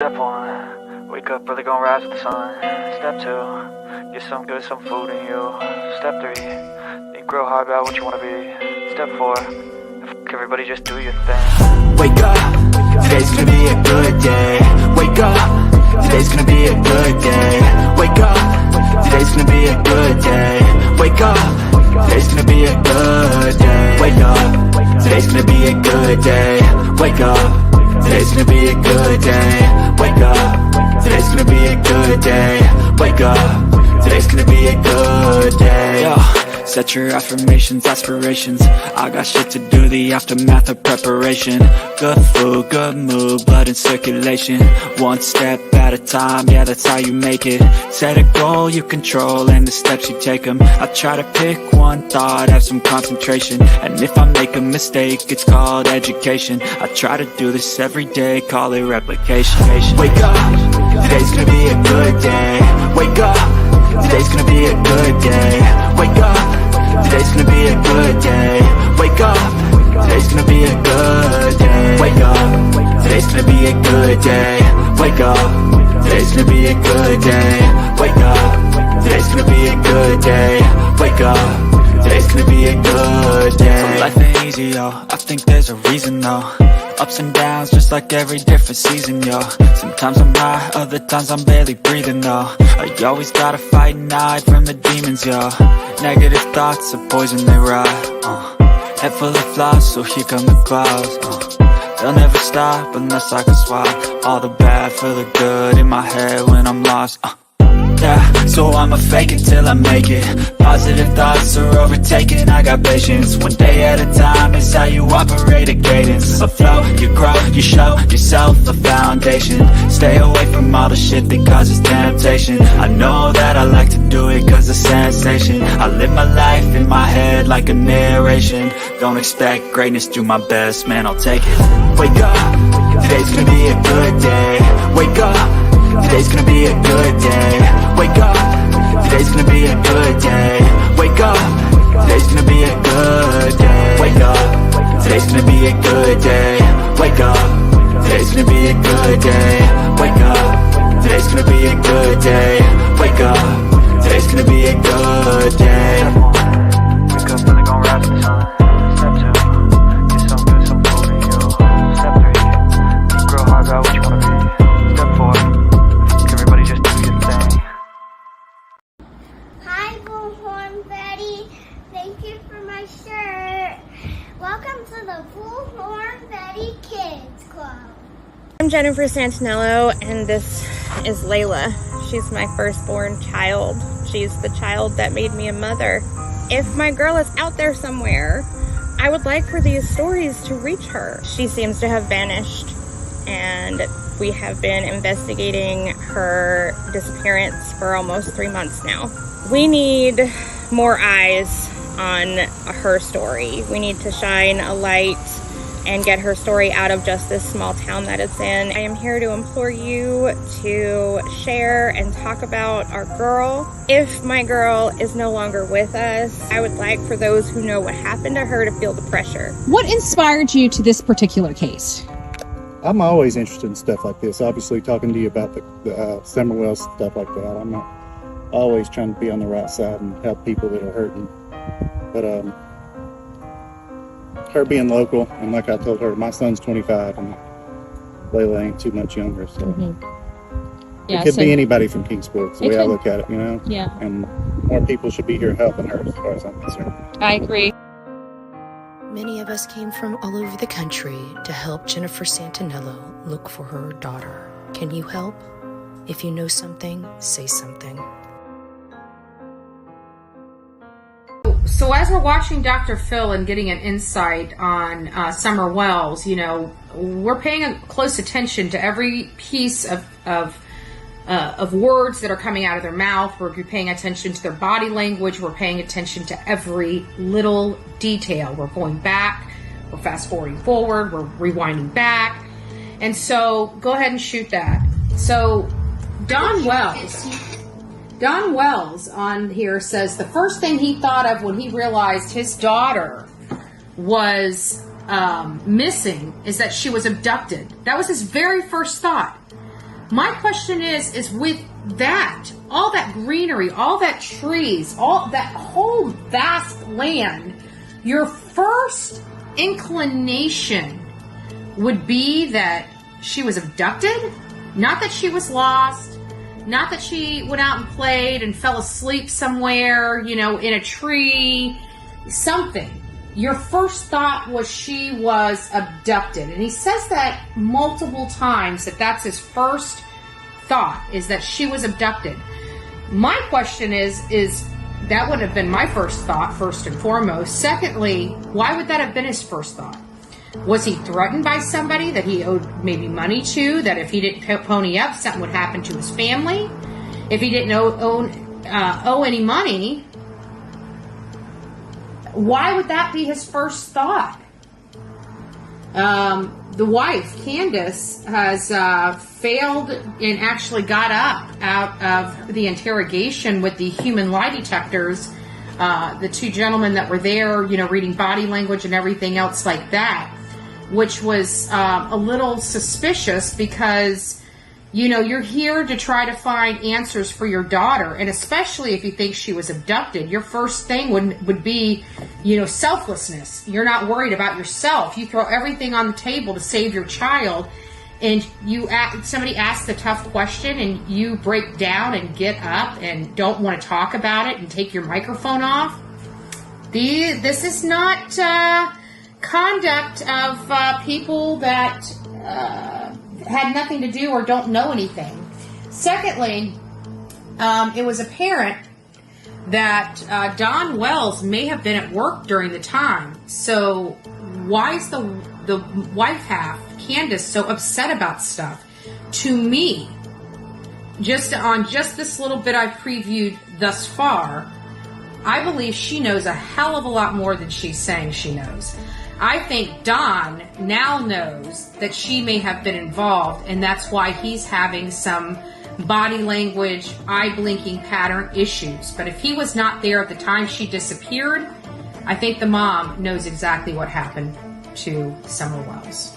Step 1, wake up early, gonna rise with the sun. Step 2, get some good, some food in you. Step 3, think real hard about what you wanna be. Step 4, everybody just do your thing. Wake up, today's gonna be a good day. Wake up, today's gonna be a good day. Wake up, today's gonna be a good day. Wake up, today's gonna be a good day. Wake up, today's gonna be a good day. Wake up, today's gonna be a good day. Wake up, today's gonna be a good day. Wake up, today's gonna be a good day. Yo, set your affirmations, aspirations. I got shit to do, the aftermath of preparation. Good food, good mood, blood in circulation. One step at a time, yeah, that's how you make it. Set a goal you control and the steps you take them. I try to pick one thought, have some concentration. And if I make a mistake, it's called education. I try to do this every day, call it replication. Wake up, today's gonna be a good day. Wake up, today's gonna be a good day. Wake up, today's gonna be a good day. Wake up, today's gonna be a good day. Wake up, today's gonna be a good day. Wake up, today's gonna be a good day. Wake up, today's gonna be a good day. Wake up, today's gonna be a good day. So life ain't easy, yo, I think there's a reason though. Ups and downs, just like every different season, yo. Sometimes I'm high, other times I'm barely breathing, though. I always gotta fight and hide from the demons, yo. Negative thoughts are poison, they rot. Head full of flies, so here come the clouds. They'll never stop unless I can swap all the bad for the good in my head when I'm lost. Yeah, so I'ma fake it till I make it. Positive thoughts are overtaken, I got patience. One day at a time is how you operate a cadence. A flow, you grow, you show yourself a foundation. Stay away from all the shit that causes temptation. I know that I like to do it cause it's sensation. I live my life in my head like a narration. Don't expect greatness, do my best, man, I'll take it. Wake up, today's gonna be a good day. Wake up, today's gonna be a good day. Wake up, today's gonna be a good day. Wake up, today's gonna be a good day. Wake up, today's gonna be a good day. Wake up, today's gonna be a good day. Wake up, today's gonna be a good day. Wake up, today's gonna be a good day. Wake up early, gonna rise with the sun. Step 2, get some good, some food in you. Step 3, think real hard about what you wanna be. Step 4, everybody just do your thing. Hi, Bullhorn Betty. Thank you for my shirt. Welcome to the Bullhorn Betty Kids Club. I'm Jennifer Santanello, and this is Leila. She's my firstborn child. She's the child that made me a mother. If my girl is out there somewhere, I would like for these stories to reach her. She seems to have vanished, and we have been investigating her disappearance for almost 3 months now. We need more eyes on her story. We need to shine a light and get her story out of just this small town that it's in. I am here to implore you to share and talk about our girl. If my girl is no longer with us, I would like for those who know what happened to her to feel the pressure. What inspired you to this particular case? I'm always interested in stuff like this. Obviously, talking to you about the Summer Wells stuff like that, I'm not always trying to be on the right side and help people that are hurting. But her being local, and like I told her, my son's 25, and Leila ain't too much younger, so Yeah, it could so be anybody from Kingsport. It's the it way I could. look at it, you know. Yeah, And more people should be here helping her, as far as I'm concerned. I agree. Many of us came from all over the country to help Jennifer Santanello look for her daughter. Can you help? If you know something, say something. So as we're watching Dr. Phil and getting an insight on Summer Wells, you know, we're paying close attention to every piece of words that are coming out of their mouth. We're paying attention to their body language. We're paying attention to every little detail. We're going back. We're fast forwarding forward. We're rewinding back. And so go ahead and shoot that. So Don Wells on here says the first thing he thought of when he realized his daughter was missing is that she was abducted. That was his very first thought. My question is with that, all that greenery, all that trees, all that whole vast land, your first inclination would be that she was abducted, not that she was lost, not that she went out and played and fell asleep somewhere, in a tree, something. Your first thought was she was abducted. And he says that multiple times, that's his first thought, is that she was abducted. My question is that would have been my first thought, first and foremost. Secondly, why would that have been his first thought? Was he threatened by somebody that he owed maybe money to, that if he didn't pony up, something would happen to his family? If he didn't owe any money, why would that be his first thought? The wife, Candace, has failed and actually got up out of the interrogation with the human lie detectors. The two gentlemen that were there, reading body language and everything else like that, which was a little suspicious because, you're here to try to find answers for your daughter. And especially if you think she was abducted, your first thing would be, selflessness. You're not worried about yourself. You throw everything on the table to save your child. And somebody asks a tough question and you break down and get up and don't want to talk about it and take your microphone off. This is not conduct of people that had nothing to do or don't know anything. Secondly, it was apparent that Don Wells may have been at work during the time. So why is the wife half, Candace, so upset about stuff? To me, just this little bit I've previewed thus far, I believe she knows a hell of a lot more than she's saying she knows. I think Don now knows that she may have been involved, and that's why he's having some body language, eye blinking pattern issues. But if he was not there at the time she disappeared, I think the mom knows exactly what happened to Summer Wells.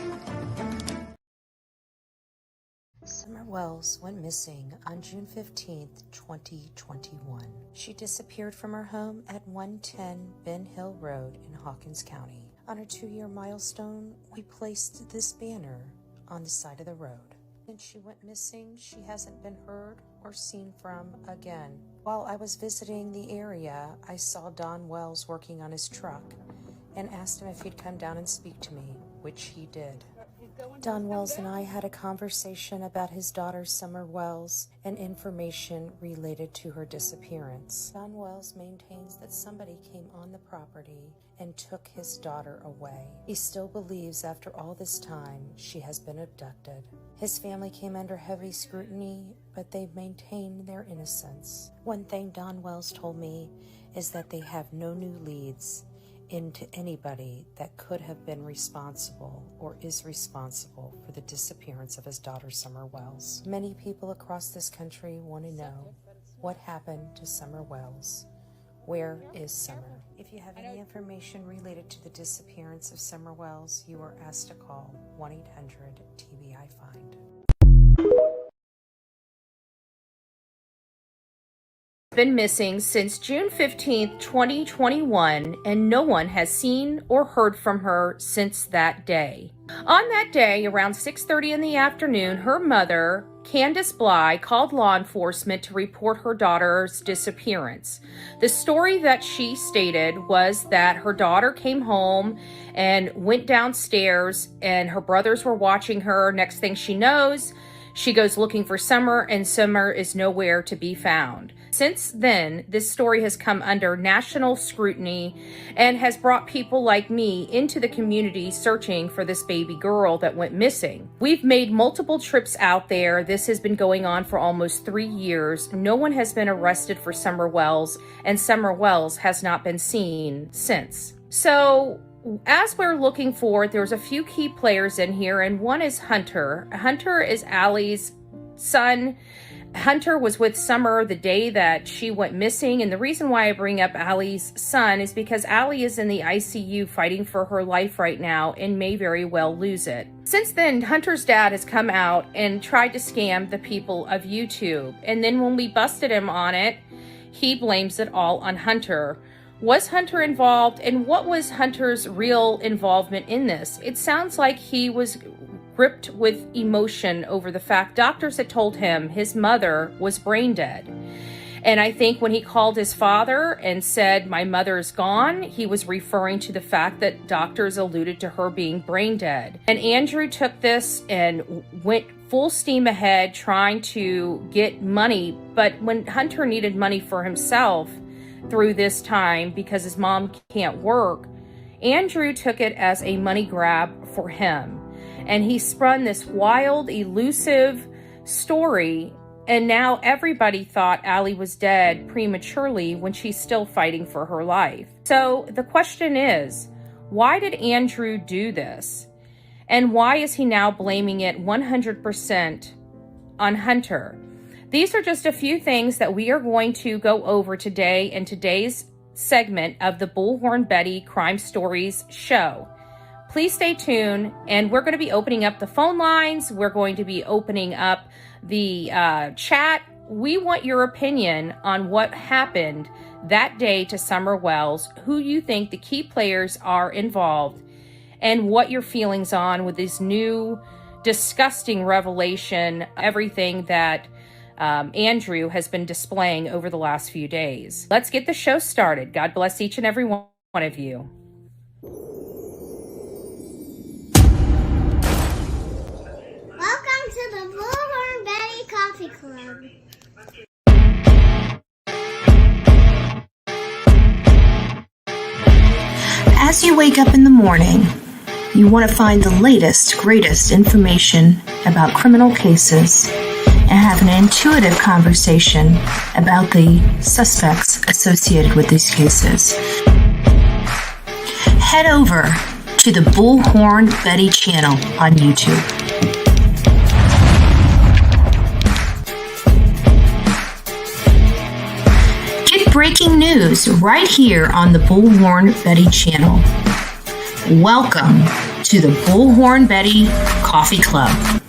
Summer Wells went missing on June 15th, 2021. She disappeared from her home at 110 Ben Hill Road in Hawkins County. On her 2-year milestone, we placed this banner on the side of the road. Since she went missing, she hasn't been heard or seen from again. While I was visiting the area, I saw Don Wells working on his truck and asked him if he'd come down and speak to me, which he did. Don Wells and I had a conversation about his daughter Summer Wells and information related to her disappearance. Don Wells maintains that somebody came on the property and took his daughter away. He still believes after all this time she has been abducted. His family came under heavy scrutiny, but they maintain their innocence. One thing Don Wells told me is that they have no new leads into anybody that could have been responsible or is responsible for the disappearance of his daughter Summer Wells. Many people across this country want to know what happened to Summer Wells. Where is Summer? If you have any information related to the disappearance of Summer Wells, you are asked to call 1-800-TBI-FIND. Been missing since June 15th, 2021, and no one has seen or heard from her since that day. On that day, around 6:30 in the afternoon, her mother, Candace Bly, called law enforcement to report her daughter's disappearance. The story that she stated was that her daughter came home and went downstairs and her brothers were watching her. Next thing she knows, she goes looking for Summer, and Summer is nowhere to be found. Since then, this story has come under national scrutiny and has brought people like me into the community searching for this baby girl that went missing. We've made multiple trips out there. This has been going on for almost 3 years. No one has been arrested for Summer Wells, and Summer Wells has not been seen since. So, as we're looking for it, there's a few key players in here, and one is Hunter. Hunter is Allie's son. Hunter was with Summer the day that she went missing, and the reason why I bring up Allie's son is because Allie is in the ICU fighting for her life right now and may very well lose it. Since then, Hunter's dad has come out and tried to scam the people of YouTube, and then when we busted him on it, he blames it all on Hunter. Was Hunter involved, and what was Hunter's real involvement in this? It sounds like he was gripped with emotion over the fact doctors had told him his mother was brain dead. And I think when he called his father and said, "My mother's gone," he was referring to the fact that doctors alluded to her being brain dead. And Andrew took this and went full steam ahead trying to get money. But when Hunter needed money for himself through this time because his mom can't work, Andrew took it as a money grab for him. And he spun this wild, elusive story, and now everybody thought Allie was dead prematurely when she's still fighting for her life. So the question is, why did Andrew do this? And why is he now blaming it 100% on Hunter? These are just a few things that we are going to go over today in today's segment of the Bullhorn Betty Crime Stories show. Please stay tuned, and we're going to be opening up the phone lines. We're going to be opening up the chat. We want your opinion on what happened that day to Summer Wells, who you think the key players are involved, and what your feelings on with this new disgusting revelation, everything that Andrew has been displaying over the last few days. Let's get the show started. God bless each and every one of you. Welcome to the Bullhorn Betty Coffee Club. As you wake up in the morning, you want to find the latest, greatest information about criminal cases and have an intuitive conversation about the suspects associated with these cases. Head over to the Bullhorn Betty channel on YouTube. Get breaking news right here on the Bullhorn Betty channel. Welcome to the Bullhorn Betty Coffee Club.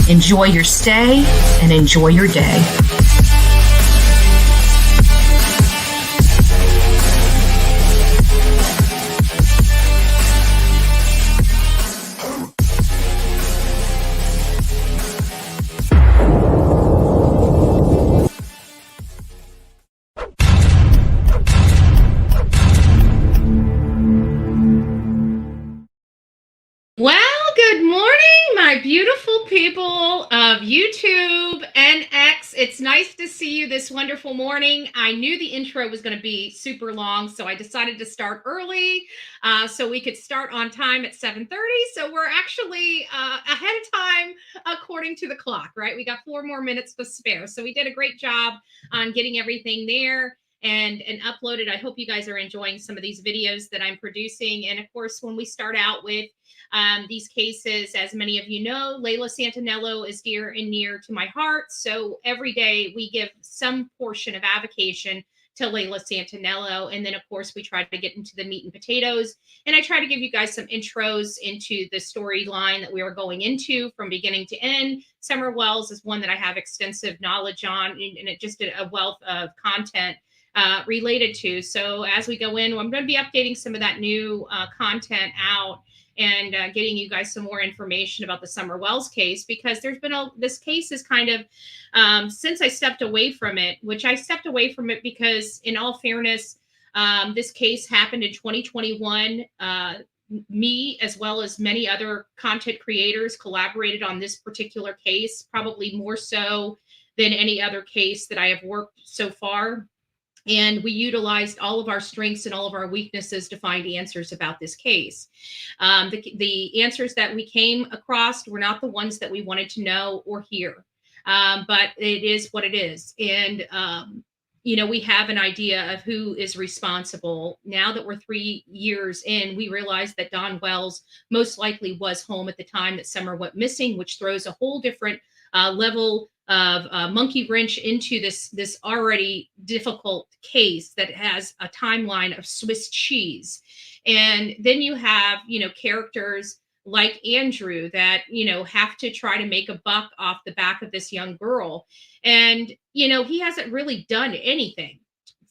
Enjoy your stay and enjoy your day. Well, good morning, my beautiful people of YouTube and X. It's nice to see you this wonderful morning. I knew the intro was going to be super long, so I decided to start early so we could start on time at 7:30. So we're actually ahead of time according to the clock, right? We got 4 more minutes to spare. So we did a great job on getting everything there and uploaded. I hope you guys are enjoying some of these videos that I'm producing. And of course, when we start out with these cases, as many of you know, Leila Santanello is dear and near to my heart. So every day we give some portion of avocation to Leila Santanello. And then, of course, we try to get into the meat and potatoes. And I try to give you guys some intros into the storyline that we are going into from beginning to end. Summer Wells is one that I have extensive knowledge on, and it just a wealth of content related to. So as we go in, I'm going to be updating some of that new content out and getting you guys some more information about the Summer Wells case, because there's been this case is kind of, since I stepped away from it, which I stepped away from it because in all fairness, this case happened in 2021. Me, as well as many other content creators, collaborated on this particular case, probably more so than any other case that I have worked so far. And we utilized all of our strengths and all of our weaknesses to find answers about this case. The answers that we came across were not the ones that we wanted to know or hear, but it is what it is. And, you know, we have an idea of who is responsible. Now that we're 3 years in, we realize that Don Wells most likely was home at the time that Summer went missing, which throws a whole different level monkey wrench into this already difficult case that has a timeline of Swiss cheese. And then you have, characters like Andrew that, have to try to make a buck off the back of this young girl. And, he hasn't really done anything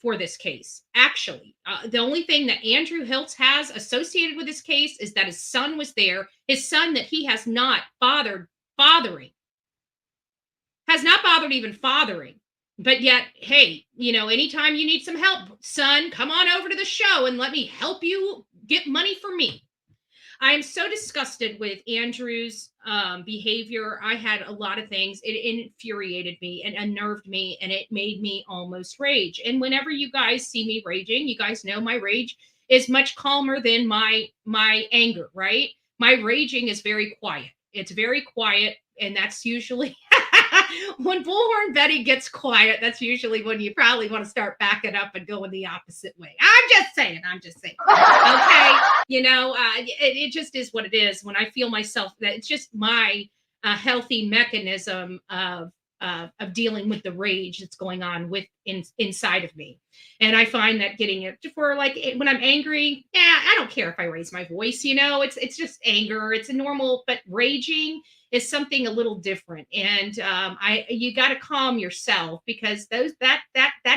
for this case. Actually, the only thing that Andrew Hiltz has associated with this case is that his son was there, his son that he has not bothered even fathering. But yet, hey, anytime you need some help, son, come on over to the show and let me help you get money for me. I am so disgusted with Andrew's behavior. I had a lot of things. It infuriated me and unnerved me, and it made me almost rage. And whenever you guys see me raging, you guys know my rage is much calmer than my anger, right? My raging is very quiet. It's very quiet, and that's usually when Bullhorn Betty gets quiet, that's usually when you probably want to start backing up and going the opposite way. I'm just saying. Okay. It just is what it is. When I feel myself, that it's just my healthy mechanism of dealing with the rage that's going on inside of me. And I find that getting it for like when I'm angry, I don't care if I raise my voice, it's just anger. It's a normal, but raging is something a little different. And you got to calm yourself, because that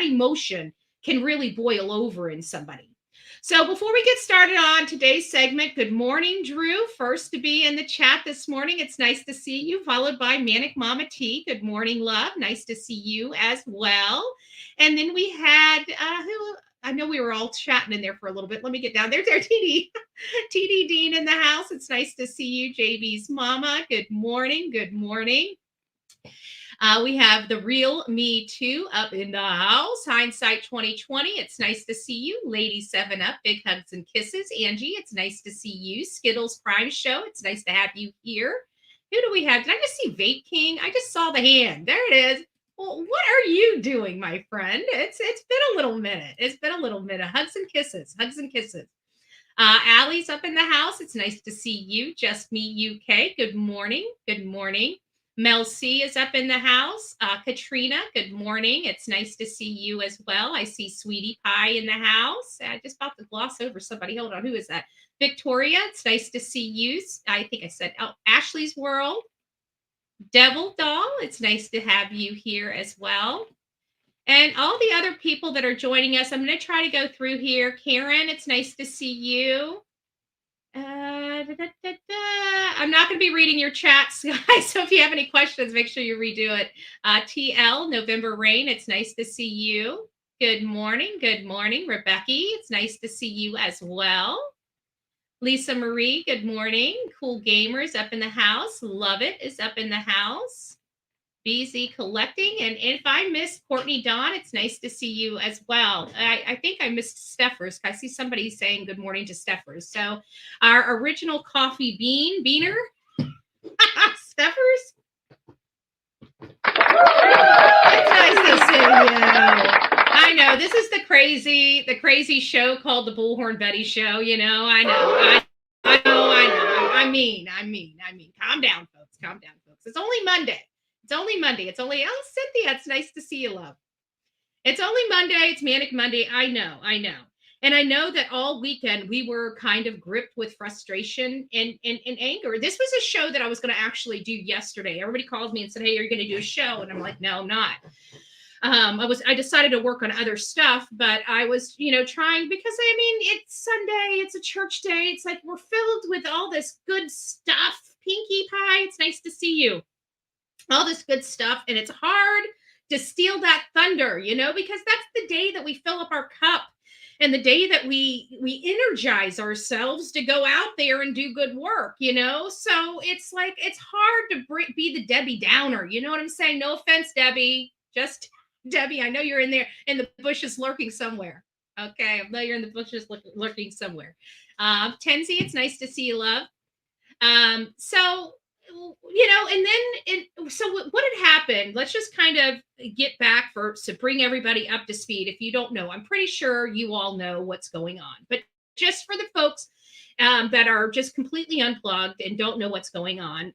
emotion can really boil over in somebody. So before we get started on today's segment, good morning, Drew. First to be in the chat this morning. It's nice to see you, followed by Manic Mama T. Good morning, love. Nice to see you as well. And then we had, I know we were all chatting in there for a little bit. Let me get down there. There's TD. TD Dean in the house. It's nice to see you, JB's mama. Good morning. Good morning. We have the real Me Too up in the house. Hindsight 2020. It's nice to see you. Lady 7 Up. Big hugs and kisses. Angie, it's nice to see you. Skittles Prime Show. It's nice to have you here. Who do we have? Did I just see Vape King? I just saw the hand. There it is. Well, what are you doing, my friend? It's been a little minute. Hugs and kisses. Allie's up in the house. It's nice to see you. Just Me UK. Good morning. Mel C is up in the house. Katrina, good morning. It's nice to see you as well. I see Sweetie Pie in the house. I just about to gloss over somebody. Hold on. Who is that? Victoria, it's nice to see you. I think I said Ashley's World. Devil Doll, it's nice to have you here as well. And all the other people that are joining us, I'm going to try to go through here. Karen, it's nice to see you. I'm not going to be reading your chats, guys. So if you have any questions, make sure you redo it. TL, November Rain, it's nice to see you. Good morning. Rebecca, it's nice to see you as well. Lisa Marie, good morning. Cool Gamers up in the house. Love It is up in the house. BZ Collecting. And if I missed Courtney Dawn, it's nice to see you as well. I think I missed Steffers. I see somebody saying good morning to Steffers. So our original coffee beaner, Steffers. It's nice to see you. I know this is the crazy show called the Bullhorn Betty Show. I know. I mean. Calm down, folks. It's only Monday. It's only, Cynthia, it's nice to see you, love. It's only Monday. It's Manic Monday. I know. And I know that all weekend we were kind of gripped with frustration and anger. This was a show that I was going to actually do yesterday. Everybody called me and said, hey, you're going to do a show. And I'm like, no, I'm not. I decided to work on other stuff, but I was, trying because it's Sunday. It's a church day. It's like we're filled with all this good stuff. Pinkie Pie, it's nice to see you. All this good stuff. And it's hard to steal that thunder, because that's the day that we fill up our cup and the day that we energize ourselves to go out there and do good work, So it's like, it's hard to be the Debbie Downer. You know what I'm saying? No offense, Debbie. Just Debbie. I know you're in there in the bushes lurking somewhere. Okay. I know you're in the bushes lurking somewhere. Tenzi, it's nice to see you, love. So what had happened, let's just kind of get back to bring everybody up to speed. If you don't know, I'm pretty sure you all know what's going on, but just for the folks that are just completely unplugged and don't know what's going on,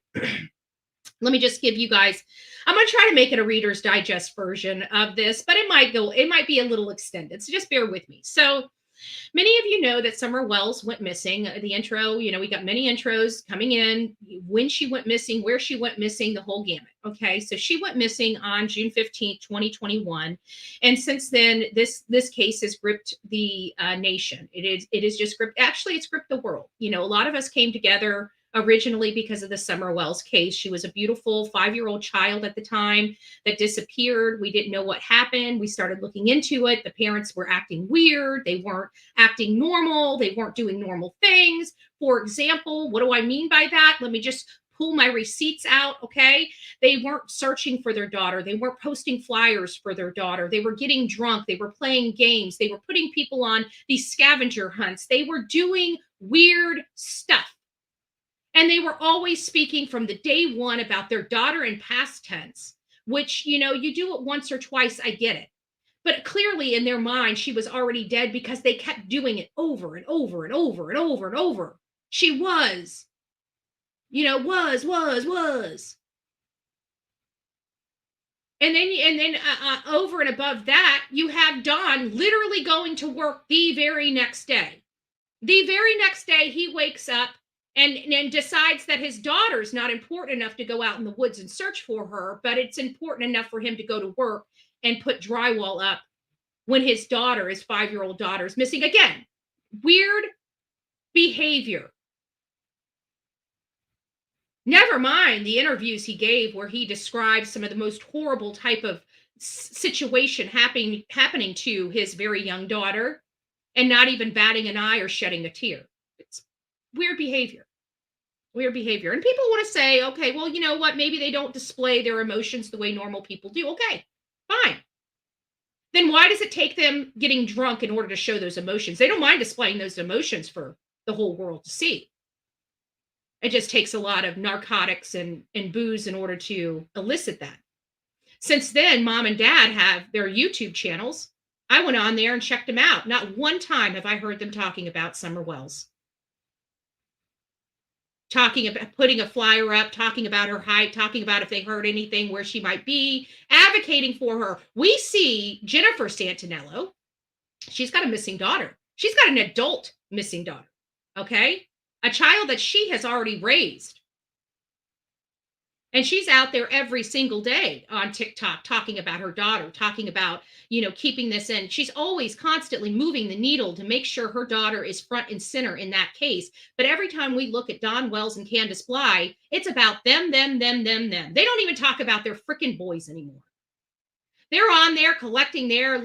Let me just give you guys, I'm going to try to make it a Reader's Digest version of this, but it might be a little extended. So just bear with me. So many of you know that Summer Wells went missing. The intro, we got many intros coming in, when she went missing, where she went missing, the whole gamut. Okay, so she went missing on June 15th, 2021. And since then, this case has gripped the nation. It is just gripped, actually, it's gripped the world. A lot of us came together originally because of the Summer Wells case. She was a beautiful 5-year-old child at the time that disappeared. We didn't know what happened. We started looking into it. The parents were acting weird. They weren't acting normal. They weren't doing normal things. For example, what do I mean by that? Let me just pull my receipts out, okay? They weren't searching for their daughter. They weren't posting flyers for their daughter. They were getting drunk. They were playing games. They were putting people on these scavenger hunts. They were doing weird stuff. And they were always speaking from the day one about their daughter in past tense, which, you do it once or twice, I get it. But clearly in their mind, she was already dead because they kept doing it over and over and over and over and over. She was, was. And then over and above that, you have Don literally going to work the very next day. The very next day, he wakes up and decides that his daughter's not important enough to go out in the woods and search for her, but it's important enough for him to go to work and put drywall up when his 5-year-old daughter, is missing. Again, weird behavior. Never mind the interviews he gave where he described some of the most horrible type of situation happening to his very young daughter and not even batting an eye or shedding a tear. It's weird behavior. And people want to say, okay, well, you know what? Maybe they don't display their emotions the way normal people do. Okay, fine. Then why does it take them getting drunk in order to show those emotions? They don't mind displaying those emotions for the whole world to see. It just takes a lot of narcotics and booze in order to elicit that. Since then, Mom and Dad have their YouTube channels. I went on there and checked them out. Not one time have I heard them talking about Summer Wells. Talking about putting a flyer up, talking about her height, talking about if they heard anything, where she might be, advocating for her. We see Jennifer Santanello. She's got a missing daughter. She's got an adult missing daughter, okay? A child that she has already raised. And she's out there every single day on TikTok talking about her daughter, talking about, keeping this in. She's always constantly moving the needle to make sure her daughter is front and center in that case. But every time we look at Don Wells and Candace Bly, it's about them. They don't even talk about their freaking boys anymore. They're on there collecting their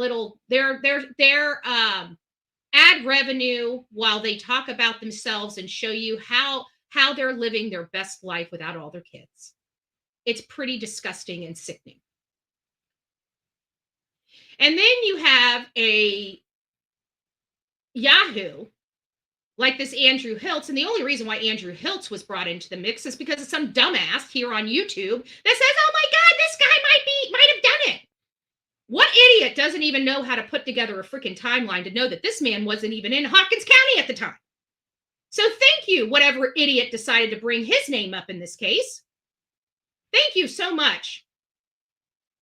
ad revenue while they talk about themselves and show you how they're living their best life without all their kids. It's pretty disgusting and sickening. And then you have a Yahoo like this Andrew Hiltz. And the only reason why Andrew Hiltz was brought into the mix is because of some dumbass here on YouTube that says, oh my God, this guy might have done it. What idiot doesn't even know how to put together a freaking timeline to know that this man wasn't even in Hawkins County at the time? So thank you, whatever idiot decided to bring his name up in this case. Thank you so much.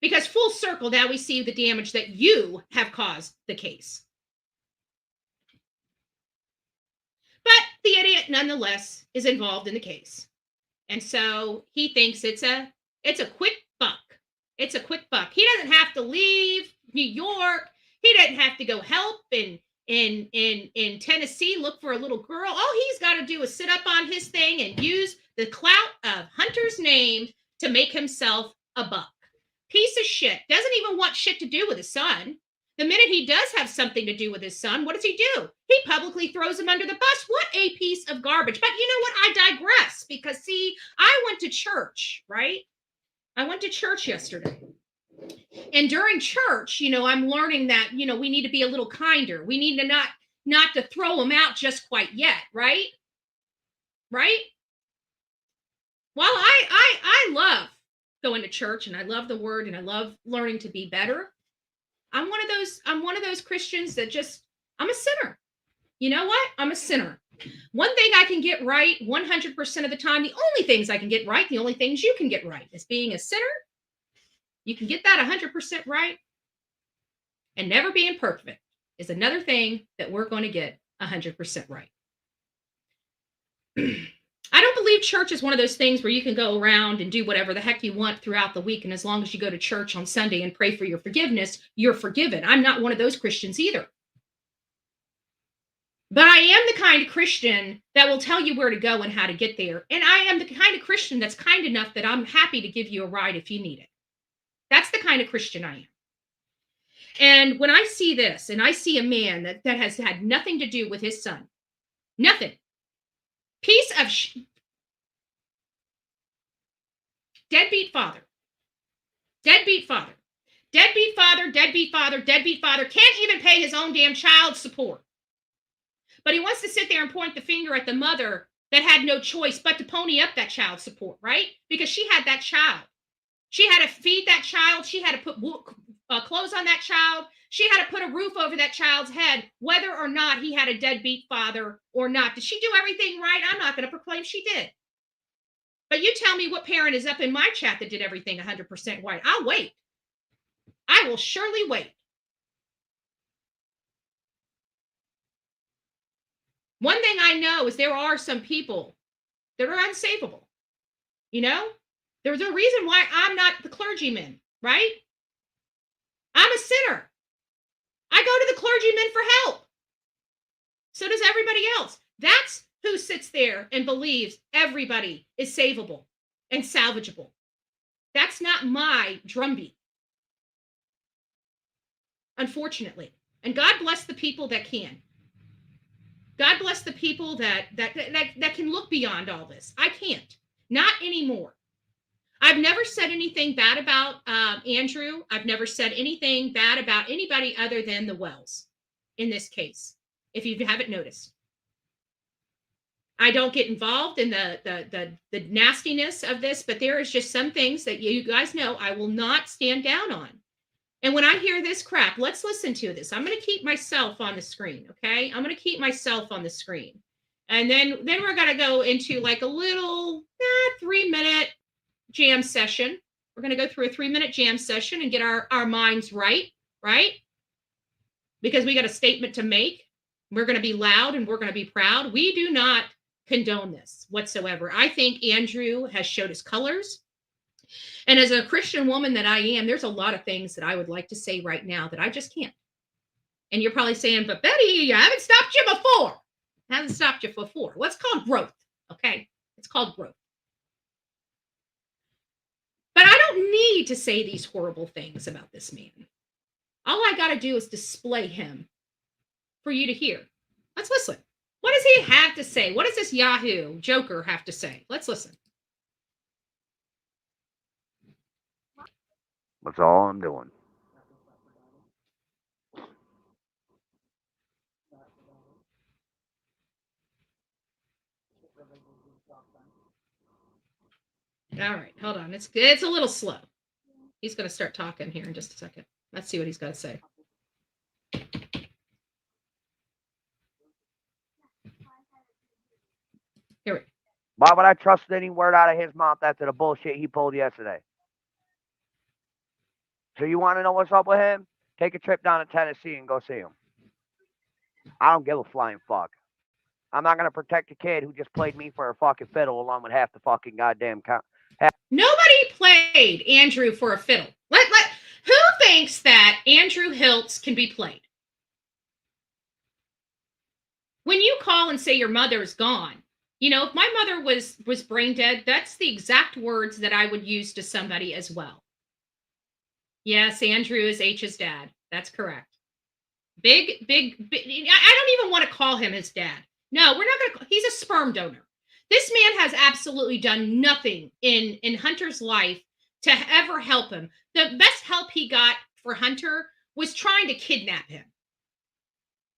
Because full circle, now we see the damage that you have caused the case. But the idiot, nonetheless, is involved in the case. And so he thinks it's a quick buck. It's a quick buck. He doesn't have to leave New York. He doesn't have to go help in Tennessee, look for a little girl. All he's got to do is sit up on his thing and use the clout of Hunter's name to make himself a buck. Piece of shit. Doesn't even want shit to do with his son. The minute he does have something to do with his son, what does he do? He publicly throws him under the bus. What a piece of garbage. But you know what? I digress because, see, I went to church, right? I went to church yesterday. And during church, I'm learning that, we need to be a little kinder. We need to not to throw them out just quite yet, right? Right? Well, I love going to church and I love the word and I love learning to be better. I'm one of those Christians that I'm a sinner. You know what? I'm a sinner. One thing I can get right 100% of the time, the only things I can get right, the only things you can get right is being a sinner. You can get that 100% right. And never being perfect is another thing that we're going to get 100% right. I don't believe church is one of those things where you can go around and do whatever the heck you want throughout the week. And as long as you go to church on Sunday and pray for your forgiveness, you're forgiven. I'm not one of those Christians either. But I am the kind of Christian that will tell you where to go and how to get there. And I am the kind of Christian that's kind enough that I'm happy to give you a ride if you need it. That's the kind of Christian I am. And when I see this, and I see a man that has had nothing to do with his son, nothing, piece of deadbeat father, deadbeat father, deadbeat father, deadbeat father, deadbeat father, can't even pay his own damn child support. But he wants to sit there and point the finger at the mother that had no choice but to pony up that child support, right? Because she had that child. She had to feed that child. She had to put clothes on that child. She had to put a roof over that child's head, whether or not he had a deadbeat father or not. Did she do everything right? I'm not going to proclaim she did. But you tell me what parent is up in my chat that did everything 100% right. I'll wait. I will surely wait. One thing I know is there are some people that are unsavable. You know, there's a reason why I'm not the clergyman, right? I'm a sinner. I go to the clergyman for help. So does everybody else. That's who sits there and believes everybody is savable and salvageable. That's not my drumbeat, unfortunately. And God bless the people that can. God bless the people that can look beyond all this. I can't. Not anymore. I've never said anything bad about Andrew. I've never said anything bad about anybody other than the Wells in this case, if you haven't noticed. I don't get involved in the nastiness of this, but there is just some things that you guys know I will not stand down on. And when I hear this crap, let's listen to this. I'm going to keep myself on the screen, okay? I'm going to keep myself on the screen. And then we're going to go into like a little 3-minute jam session. We're going to go through a 3-minute jam session and get our minds right? Because we got a statement to make. We're going to be loud and we're going to be proud. We do not condone this whatsoever. I think Andrew has showed his colors. And as a Christian woman that I am, there's a lot of things that I would like to say right now that I just can't. And you're probably saying, but Betty, I haven't stopped you before. I haven't stopped you before. Well, it's called growth, okay? It's called growth. But I don't need to say these horrible things about this man. All I got to do is display him for you to hear. Let's listen. What does he have to say? What does this Yahoo Joker have to say? Let's listen. That's all I'm doing. All right, hold on. It's a little slow. He's going to start talking here in just a second. Let's see what he's got to say. Here we go. Why would I trust any word out of his mouth after the bullshit he pulled yesterday? So you want to know what's up with him? Take a trip down to Tennessee and go see him. I don't give a flying fuck. I'm not going to protect a kid who just played me for a fucking fiddle along with half the fucking goddamn Nobody played Andrew for a fiddle. Who thinks that Andrew Hiltz can be played? When you call and say your mother is gone, you know, if my mother was brain dead, that's the exact words that I would use to somebody as well. Yes, Andrew is H's dad. That's correct. Big. I don't even want to call him his dad. No, we're not going to. He's a sperm donor. This man has absolutely done nothing in Hunter's life to ever help him. The best help he got for Hunter was trying to kidnap him.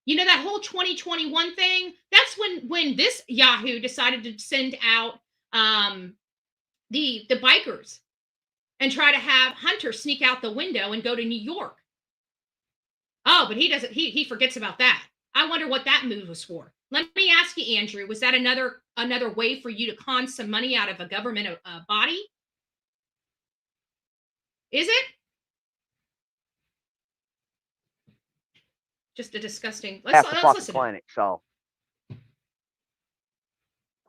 You know, that whole 2021 thing, that's when this Yahoo decided to send out the bikers and try to have Hunter sneak out the window and go to New York. Oh, but he doesn't, he forgets about that. I wonder what that move was for. Let me ask you, Andrew, was that another way for you to con some money out of a government body? Is it? Just a disgusting. Half Let's the fucking listen. planet, so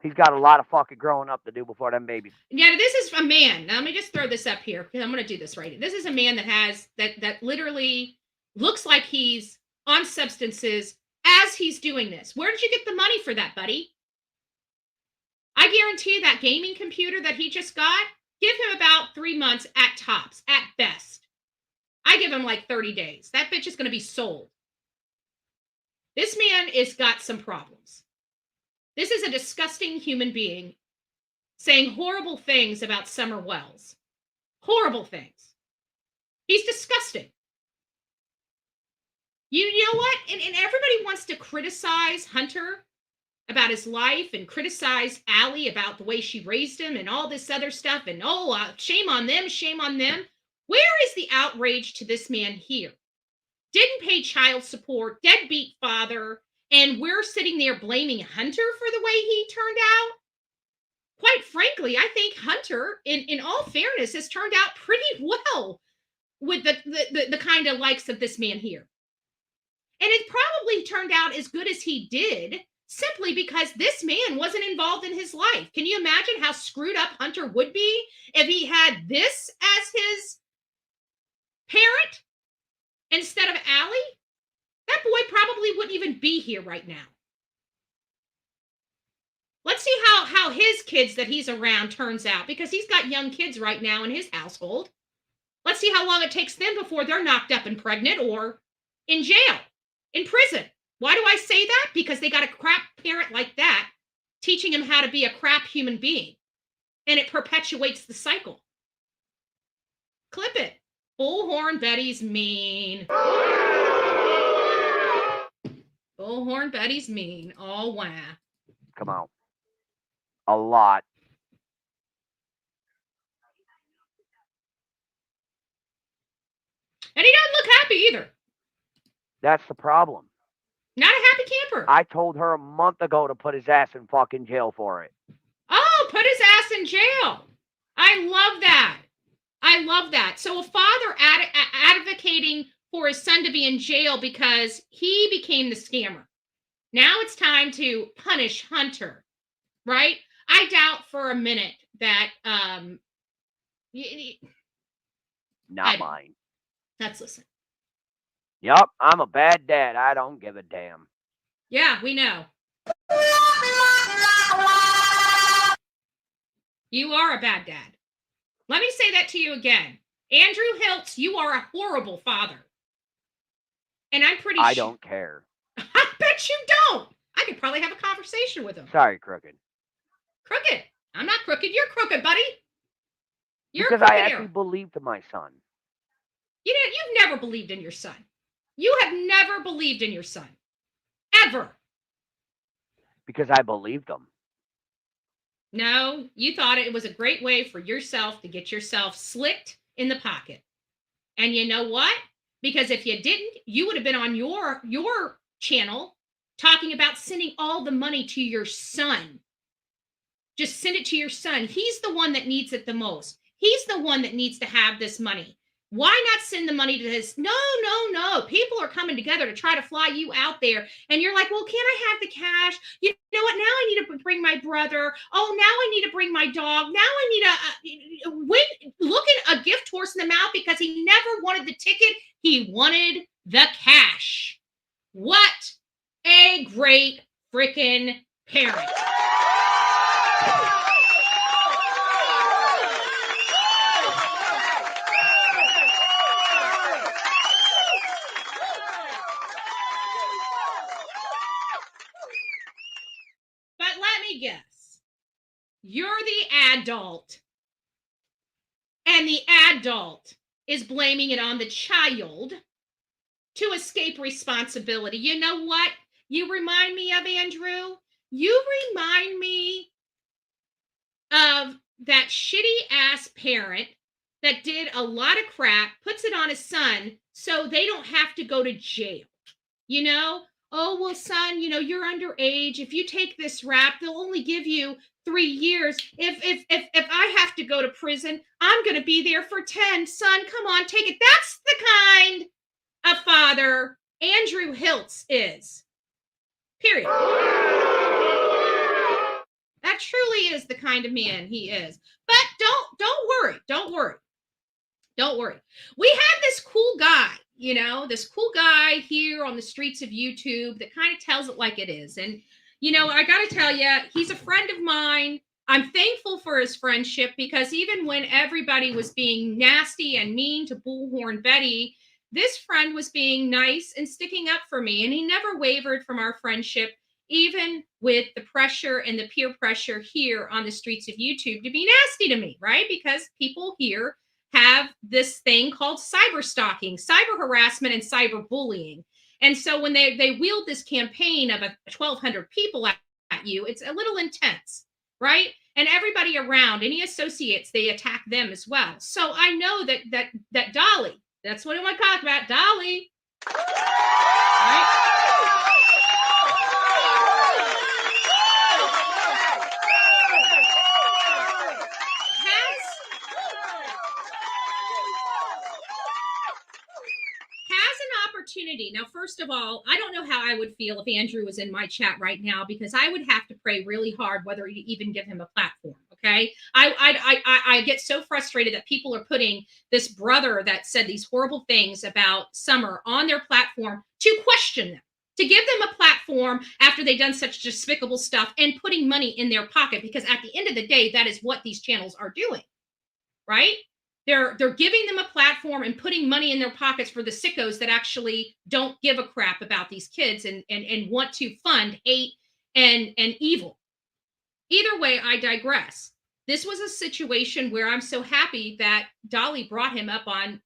he's got a lot of fucking growing up to do before them babies. Yeah, this is a man. Now, let me just throw this up here because I'm going to do this right. This is a man that has that literally looks like he's on substances as he's doing this. Where did you get the money for that, buddy? I guarantee you that gaming computer that he just got, give him about 3 months at tops, at best. I give him like 30 days. That bitch is going to be sold. This man has got some problems. This is a disgusting human being saying horrible things about Summer Wells. Horrible things. He's disgusting. You know what? And everybody wants to criticize Hunter about his life and criticize Allie about the way she raised him and all this other stuff. And shame on them, shame on them. Where is the outrage to this man here? Didn't pay child support, deadbeat father, and we're sitting there blaming Hunter for the way he turned out? Quite frankly, I think Hunter, in all fairness, has turned out pretty well with the kind of likes of this man here. And it probably turned out as good as he did simply because this man wasn't involved in his life. Can you imagine how screwed up Hunter would be if he had this as his parent instead of Allie? That boy probably wouldn't even be here right now. Let's see how his kids that he's around turns out, because he's got young kids right now in his household. Let's see how long it takes them before they're knocked up and pregnant or in jail, in prison. Why do I say that? Because they got a crap parent like that teaching him how to be a crap human being. And it perpetuates the cycle. Clip it. Bullhorn Betty's mean. Bullhorn Betty's mean. Oh, wow. Come on. A lot. And he doesn't look happy either. That's the problem. Not a happy camper. I told her a month ago to put his ass in fucking jail for it. Oh, put his ass in jail. I love that. I love that. So a father advocating for his son to be in jail because he became the scammer. Now it's time to punish Hunter, right? I doubt for a minute that Not mine. Let's listen. Yup, I'm a bad dad. I don't give a damn. Yeah, we know. You are a bad dad. Let me say that to you again. Andrew Hiltz, you are a horrible father. And I'm pretty sure. I don't care. I bet you don't. I could probably have a conversation with him. Sorry, Crooked. Crooked. I'm not crooked. You're crooked, buddy. You're because I actually believed in my son. You've never believed in your son. You have never believed in your son. Ever. Because I believed him. No, you thought it was a great way for yourself to get yourself slicked in the pocket. And you know what? Because if you didn't, you would have been on your channel talking about sending all the money to your son. Just send it to your son. He's the one that needs it the most. He's the one that needs to have this money. Why not send the money to his? No. People are coming together to try to fly you out there. And you're like, well, can't I have the cash? You know what? Now I need to bring my brother. Oh, now I need to bring my dog. Now I need to look at a gift horse in the mouth because he never wanted the ticket. He wanted the cash. What a great freaking parent. Guess you're the adult and the adult is blaming it on the child to escape responsibility. You know what you remind me of, Andrew? You remind me of that shitty ass parent that did a lot of crap, puts it on his son so they don't have to go to jail. You know, oh, well, son, you're underage. If you take this rap, they'll only give you 3 years. If I have to go to prison, I'm going to be there for 10. Son, come on, take it. That's the kind of father Andrew Hiltz is. Period. That truly is the kind of man he is. But don't worry. We have this cool guy, here on the streets of YouTube that kind of tells it like it is. And, I got to tell you, he's a friend of mine. I'm thankful for his friendship because even when everybody was being nasty and mean to Bullhorn Betty, this friend was being nice and sticking up for me. And he never wavered from our friendship, even with the pressure and the peer pressure here on the streets of YouTube to be nasty to me, right? Because people here have this thing called cyber stalking, cyber harassment, and cyber bullying. And so when they wield this campaign of 1,200 people at you, it's a little intense, right? And everybody around, any associates, they attack them as well. So I know that Dolly, that's what I want to talk about, Dolly, right? Opportunity. Now, first of all, I don't know how I would feel if Andrew was in my chat right now, because I would have to pray really hard whether to even give him a platform. Okay. I get so frustrated that people are putting this brother that said these horrible things about Summer on their platform to question them, to give them a platform after they've done such despicable stuff and putting money in their pocket, because at the end of the day, that is what these channels are doing, right? They're giving them a platform and putting money in their pockets for the sickos that actually don't give a crap about these kids and want to fund hate and evil. Either way, I digress. This was a situation where I'm so happy that Dolly brought him up on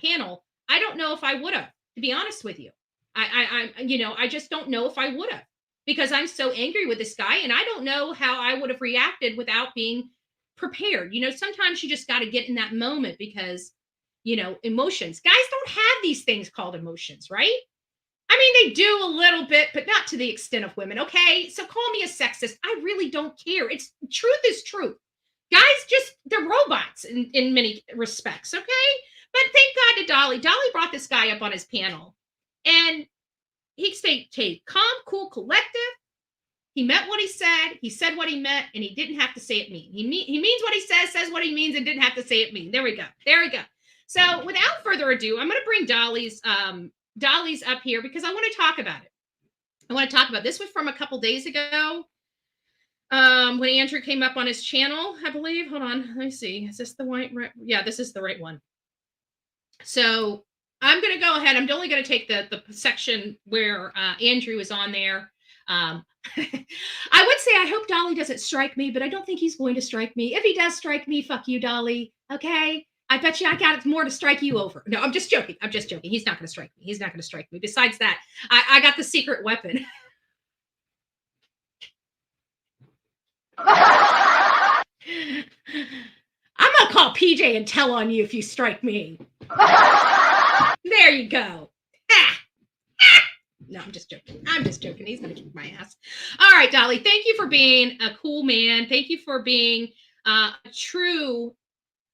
panel. I don't know if I would have, to be honest with you. I just don't know if I would have, because I'm so angry with this guy, and I don't know how I would have reacted without being prepared. Sometimes you just got to get in that moment because, emotions. Guys don't have these things called emotions, right? I mean, they do a little bit, but not to the extent of women. Okay. So call me a sexist. I really don't care. Truth is truth. Guys, they're robots in many respects. Okay. But thank God to Dolly. Dolly brought this guy up on his panel, and he stayed calm, cool, collective. He meant what he said what he meant, and he didn't have to say it mean. He means what he says what he means, and didn't have to say it mean. There we go. So without further ado, I'm going to bring Dolly's up here because I want to talk about it. This was from a couple days ago when Andrew came up on his channel, I believe. Hold on. Let me see. Is this the right? Yeah, this is the right one. So I'm going to go ahead. I'm only going to take the section where Andrew is on there. I would say I hope Dolly doesn't strike me, but I don't think he's going to strike me. If he does strike me, fuck you, Dolly. Okay? I bet you I got more to strike you over. No, I'm just joking. He's not going to strike me. Besides that, I got the secret weapon. I'm going to call PJ and tell on you if you strike me. There you go. No, I'm just joking. He's going to kick my ass. All right, Dolly, thank you for being a cool man. Thank you for being a true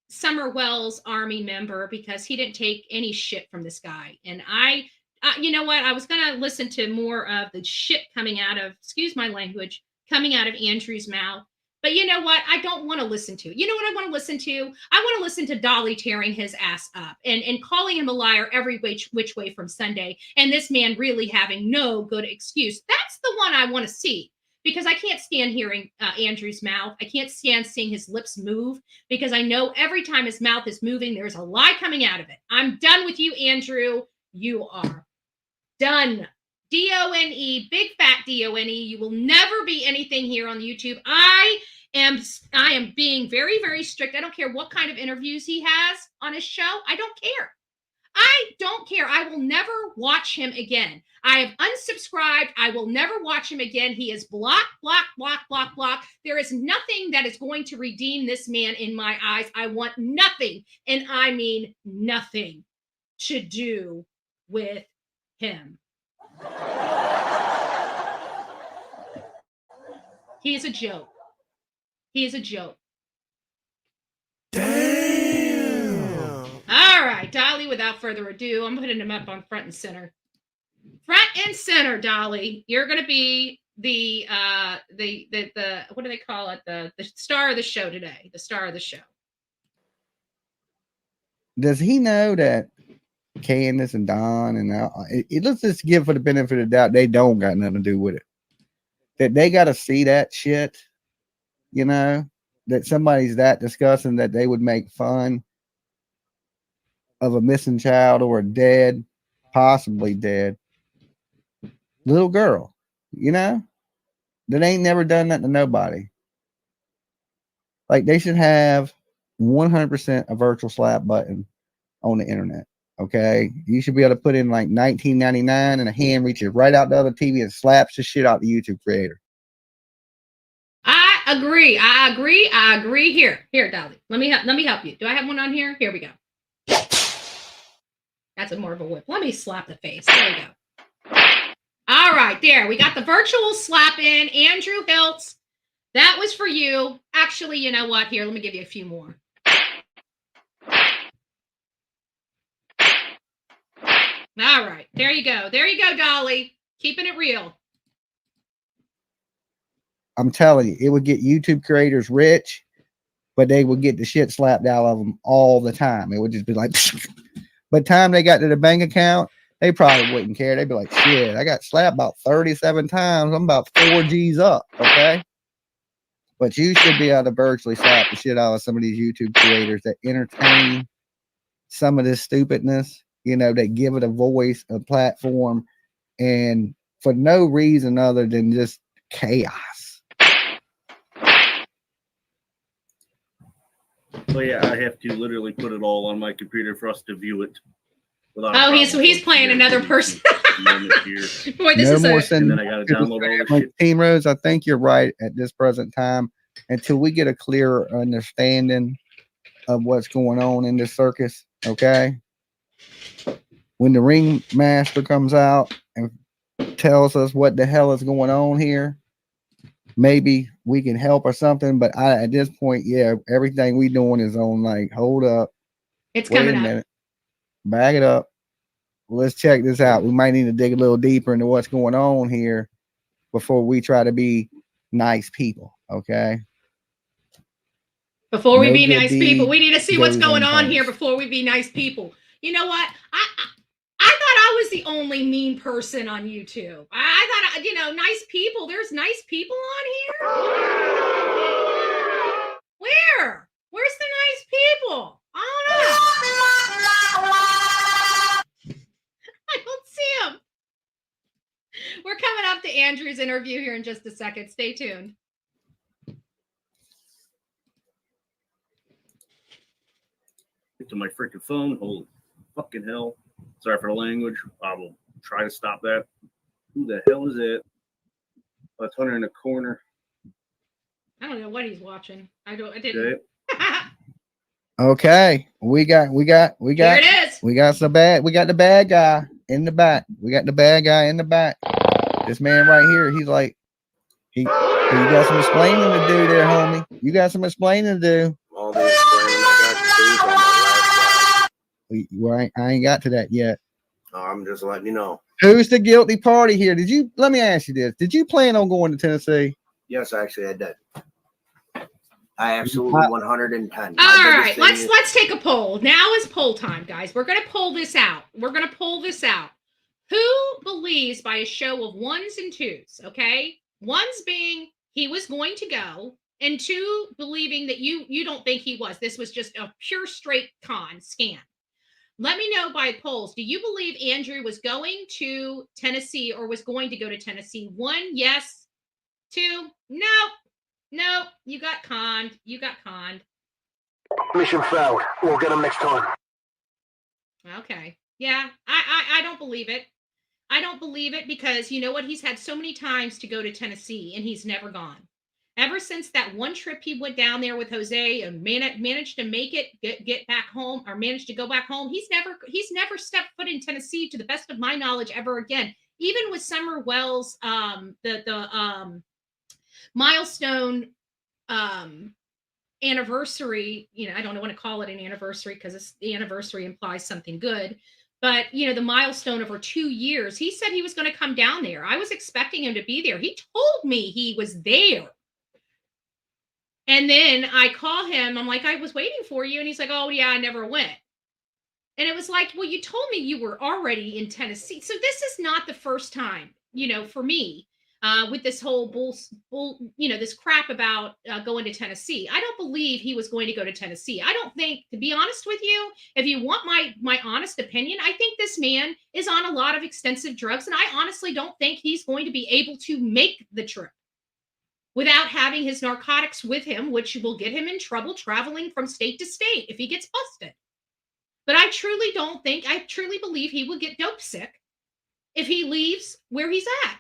Summer Wells Army member, because he didn't take any shit from this guy. And you know what? I was going to listen to more of the shit coming out of, excuse my language, coming out of Andrew's mouth. But you know what? I don't want to listen to. You know what I want to listen to? I want to listen to Dolly tearing his ass up and calling him a liar every which way from Sunday. And this man really having no good excuse. That's the one I want to see, because I can't stand hearing Andrew's mouth. I can't stand seeing his lips move, because I know every time his mouth is moving, there's a lie coming out of it. I'm done with you, Andrew. You are done. D-O-N-E, big fat D-O-N-E. You will never be anything here on YouTube. I am being very, very strict. I don't care what kind of interviews he has on his show. I don't care. I will never watch him again. I have unsubscribed. I will never watch him again. He is blocked. There is nothing that is going to redeem this man in my eyes. I want nothing, and I mean nothing, to do with him. He is a joke. He is a joke. Damn. All right, Dolly, without further ado, I'm putting him up on front and center. Front and center, Dolly. You're going to be the what do they call it? The star of the show today. The star of the show. Does he know that Candace and Don and let's just give for the benefit of the doubt they don't got nothing to do with it. That they got to see that shit, you know, that somebody's that disgusting that they would make fun of a missing child or a dead, possibly dead little girl, you know, that ain't never done that to nobody. Like they should have 100% a virtual slap button on the internet. Okay, you should be able to put in like 1999 and a hand reaches right out the other TV and slaps the shit out the YouTube creator. I agree. Here, Dolly. Let me help you. Do I have one on here? Here we go. That's more of a whip. Let me slap the face. There we go. All right, there. We got the virtual slap in. Andrew Hiltz. That was for you. Actually, you know what? Here, let me give you a few more. All right. There you go. There you go, Dolly. Keeping it real. I'm telling you, it would get YouTube creators rich, but they would get the shit slapped out of them all the time. It would just be like, by the time they got to the bank account, they probably wouldn't care. They'd be like, shit, I got slapped about 37 times. I'm about 4 G's up. Okay. But you should be able to virtually slap the shit out of some of these YouTube creators that entertain some of this stupidness, you know, that give it a voice, a platform, and for no reason other than just chaos. So yeah, I have to literally put it all on my computer for us to view it. Oh, he's playing another person. Boy, this is more and then I gotta download all this shit. Team Rose, I think you're right at this present time. Until we get a clearer understanding of what's going on in this circus, okay? When the ringmaster comes out and tells us what the hell is going on here, maybe we can help or something. But at this point, yeah, everything we doing is on like, hold up. It's coming up. Minute. Back it up. Let's check this out. We might need to dig a little deeper into what's going on here before we try to be nice people, okay? Before we be nice people, we need to see what's going on here before we be nice people. You know what? I thought I was the only mean person on YouTube. I thought, you know, nice people. There's nice people on here. Where? Where's the nice people? I don't know. I don't see them. We're coming up to Andrew's interview here in just a second. Stay tuned. To my freaking phone. Holy fucking hell. Sorry for the language. I will try to stop that. Who the hell is it? That's Hunter in the corner. I don't know what he's watching. I didn't. Okay. We got Here it is. We got the bad guy in the back. We got the bad guy in the back. This man right here, he's like, you got some explaining to do there, homie. You got some explaining to do. All the explaining I got to do on my last slide. Well, I ain't got to that yet. I'm just letting you know. Who's the guilty party here? Let me ask you this. Did you plan on going to Tennessee? Yes, actually I did. I absolutely 110. All right, let's take a poll. Now is poll time, guys. We're gonna pull this out. Who believes by a show of ones and twos? Okay, ones being he was going to go, and two believing that you don't think he was. This was just a pure straight scam. Let me know by polls. Do you believe Andrew was going to Tennessee or was going to go to Tennessee? 1, yes. 2, no, you got conned. Mission failed. We'll get him next time. Okay. Yeah, I don't believe it. I don't believe it because you know what? He's had so many times to go to Tennessee and he's never gone. Ever since that one trip he went down there with Jose and managed to make it, get back home or managed to go back home, he's never stepped foot in Tennessee to the best of my knowledge ever again. Even with Summer Wells, milestone anniversary, I don't want to call it an anniversary because the anniversary implies something good, but the milestone of her 2 years, he said he was going to come down there. I was expecting him to be there. He told me he was there. And then I call him. I'm like, I was waiting for you. And he's like, oh yeah, I never went. And it was like, well, you told me you were already in Tennessee. So this is not the first time, for me, with this whole this crap about going to Tennessee. I don't believe he was going to go to Tennessee. I don't think, to be honest with you, if you want my honest opinion, I think this man is on a lot of extensive drugs. And I honestly don't think he's going to be able to make the trip without having his narcotics with him, which will get him in trouble traveling from state to state if he gets busted. But I truly believe he will get dope sick if he leaves where he's at.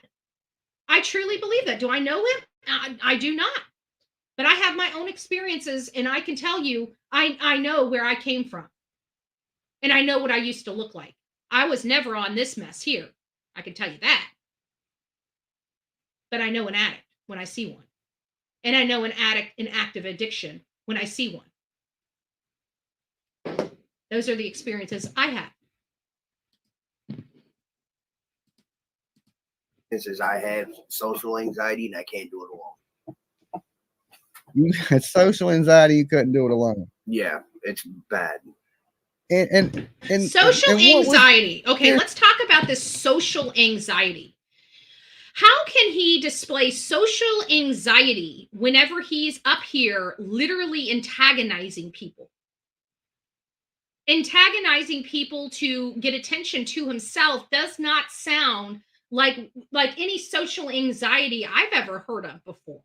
I truly believe that. Do I know him? I do not. But I have my own experiences, and I can tell you, I know where I came from. And I know what I used to look like. I was never on this mess here. I can tell you that. But I know an addict when I see one. And I know an addict in active addiction when I see one. Those are the experiences I have. This is I have social anxiety and I can't do it alone. You had social anxiety, you couldn't do it alone. Yeah, it's bad. And social anxiety. Okay, let's talk about this social anxiety. How can he display social anxiety whenever he's up here literally antagonizing people? Antagonizing people to get attention to himself does not sound like any social anxiety I've ever heard of before.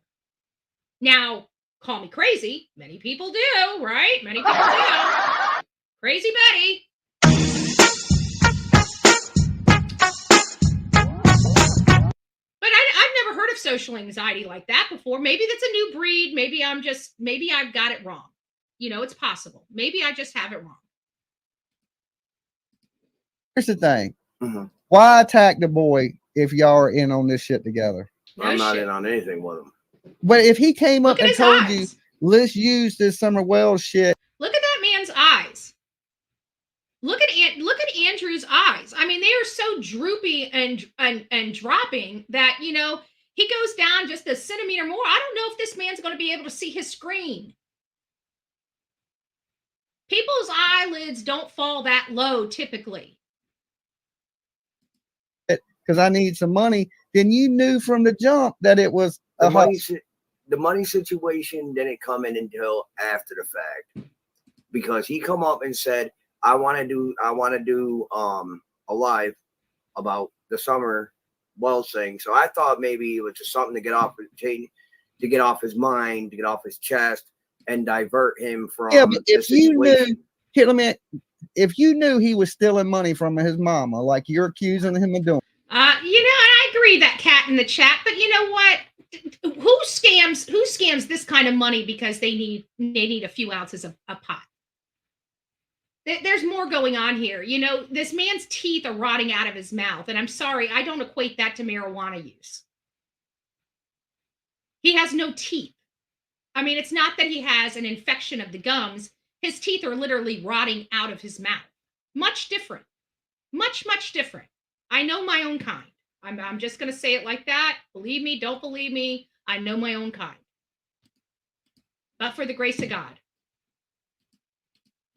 Now, call me crazy. Many people do, right? Many people do. Crazy Betty. But I've never heard of social anxiety like that before. Maybe that's a new breed. Maybe I've got it wrong. It's possible. Maybe I just have it wrong. Here's the thing. Mm-hmm. Why attack the boy if y'all are in on this shit together? I'm not in on anything with him. But if he came up and told eyes. you, let's use this Summer Wells shit. Look at that man's eyes. Look at Andrew's eyes. I mean, they are so droopy and dropping that, he goes down just a centimeter more. I don't know if this man's going to be able to see his screen. People's eyelids don't fall that low typically. Because I need some money. Then you knew from the jump that it was the money situation didn't come in until after the fact, because he come up and said, I want to do a live about the Summer Wells thing. So I thought maybe it was just something to get off his mind, to get off his chest, and divert him from. Yeah, but if you knew, if you knew he was stealing money from his mama, like you're accusing him of doing. I agree that cat in the chat, but you know what? Who scams this kind of money because they need a few ounces of pot? There's more going on here. This man's teeth are rotting out of his mouth, and I'm sorry, I don't equate that to marijuana use. He has no teeth. I mean, it's not that he has an infection of the gums. His teeth are literally rotting out of his mouth. Much different. Much, much different. I know my own kind. I'm just going to say it like that. Believe me, don't believe me. I know my own kind. But for the grace of God.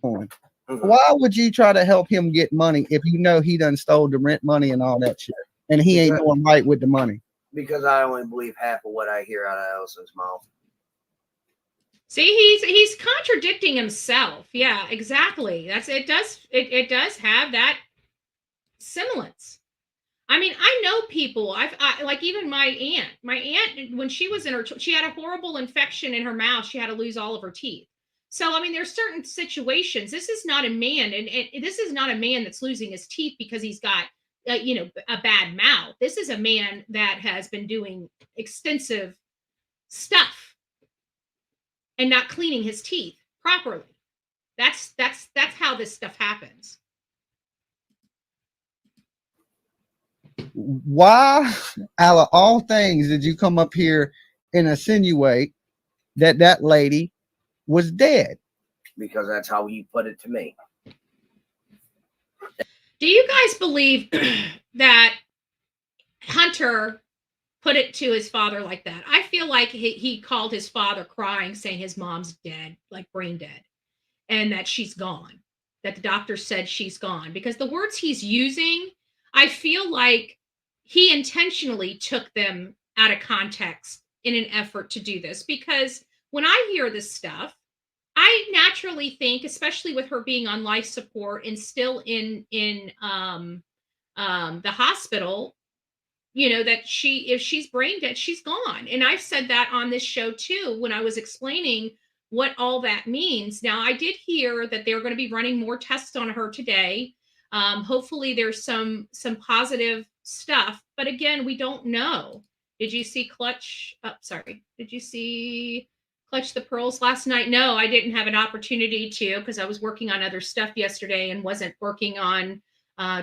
Why would you try to help him get money if you know he done stole the rent money and all that shit, and he ain't doing right with the money? Because I only believe half of what I hear out of Ellison's mouth. See, he's contradicting himself. Yeah, exactly. It does have that semblance. I mean, I know people. I like even my aunt. My aunt, when she was she had a horrible infection in her mouth. She had to lose all of her teeth. So, I mean, there's certain situations. This is not a man, and this is not a man that's losing his teeth because he's got, a bad mouth. This is a man that has been doing extensive stuff and not cleaning his teeth properly. That's how this stuff happens. Why, out of all things, did you come up here and insinuate that that lady was dead. Because that's how he put it to me. Do you guys believe that Hunter put it to his father like that? I feel like he called his father crying, saying his mom's dead, like brain dead, and that she's gone, that the doctor said she's gone. Because the words he's using, I feel like he intentionally took them out of context in an effort to do this. Because when I hear this stuff, I naturally think, especially with her being on life support and still in the hospital, you know, that if she's brain dead, she's gone. And I've said that on this show too, when I was explaining what all that means. Now, I did hear that they're going to be running more tests on her today. Hopefully there's some positive stuff, but again, we don't know. Did you see Did you see Clutch the Pearls last night? No, I didn't have an opportunity to, because I was working on other stuff yesterday and wasn't working on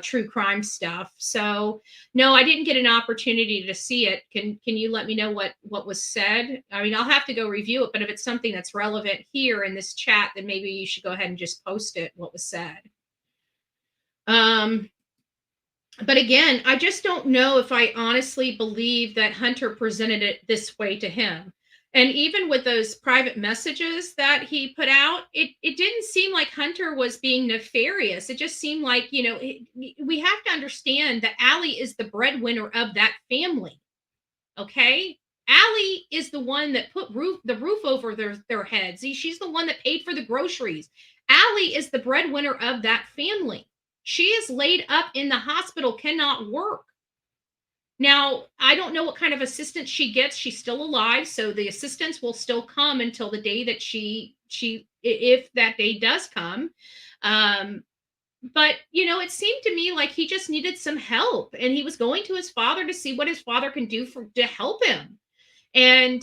true crime stuff. So no, I didn't get an opportunity to see it. Can you let me know what was said? I mean, I'll have to go review it, but if it's something that's relevant here in this chat, then maybe you should go ahead and just post it, what was said. But again, I just don't know if I honestly believe that Hunter presented it this way to him. And even with those private messages that he put out, it didn't seem like Hunter was being nefarious. It just seemed like, you know, we have to understand that Allie is the breadwinner of that family. Okay? Allie is the one that put the roof over their heads. She's the one that paid for the groceries. Allie is the breadwinner of that family. She is laid up in the hospital, cannot work. Now, I don't know what kind of assistance she gets. She's still alive, so the assistance will still come until the day that she if that day does come. But, you know, it seemed to me like he just needed some help, and he was going to his father to see what his father can do to help him. And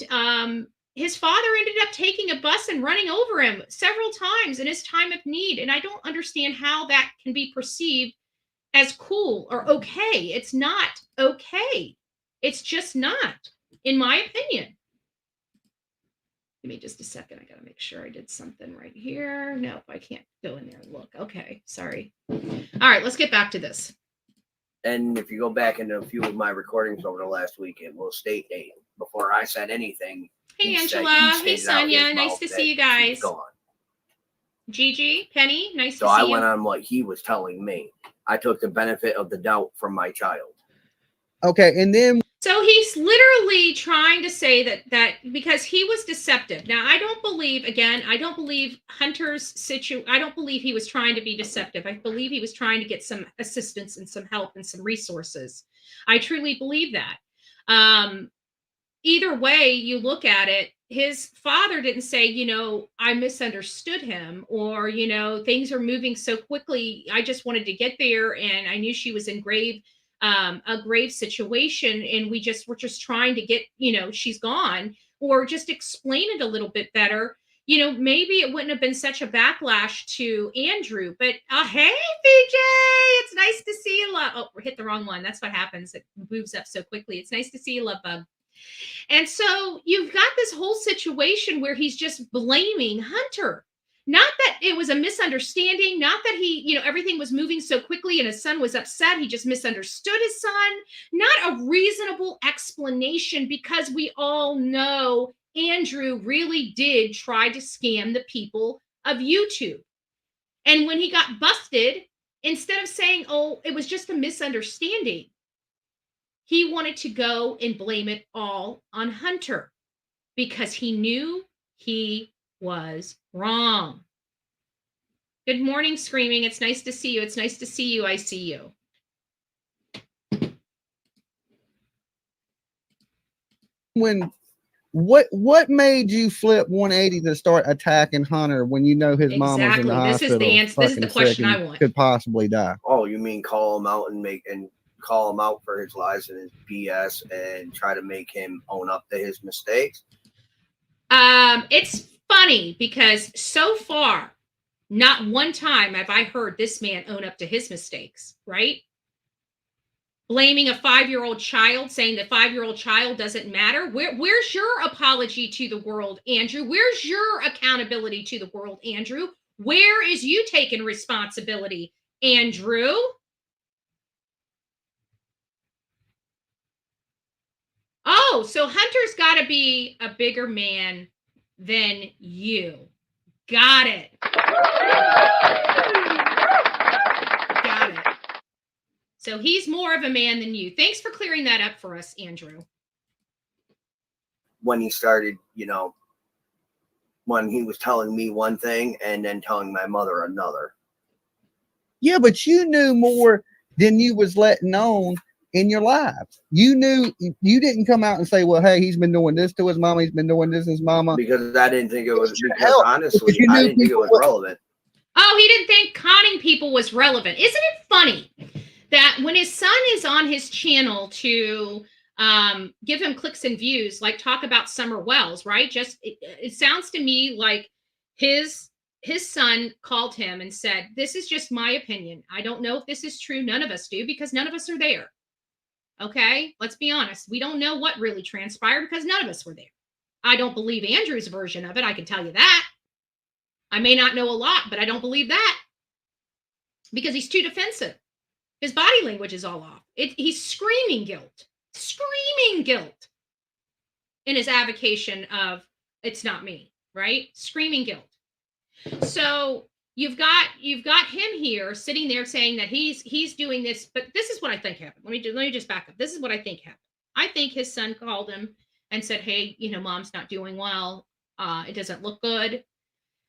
his father ended up taking a bus and running over him several times in his time of need. And I don't understand how that can be perceived as cool or okay. It's not okay. It's just not, in my opinion. Give me just a second. I got to make sure I did something right here. Nope, I can't go in there and look. Okay, sorry. All right, let's get back to this. And if you go back into a few of my recordings over the last week, it will state before I said anything. Hey, Angela. Hey, Sonia. Nice to see you guys. Gigi, Penny, nice to see you. So I went on what he was telling me. I took the benefit of the doubt from my child. Okay, and then so he's literally trying to say that because he was deceptive. Now, I don't believe Hunter's I don't believe he was trying to be deceptive. I believe he was trying to get some assistance and some help and some resources. I truly believe that. Either way you look at it, his father didn't say, you know, I misunderstood him, or, you know, things are moving so quickly. I just wanted to get there, and I knew she was in a grave situation, and we're just trying to get, you know, she's gone, or just explain it a little bit better. You know, maybe it wouldn't have been such a backlash to Andrew. But hey, BJ, it's nice to see you, love. Oh, we hit the wrong one. That's what happens. It moves up so quickly. It's nice to see you, love bug. And so you've got this whole situation where he's just blaming Hunter. Not that it was a misunderstanding, not that he, you know, everything was moving so quickly and his son was upset. He just misunderstood his son. Not a reasonable explanation, because we all know Andrew really did try to scam the people of YouTube. And when he got busted, instead of saying, oh, it was just a misunderstanding, he wanted to go and blame it all on Hunter because he knew he was wrong. Good morning, Screaming. It's nice to see you. It's nice to see you. I see you. What made you flip 180 to start attacking Hunter when you know his mom was in the hospital? This is the answer. This is the question I want. Could possibly die. Oh, you mean call him out and call him out for his lies and his BS and try to make him own up to his mistakes? It's funny because so far, not one time have I heard this man own up to his mistakes, right? blaming a 5-year-old child, saying the 5-year-old child doesn't matter. Where's your apology to the world, Andrew? Where's your accountability to the world, Andrew? Where is you taking responsibility, Andrew? Oh, so Hunter's got to be a bigger man than you. Got it. Got it. So he's more of a man than you. Thanks for clearing that up for us, Andrew. When he started, you know, when he was telling me one thing and then telling my mother another. Yeah, but you knew more than you was letting on in your life. You knew, you didn't come out and say, well, hey, he's been doing this to his mama, he's been doing this to his mama. Because I didn't think it was, because honestly, I didn't think it was relevant. Oh, he didn't think conning people was relevant. Isn't it funny that when his son is on his channel to give him clicks and views, like talk about Summer Wells, right? Just it sounds to me like his son called him and said, this is just my opinion. I don't know if this is true. None of us do, because none of us are there. Okay, let's be honest. We don't know what really transpired because none of us were there. I don't believe Andrew's version of it. I can tell you that. I may not know a lot, but I don't believe that because he's too defensive. His body language is all off. He's screaming guilt in his avocation of it's not me, right? Screaming guilt. So you've got him here sitting there saying that he's doing this, but this is what I think happened. Let me just back up. This is what I think happened. I think his son called him and said, hey, you know, mom's not doing well. It doesn't look good.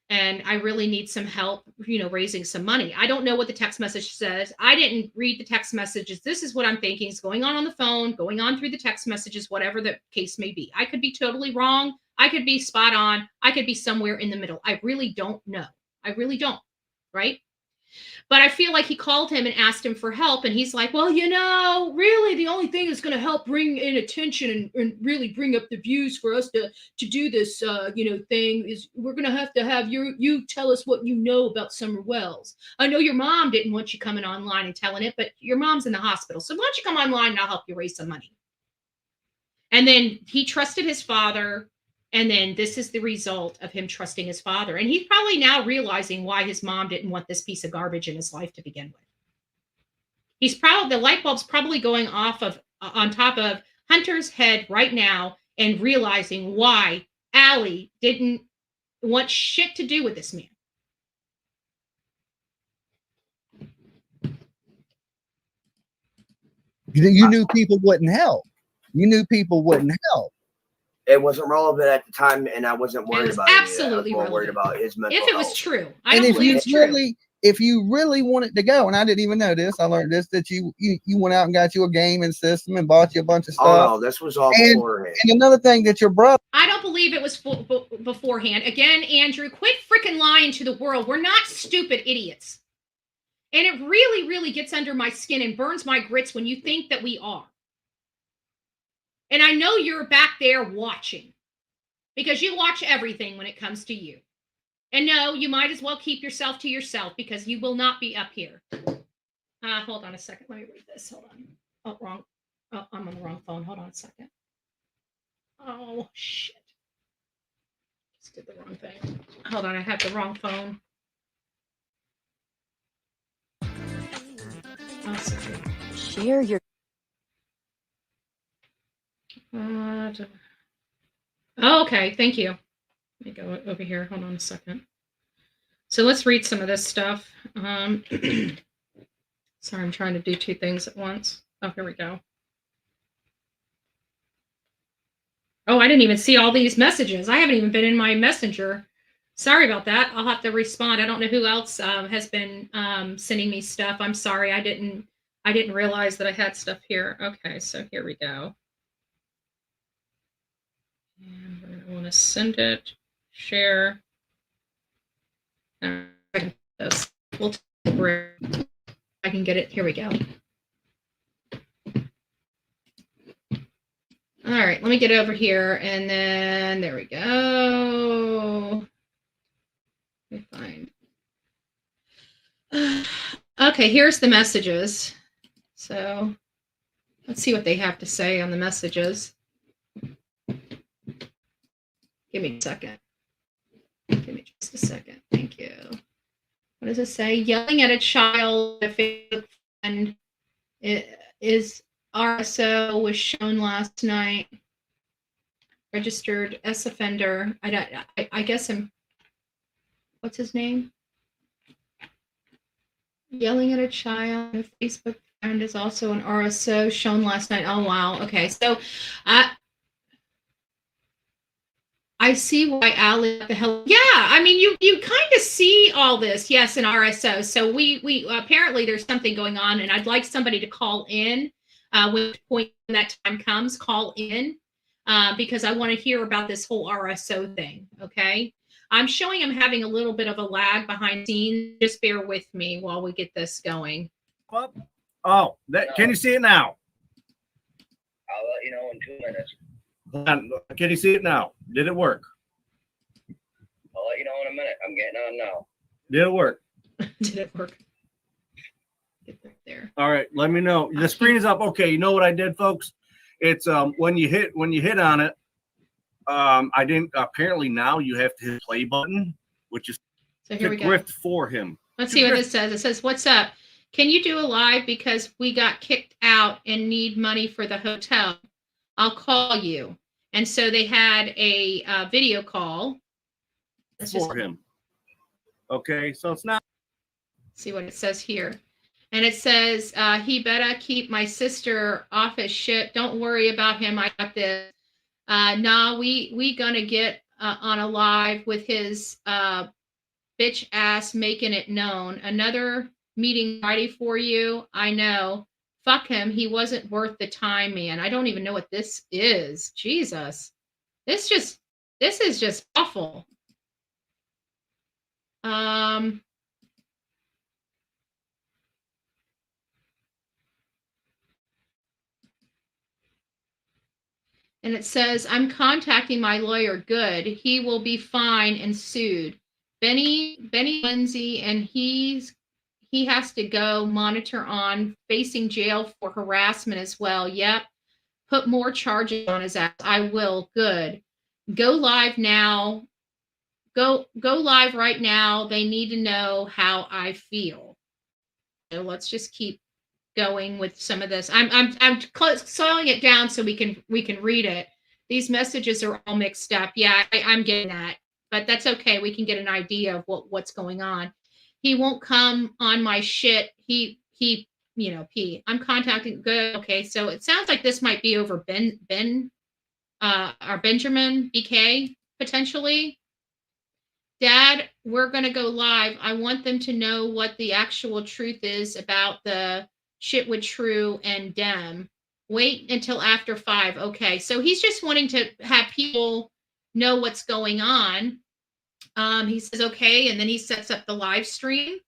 And I really need some help, you know, raising some money. I don't know what the text message says. I didn't read the text messages. This is what I'm thinking is going on the phone, going on through the text messages, whatever the case may be. I could be totally wrong. I could be spot on. I could be somewhere in the middle. I really don't know. I really don't. Right. But I feel like he called him and asked him for help. And he's like, well, you know, really the only thing that's going to help bring in attention and really bring up the views for us to do this, you know, thing is we're going to have you tell us what you know about Summer Wells. I know your mom didn't want you coming online and telling it, but your mom's in the hospital. So why don't you come online and I'll help you raise some money. And then he trusted his father. And then this is the result of him trusting his father. And he's probably now realizing why his mom didn't want this piece of garbage in his life to begin with. He's probably, the light bulb's probably going off of on top of Hunter's head right now and realizing why Allie didn't want shit to do with this man. You knew people wouldn't help. You knew people wouldn't help. It wasn't relevant at the time, and I wasn't worried about it. Absolutely I was more worried about his mental health. If it was true, I don't believe it's true. If you really wanted to go, and I didn't even know this, I learned this, that you went out and got you a gaming system and bought you a bunch of stuff. Oh no, this was all beforehand. And another thing that your brother. I don't believe it was beforehand. Again, Andrew, quit freaking lying to the world. We're not stupid idiots. And it really, really gets under my skin and burns my grits when you think that we are. And I know you're back there watching because you watch everything when it comes to you. And no, you might as well keep yourself to yourself because you will not be up here. Hold on a second. Let me read this. Hold on. Oh, wrong. Oh, I'm on the wrong phone. Hold on a second. Oh, shit. Just did the wrong thing. Hold on. I have the wrong phone. Oh, sorry. Share your. Okay, thank you. Let me go over here. Hold on a second. So let's read some of this stuff. Sorry, I'm trying to do two things at once. Oh, here we go. Oh, I didn't even see all these messages. I haven't even been in my messenger. Sorry about that. I'll have to respond. I don't know who else has been sending me stuff. I'm sorry. I didn't realize that I had stuff here. Okay, so here we go. And we're going to want to send it, share. This. We'll take a break. I can get it. Here we go. All right, let me get over here, and then there we go. Let me find. Okay, here's the messages. So Let's see what they have to say on the messages. Give me a second. Give me just a second. Thank you. What does it say? Yelling at a child, a Facebook friend is RSO was shown last night. Registered S offender. I guess I'm. What's his name? Yelling at a child, a Facebook friend is also an RSO shown last night. Oh wow. Okay, so I see why Allie the hell. Yeah, I mean you kind of see all this. Yes, an RSO. So we apparently there's something going on, and I'd like somebody to call in when that time comes. Call in because I want to hear about this whole RSO thing. Okay. I'm showing I'm having a little bit of a lag behind the scenes. Just bear with me while we get this going. Oh, can you see it now? I'll let you know in 2 minutes. Can you see it now? Did it work? I'll let you know in a minute. I'm getting on now. Did it work? Did it work? Get right there. All right, let me know. The screen is up. Okay, you know what I did, folks? It's when you hit on it. I didn't. Apparently now you have to hit the play button, which is so here we go. grift for him. Let's see what this says. It says, "What's up? Can you do a live because we got kicked out and need money for the hotel? I'll call you." And so they had a video call. For him. Okay, so it's not. See what it says here. And it says, he better keep my sister off his shit. Don't worry about him. I got this. Nah, we gonna get on a live with his bitch ass making it known. Another meeting Friday for you. I know. Fuck him. He wasn't worth the time, man. I don't even know what this is. Jesus. This is just awful. And it says, I'm contacting my lawyer. Good. He will be fine and sued. Benny Lindsay, and he has to go monitor on facing jail for harassment as well. Yep. Put more charges on his ass. I will. Good. Go live now. Go live right now. They need to know how I feel. So let's just keep going with some of this. I'm slowing it down so we can read it. These messages are all mixed up. Yeah, I'm getting that, but that's okay. We can get an idea of what's going on. He won't come on my shit. He I'm contacting. Good. Okay, so it sounds like this might be over Ben or Benjamin BK potentially. Dad, we're going to go live. I want them to know what the actual truth is about the shit with True and Dem. Wait until after 5. Okay, so he's just wanting to have people know what's going on. He says, okay, and then he sets up the live stream.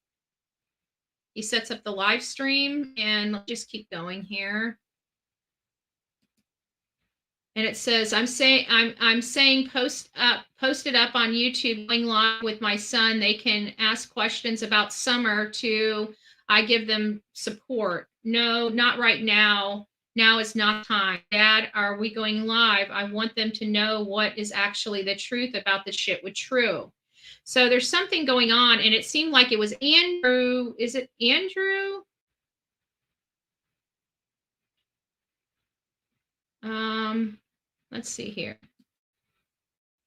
And let's just keep going here. And it says, I'm saying post it up on YouTube, going live with my son. They can ask questions about summer to I give them support. No, not right now. Now is not time. Dad, are we going live? I want them to know what is actually the truth about the shit with True. So there's something going on, and it seemed like it was Andrew. Is it Andrew? Let's see here.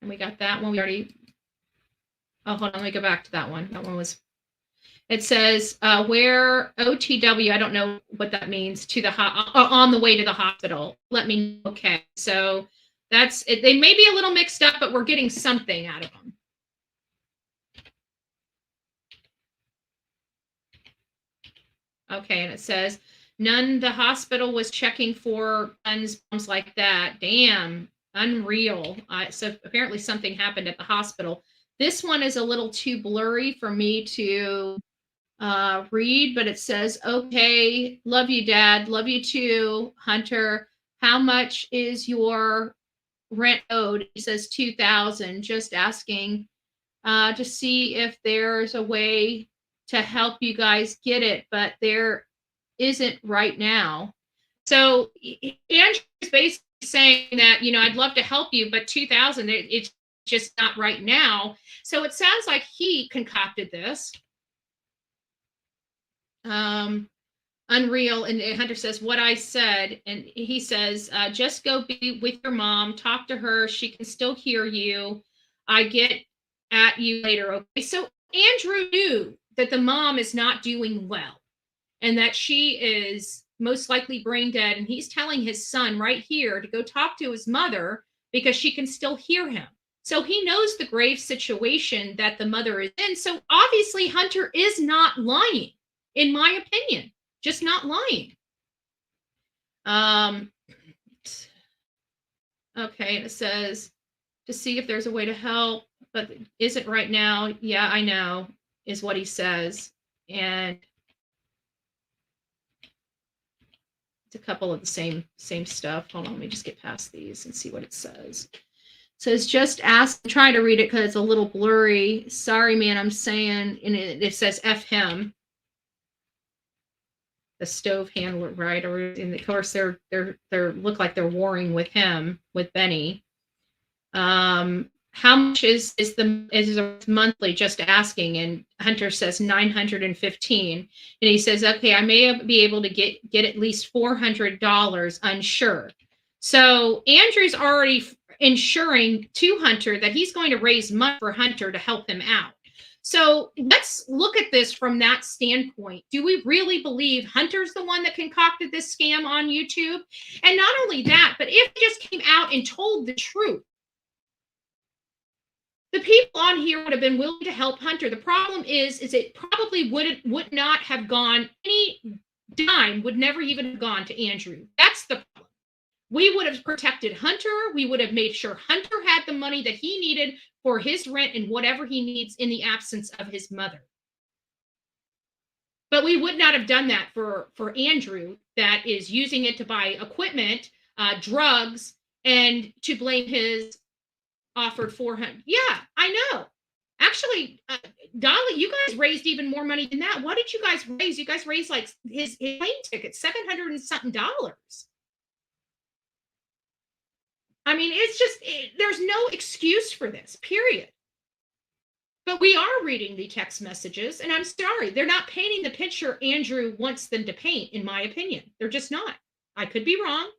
And we got that one. We already. Oh, hold on. Let me go back to that one. That one was. It says where OTW. I don't know what that means. To the on the way to the hospital. Let me know. Okay, so that's it. They may be a little mixed up, but we're getting something out of them. Okay, and it says. None, the hospital was checking for guns, bombs like that. Damn, unreal. So apparently something happened at the hospital. This one is a little too blurry for me to read, but it says, okay, love you, Dad. Love you too, Hunter. How much is your rent owed? He says $2,000. Just asking to see if there's a way to help you guys get it, but there isn't right now. So Andrew's basically saying that, I'd love to help you, but 2,000, it's just not right now. So it sounds like he concocted this. Unreal. And Hunter says, what I said, and he says, just go be with your mom, talk to her. She can still hear you. I get at you later. Okay. So Andrew knew that the mom is not doing well and that she is most likely brain dead. And he's telling his son right here to go talk to his mother because she can still hear him. So he knows the grave situation that the mother is in. So obviously Hunter is not lying, in my opinion, just not lying. Okay, it says to see if there's a way to help, but isn't right now. Yeah, I know, is what he says. And it's a couple of the same stuff. Hold on, let me just get past these and see what it says. It says, just ask, I'm trying to read it because it's a little blurry. Sorry, man, I'm saying, and it says F him. The stove handler, right? Or and of course they're look like they're warring with him, with Benny. How much is the monthly? Just asking. And Hunter says 915, and he says, okay, I may be able to get at least $400, unsure. So Andrew's already ensuring to Hunter that he's going to raise money for Hunter to help him out. So let's look at this from that standpoint. Do we really believe Hunter's the one that concocted this scam on YouTube? And not only that, but if he just came out and told the truth, the people on here would have been willing to help Hunter. The problem is it probably would not have gone, any dime would never even have gone to Andrew. That's the problem. We would have protected Hunter. We would have made sure Hunter had the money that he needed for his rent and whatever he needs in the absence of his mother. But we would not have done that for Andrew, that is using it to buy equipment, drugs, and to blame his offered 400. Yeah, I know. Actually, Dolly, you guys raised even more money than that. What did you guys raise? You guys raised like his plane ticket, $700 and something. I mean, it's just, there's no excuse for this, period. But we are reading the text messages, and I'm sorry, they're not painting the picture Andrew wants them to paint, in my opinion. They're just not. I could be wrong.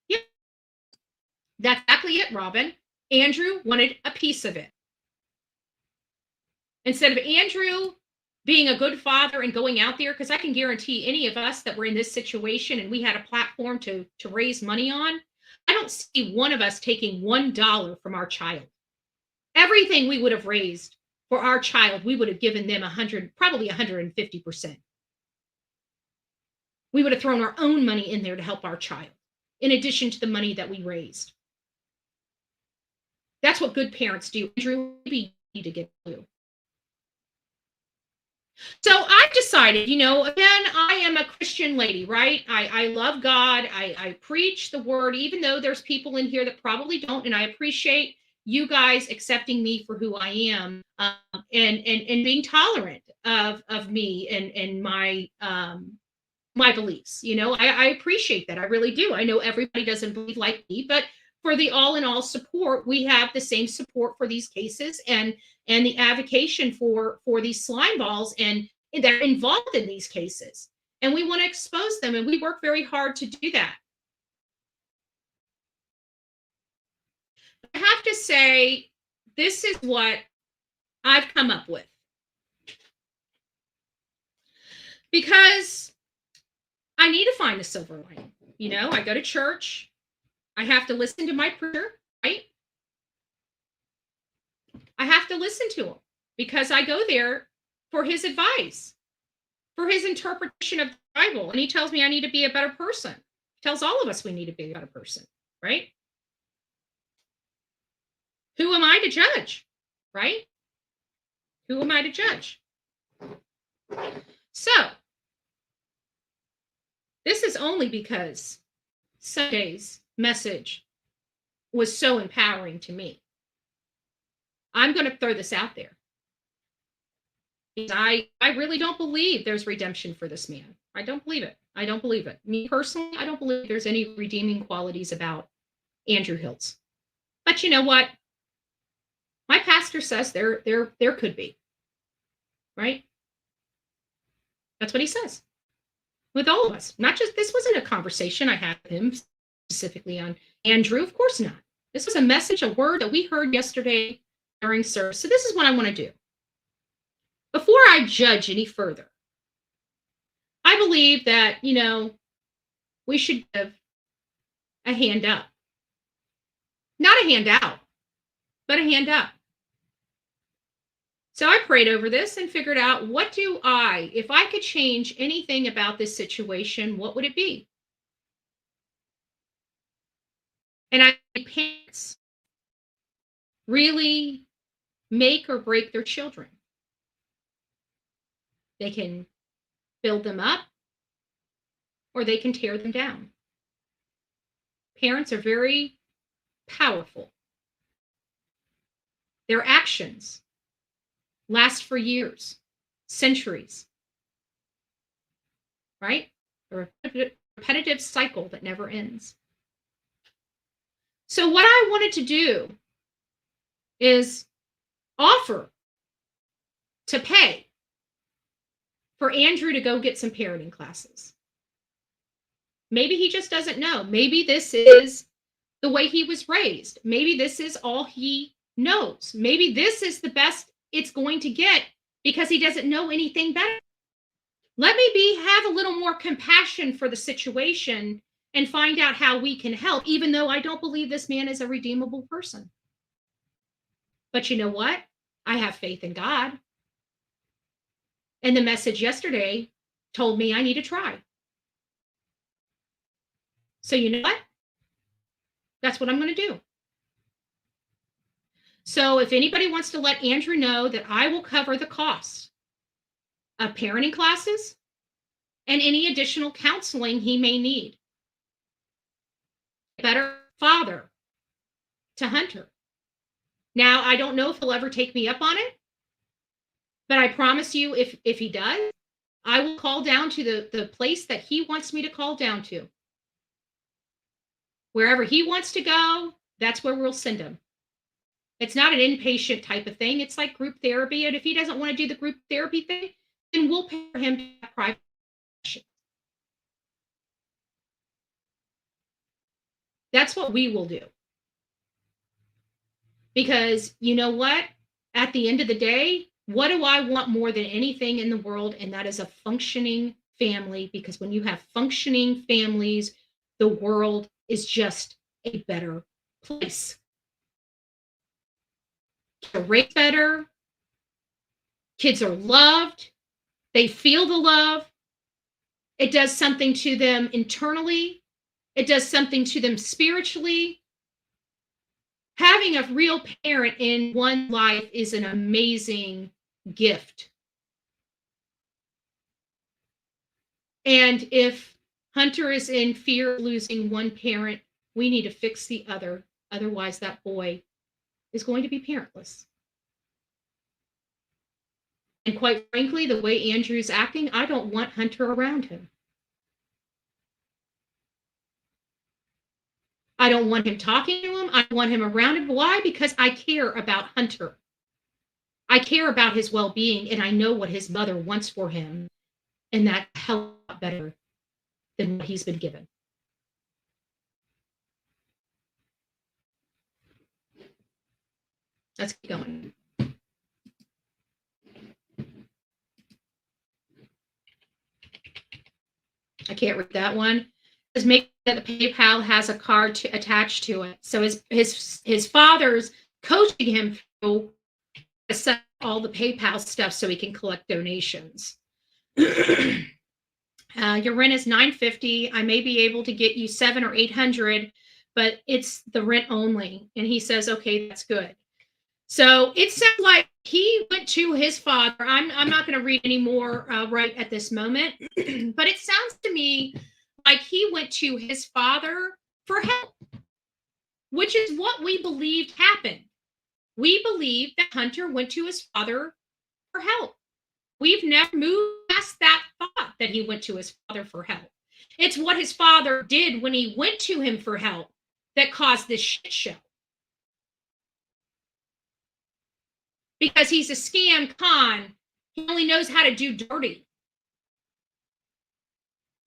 Yeah, that's exactly it, Robin. Andrew wanted a piece of it. Instead of Andrew being a good father and going out there, because I can guarantee any of us that were in this situation and we had a platform to raise money on, I don't see one of us taking $1 from our child. Everything we would have raised for our child, we would have given them 100, probably 150%. We would have thrown our own money in there to help our child, in addition to the money that we raised. That's what good parents do. Andrew, maybe you need to get you. So I've decided, again, I am a Christian lady, right? I love God. I preach the word, even though there's people in here that probably don't. And I appreciate you guys accepting me for who I am, and being tolerant of me and my beliefs. I appreciate that. I really do. I know everybody doesn't believe like me, but for the all in all support, we have the same support for these cases and the advocacy for these slime balls and that are involved in these cases. And we want to expose them, and we work very hard to do that. I have to say, this is what I've come up with. Because I need to find a silver lining. I go to church. I have to listen to my preacher, right? I have to listen to him because I go there for his advice, for his interpretation of the Bible. And he tells me I need to be a better person. He tells all of us we need to be a better person, right? Who am I to judge, right? Who am I to judge? So, this is only because Sunday's message was so empowering to me. I'm going to throw this out there. I really don't believe there's redemption for this man. I don't believe it. I don't believe it. Me personally, I don't believe there's any redeeming qualities about Andrew Hiltz. But you know what? My pastor says there could be. Right? That's what he says. With all of us. Not just, this wasn't a conversation I had with him specifically on Andrew. Of course not. This was a message, a word that we heard yesterday during service. So this is what I want to do. Before I judge any further, I believe that, we should give a hand up. Not a hand out, but a hand up. So I prayed over this and figured out, if I could change anything about this situation, what would it be? And I think parents really make or break their children. They can build them up or they can tear them down. Parents are very powerful. Their actions last for years, centuries, right? A repetitive cycle that never ends. So what I wanted to do is offer to pay for Andrew to go get some parenting classes. Maybe he just doesn't know. Maybe this is the way he was raised. Maybe this is all he knows. Maybe this is the best it's going to get because he doesn't know anything better. Let me have a little more compassion for the situation and find out how we can help, even though I don't believe this man is a redeemable person. But you know what? I have faith in God. And the message yesterday told me I need to try. So you know what? That's what I'm going to do. So if anybody wants to let Andrew know that I will cover the costs of parenting classes and any additional counseling he may need. Better father to Hunter. Now, I don't know if he'll ever take me up on it, but I promise you, if he does, I will call down to the place that he wants me to call down to. Wherever he wants to go, that's where we'll send him. It's not an inpatient type of thing. It's like group therapy. And if he doesn't want to do the group therapy thing, then we'll pay for him to have private session. That's what we will do. Because you know what? At the end of the day, what do I want more than anything in the world? And that is a functioning family. Because when you have functioning families, the world is just a better place. Kids are raised better. Kids are loved. They feel the love. It does something to them internally. It does something to them spiritually. Having a real parent in one's life is an amazing gift. And if Hunter is in fear of losing one parent, we need to fix the other. Otherwise, that boy is going to be parentless. And quite frankly, the way Andrew's acting, I don't want Hunter around him. I don't want him talking to him. I want him around him. Why? Because I care about Hunter. I care about his well-being, and I know what his mother wants for him. And that's a hell lot better than what he's been given. Let's keep going. I can't read that one. Just make sure that the PayPal has a card attached to it. So his father's coaching him through to set all the PayPal stuff so he can collect donations. Your rent is $950. I may be able to get you $700 or $800, but it's the rent only. And he says, okay, that's good. So it sounds like he went to his father. I'm not going to read any more right at this moment, but it sounds to me like he went to his father for help, which is what we believed happened. We believed that Hunter went to his father for help. We've never moved past that thought that he went to his father for help. It's what his father did when he went to him for help that caused this shit show. Because he's a scam con. He only knows how to do dirty.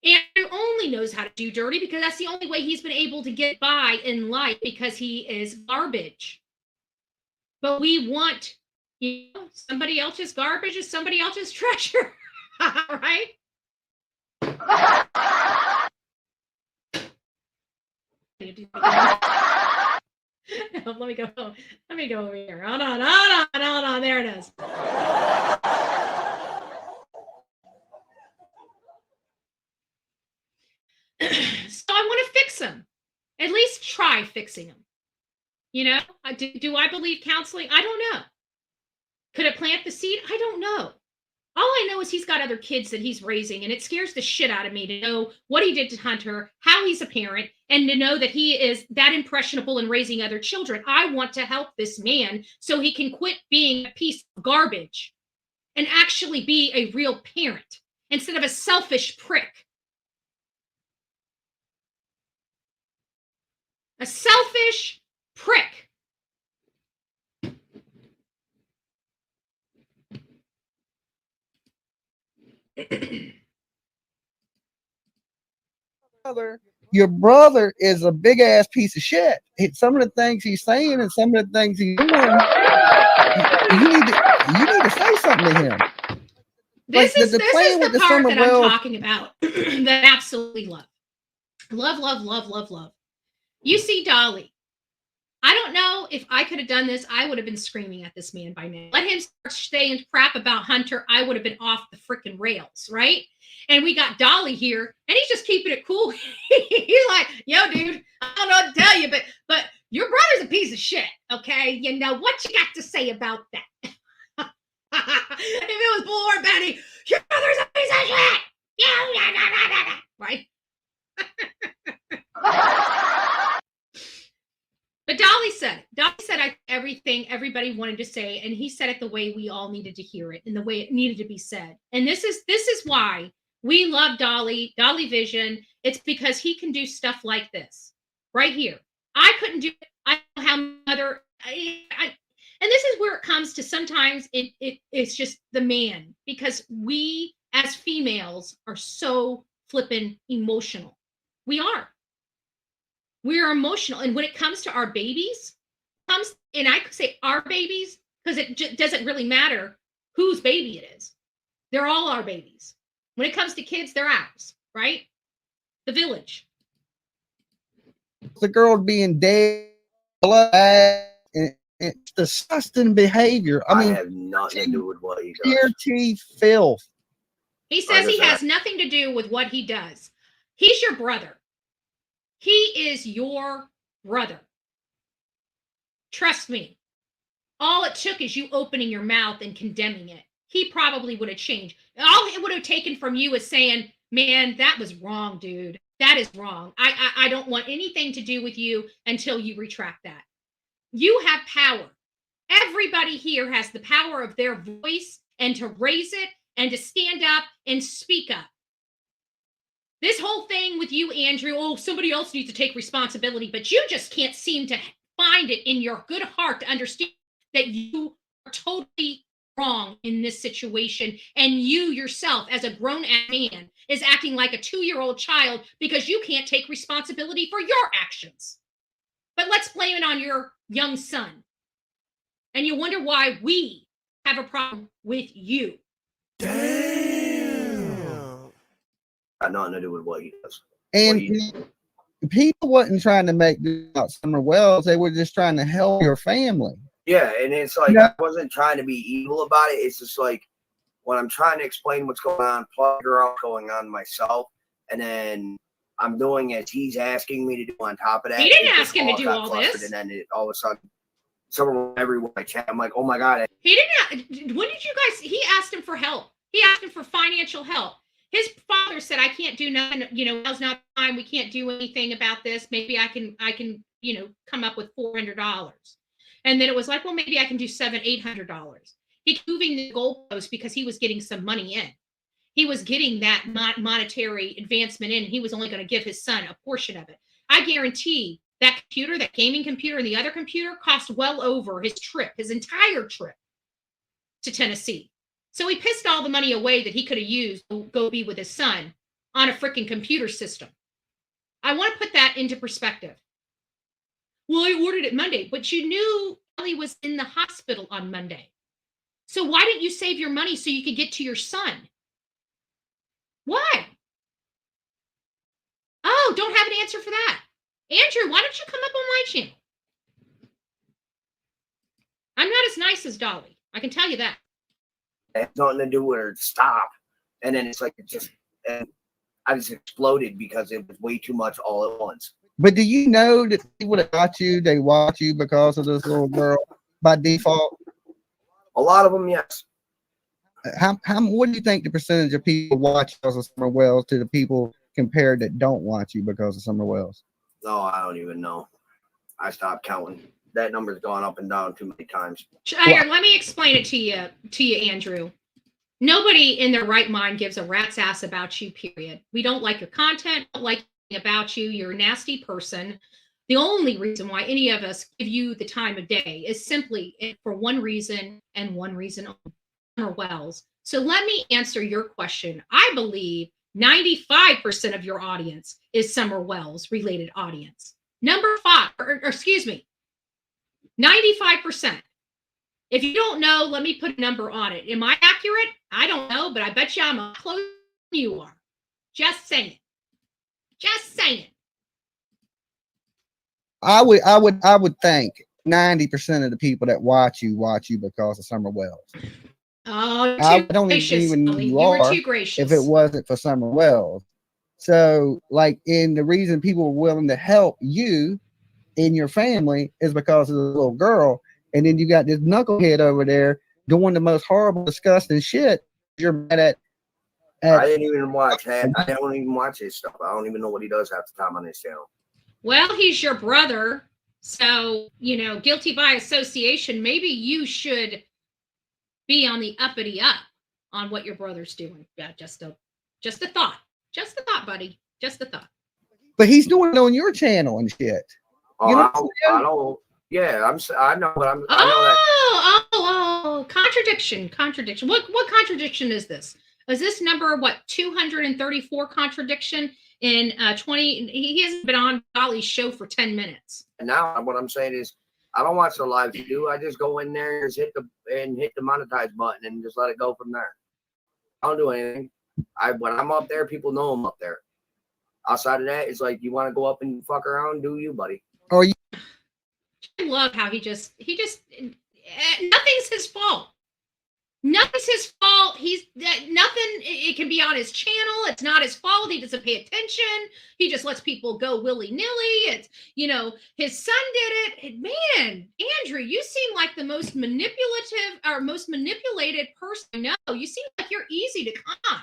Andrew only knows how to do dirty because that's the only way he's been able to get by in life, because he is garbage. But we want, somebody else's garbage is somebody else's treasure. Right? Let me go over here. Hold on. There it is. So I want to fix him. At least try fixing him. Do I believe counseling? I don't know. Could it plant the seed? I don't know. All I know is he's got other kids that he's raising, and it scares the shit out of me to know what he did to Hunter, how he's a parent, and to know that he is that impressionable in raising other children. I want to help this man so he can quit being a piece of garbage and actually be a real parent instead of a selfish prick. A selfish prick. Your brother is a big ass piece of shit. Some of the things he's saying and some of the things he's doing, you need to say something to him. This is the part that I'm talking about that I absolutely love. Love. You see Dolly. I don't know if I could have done this. I would have been screaming at this man by now. Let him start saying crap about Hunter. I would have been off the freaking rails, right? And we got Dolly here, and he's just keeping it cool. He's like, yo, dude, I don't know what to tell you, but your brother's a piece of shit, okay? You know, what you got to say about that? If it was Bullhorn, Betty, your brother's a piece of shit! Yeah, right? But Dolly said everything everybody wanted to say, and he said it the way we all needed to hear it and the way it needed to be said. And this is why we love Dolly Vision. It's because he can do stuff like this right here. I couldn't do it. I don't know how mother. And this is where it comes to sometimes it's just the man, because we as females are so flippin' emotional. We are emotional. And when it comes to our babies, and I could say our babies, because it doesn't really matter whose baby it is. They're all our babies. When it comes to kids, they're ours, right? The village. The girl being dead, blood, and it's disgusting behavior. I mean, have nothing to do with what he does. Dirty filth. He says he has nothing to do with what he does. He's your brother. He is your brother. Trust me. All it took is you opening your mouth and condemning it. He probably would have changed. All it would have taken from you is saying, man, that was wrong, dude. That is wrong. I don't want anything to do with you until you retract that. You have power. Everybody here has the power of their voice and to raise it and to stand up and speak up. This whole thing with you, Andrew, somebody else needs to take responsibility, but you just can't seem to find it in your good heart to understand that you are totally wrong in this situation, and you yourself as a grown-ass man is acting like a 2-year-old child because you can't take responsibility for your actions. But let's blame it on your young son. And you wonder why we have a problem with you. Damn. Got nothing to do with what he does. And people wasn't trying to make this about Summer Wells. They were just trying to help your family. Yeah, and it's like, I wasn't trying to be evil about it. It's just like, when I'm trying to explain what's going on, figure out what's going on myself, and then I'm doing as he's asking me to do on top of that. He didn't ask him to do all this. And then all of a sudden, someone everywhere I chat, I'm like, oh my God. He didn't. When did you guys, he asked him for help. He asked him for financial help. His father said, I can't do nothing. Now's not time. We can't do anything about this. Maybe I can, come up with $400. And then it was like, well, maybe I can do $700-800. He's moving the goalpost because he was getting some money in. he was getting that monetary advancement in, and he was only going to give his son a portion of it. I guarantee that computer, that gaming computer, and the other computer cost well over his trip, his entire trip to Tennessee. So he pissed all the money away that he could have used to go be with his son on a freaking computer system. I want to put that into perspective. Well, I ordered it Monday, but you knew Ellie was in the hospital on Monday. So why didn't you save your money so you could get to your son? Why? Oh, don't have an answer for that. Andrew, why don't you come up on my channel? I'm not as nice as Dolly. I can tell you that. It has nothing to do with her. Stop. And then it's like, and I just exploded because it was way too much all at once. But do you know that people that watch you, they watch you because of this little girl by default? A lot of them, yes. What do you think the percentage of people watch because of Summer Wells to the people compared that don't watch you because of Summer Wells? No, I don't even know. I stopped counting. That number's gone up and down too many times. Here, let me explain it to you, Andrew. Nobody in their right mind gives a rat's ass about you, period. We don't like your content, don't like about you. You're a nasty person. The only reason why any of us give you the time of day is simply for one reason and one reason only, Summer Wells. So let me answer your question. I believe 95% of your audience is Summer Wells related audience. Number 5, or excuse me, 95%. If you don't know, let me put a number on it. Am I accurate? I don't know, but I bet you I'm a closer than you are. Just saying. Just saying. I would think 90% of the people that watch you because of Summer Wells. Oh, I too don't gracious, even know Ellie. you You were are too gracious. if it wasn't for Summer Wells. So, like, the reason people were willing to help you in your family is because of the little girl, and then you got this knucklehead over there doing the most horrible, disgusting shit. You're mad at. I didn't even watch. I don't even watch his stuff. I don't even know what he does half the time on his channel. Well, he's your brother, so guilty by association. Maybe you should be on the uppity up on what your brother's doing. Yeah, just a thought. Just a thought, buddy. Just a thought. But he's doing it on your channel and shit. Oh, you know I don't. Yeah, I know, but I know that. Oh, contradiction. What contradiction is this? Is this number 234 contradiction in 20? He hasn't been on Dolly's show for 10 minutes. And now what I'm saying is, I don't watch the live do. I just go in there and just hit the monetize button and just let it go from there. I don't do anything. When I'm up there, people know I'm up there. Outside of that, it's like, you want to go up and fuck around, do you, buddy? Or you? I love how he just nothing's his fault. Nothing's his fault. Nothing. It can be on his channel. It's not his fault. He doesn't pay attention. He just lets people go willy nilly. It's his son did it. Man, Andrew, you seem like the most manipulative or most manipulated person I know. You seem like you're easy to con.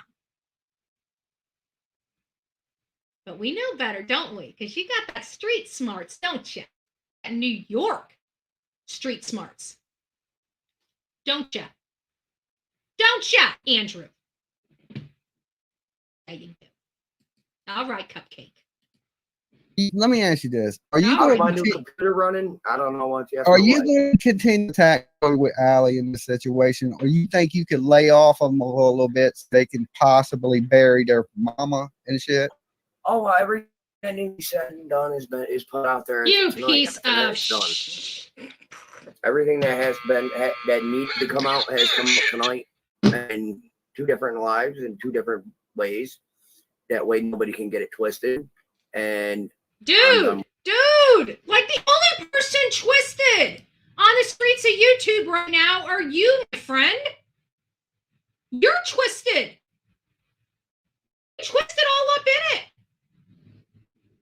But we know better, don't we? Because you got that street smarts, don't you? That New York street smarts. Don't you? Don't you, Andrew? There you go. All right, Cupcake. Let me ask you this: Are you going going to new computer running? I don't know what you have. Are you going to continue to attack with Allie in this situation, or you think you could lay off them a little bit so they can possibly bury their mama and shit? Oh, everything he said and done is put out there. You piece of everything that has been that needs to come out has come out tonight, in 2 different lives in 2 different ways. That way, nobody can get it twisted. And dude, like the only person twisted on the streets of YouTube right now are you, my friend. You're twisted. Twisted all up in it.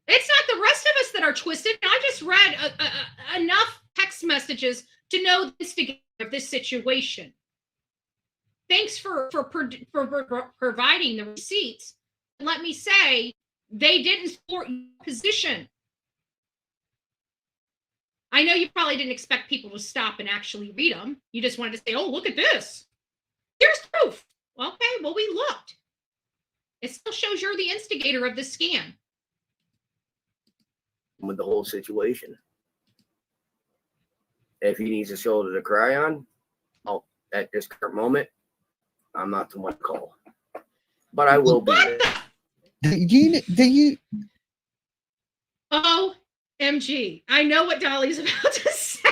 It's not the rest of us that are twisted. I just read enough text messages to know the instigator of this situation. Thanks for providing the receipts. Let me say, they didn't support your position. I know you probably didn't expect people to stop and actually read them. You just wanted to say, oh, look at this. Here's proof. Okay, well, we looked. It still shows you're the instigator of this scam. With the whole situation. If he needs a shoulder to cry on, at this current moment, I'm not the one to call. But I will be there. Do you? OMG. I know what Dolly's about to say.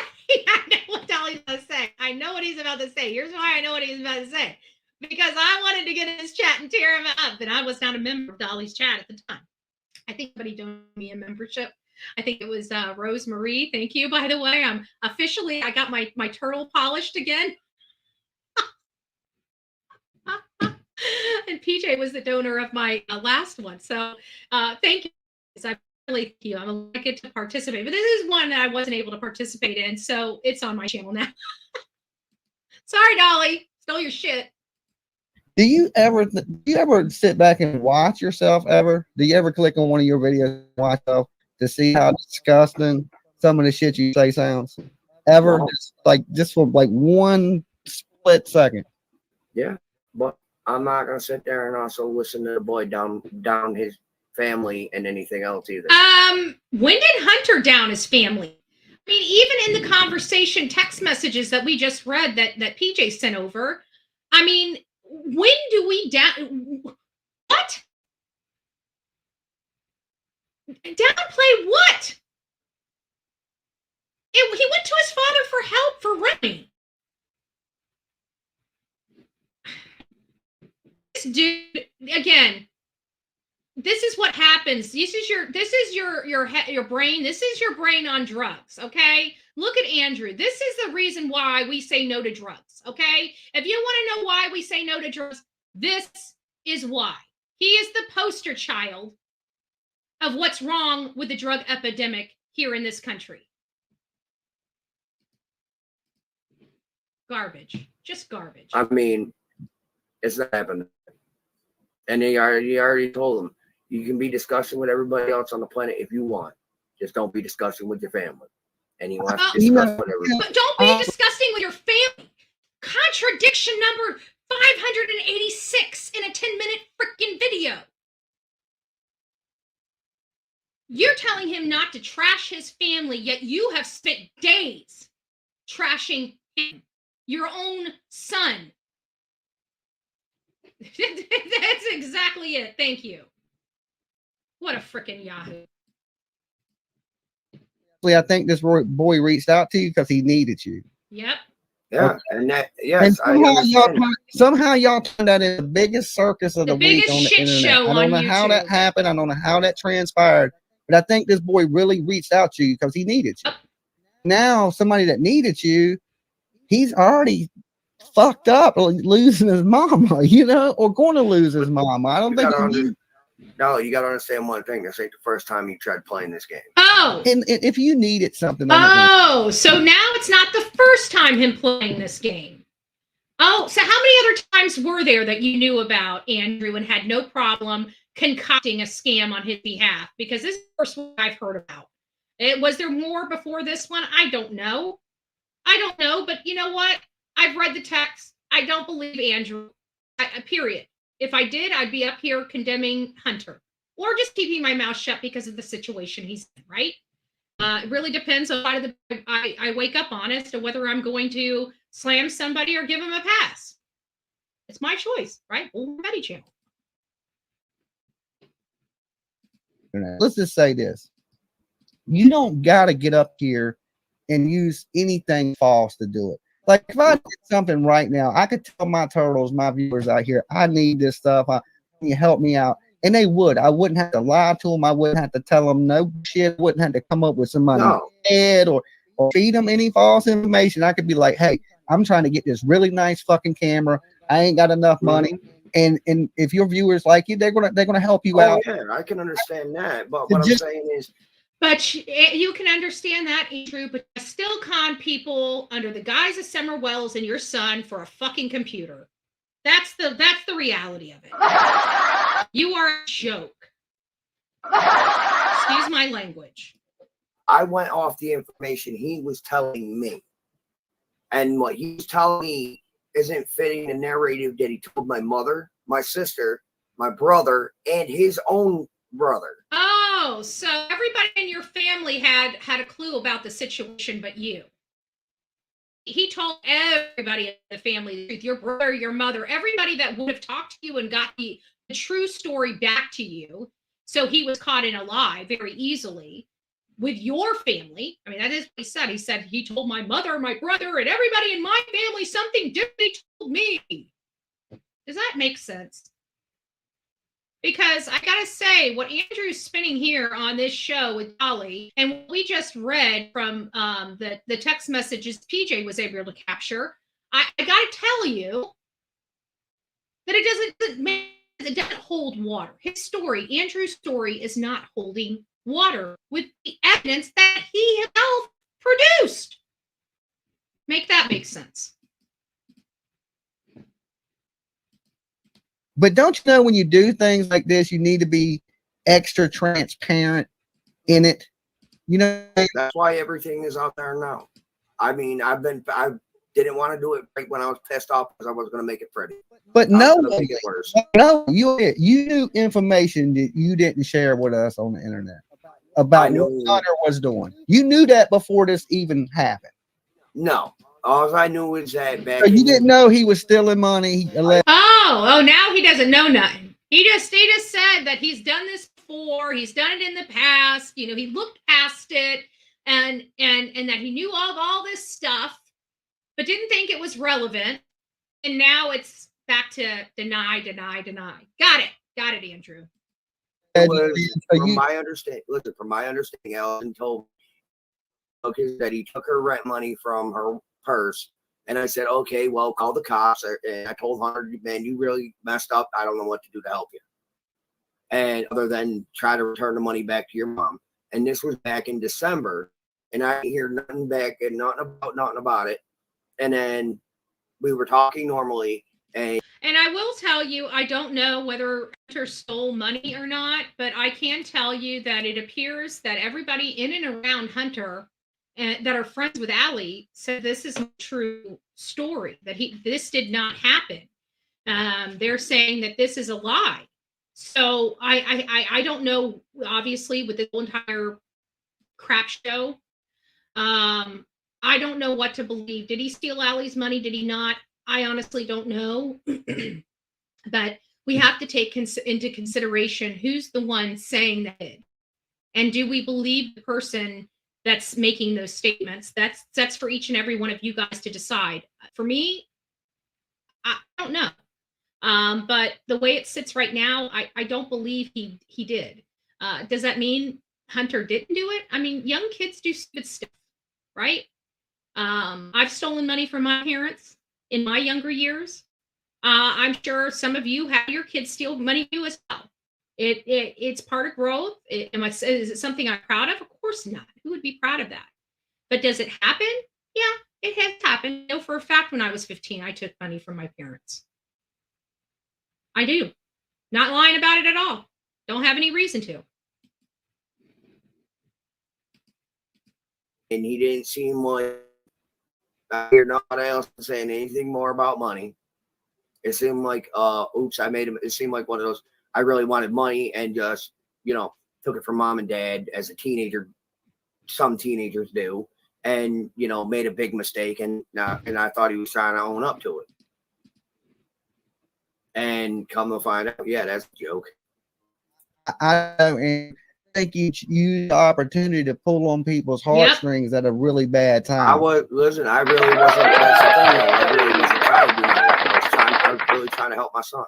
I know what Dolly's about to say. I know what he's about to say. Here's why I know what he's about to say. Because I wanted to get in his chat and tear him up, and I was not a member of Dolly's chat at the time. I think somebody donated me a membership. I think it was Rosemarie. Thank you, by the way. I got my turtle polished again. And PJ was the donor of my last one. So thank you. I really thank you. I'm like to participate. But this is one that I wasn't able to participate in. So it's on my channel now. Sorry, Dolly. Stole your shit. Do you ever sit back and watch yourself ever? Do you ever click on one of your videos and watch yourself to see how disgusting some of the shit you say sounds? Ever? No. Just for like one split second. Yeah, but I'm not gonna sit there and also listen to the boy down his family and anything else either. When did Hunter down his family? I mean, even in the conversation text messages that we just read that PJ sent over, I mean, when do we down what? Downplay what? He went to his father for help for Remy. This dude, again, this is what happens. This is your brain. This is your brain on drugs. Okay. Look at Andrew. This is the reason why we say no to drugs. Okay. If you want to know why we say no to drugs, this is why. He is the poster child of what's wrong with the drug epidemic here in this country. Garbage. Just garbage. I mean, it's not happening. And he already told him, you can be discussing with everybody else on the planet if you want. Just don't be discussing with your family. And he wants to discuss with everybody. But don't be disgusting with your family. Contradiction number 586 in a 10-minute freaking video. You're telling him not to trash his family, yet you have spent days trashing him, your own son. That's exactly it. Thank you. What a freaking Yahoo. I think this boy reached out to you because he needed you. Yep. Yeah, and that, yes, and somehow y'all turned that into the biggest circus of the week on the internet. Show I don't know how that happened. I don't know how that transpired, but I think this boy really reached out to you because he needed you. Now, somebody that needed you, he's already fucked up losing his mama, or going to lose his mama. I don't think no, you got to understand one thing. This ain't the first time you tried playing this game. Oh. And if you needed something. Oh, so now it's not the first time him playing this game. Oh, so how many other times were there that you knew about, Andrew, and had no problem concocting a scam on his behalf? Because this is the first one I've heard about. Was there more before this one? I don't know. But you know what? I've read the text. I don't believe Andrew. Period. If I did, I'd be up here condemning Hunter or just keeping my mouth shut because of the situation he's in, right? It really depends on why I wake up on as to whether I'm going to slam somebody or give him a pass. It's my choice, right? Bullhorn Betty channel. Let's just say this. You don't got to get up here and use anything false to do it. Like if I did something right now, I could tell my turtles, my viewers out here, I need this stuff. Can you help me out? And they would. I wouldn't have to lie to them. I wouldn't have to tell them no shit. Wouldn't have to come up with somebody's head or feed them any false information. I could be like, hey, I'm trying to get this really nice fucking camera. I ain't got enough money. And if your viewers like you, they're gonna help you out. Yeah, I can understand that. But what I'm saying is, but you can understand that, Andrew, but you still con people under the guise of Summer Wells and your son for a fucking computer. That's the reality of it. You are a joke. Excuse my language. I went off the information he was telling me. And what he's telling me isn't fitting the narrative that he told my mother, my sister, my brother, and his own brother. Oh, so everybody in your family had a clue about the situation but you. He told everybody in the family the truth, your brother, your mother, everybody that would have talked to you and got the true story back to you. So he was caught in a lie very easily with your family. I mean, that is what he said. He said he told my mother, my brother, and everybody in my family something different he told me. Does that make sense? Because I gotta say, what Andrew's spinning here on this show with Dolly, and what we just read from the text messages PJ was able to capture, I gotta tell you that it doesn't hold water. His story, Andrew's story, is not holding water with the evidence that he himself produced. Make that make sense. But don't you know when you do things like this, you need to be extra transparent in it? You know, that's why everything is out there now. I mean, I didn't want to do it right when I was pissed off because I was going to make it pretty. But no, you knew information that you didn't share with us on the internet about what Hunter was doing. You knew that before this even happened. No. All I knew was that back. So you didn't know he was stealing money. Oh, now he doesn't know nothing. He just said that he's done this before. He's done it in the past. You know, he looked past it and that he knew all this stuff, but didn't think it was relevant. And now it's back to deny. Got it, Andrew. From my understanding, Ellen told me that he took her rent money from her purse, and I said, okay, well, call the cops. And I told Hunter, man, you really messed up. I don't know what to do to help you, and other than try to return the money back to your mom. And this was back in December, and I didn't hear nothing back and nothing about it. And then we were talking normally, and I will tell you, I don't know whether Hunter stole money or not, but I can tell you that it appears that everybody in and around Hunter and that are friends with Allie said this is a true story, that this did not happen. They're saying that this is a lie. So I don't know, obviously, with this whole entire crap show, I don't know what to believe. Did he steal Allie's money? Did he not? I honestly don't know. But we have to take into consideration who's the one saying that. And do we believe the person that's making those statements? That's for each and every one of you guys to decide. For me, I don't know. But the way it sits right now, I don't believe he did. Does that mean Hunter didn't do it? I mean, young kids do stupid stuff, right? I've stolen money from my parents in my younger years. I'm sure some of you have your kids steal money too as well. It's part of growth. Is it something I'm proud of? Of course not. Who would be proud of that? But does it happen? Yeah, it has happened. I know for a fact when I was 15, I took money from my parents. I do. Not lying about it at all. Don't have any reason to. And he didn't seem like I hear nobody else saying anything more about money. It seemed like, oops, I made him. It seemed like one of those, I really wanted money and just, took it from mom and dad as a teenager. Some teenagers do, and, made a big mistake. And I thought he was trying to own up to it. And come to find out, yeah, that's a joke. I think you use the opportunity to pull on people's heartstrings at a really bad time. I really wasn't. That's the thing. I really wasn't trying to do that. I was really trying to help my son.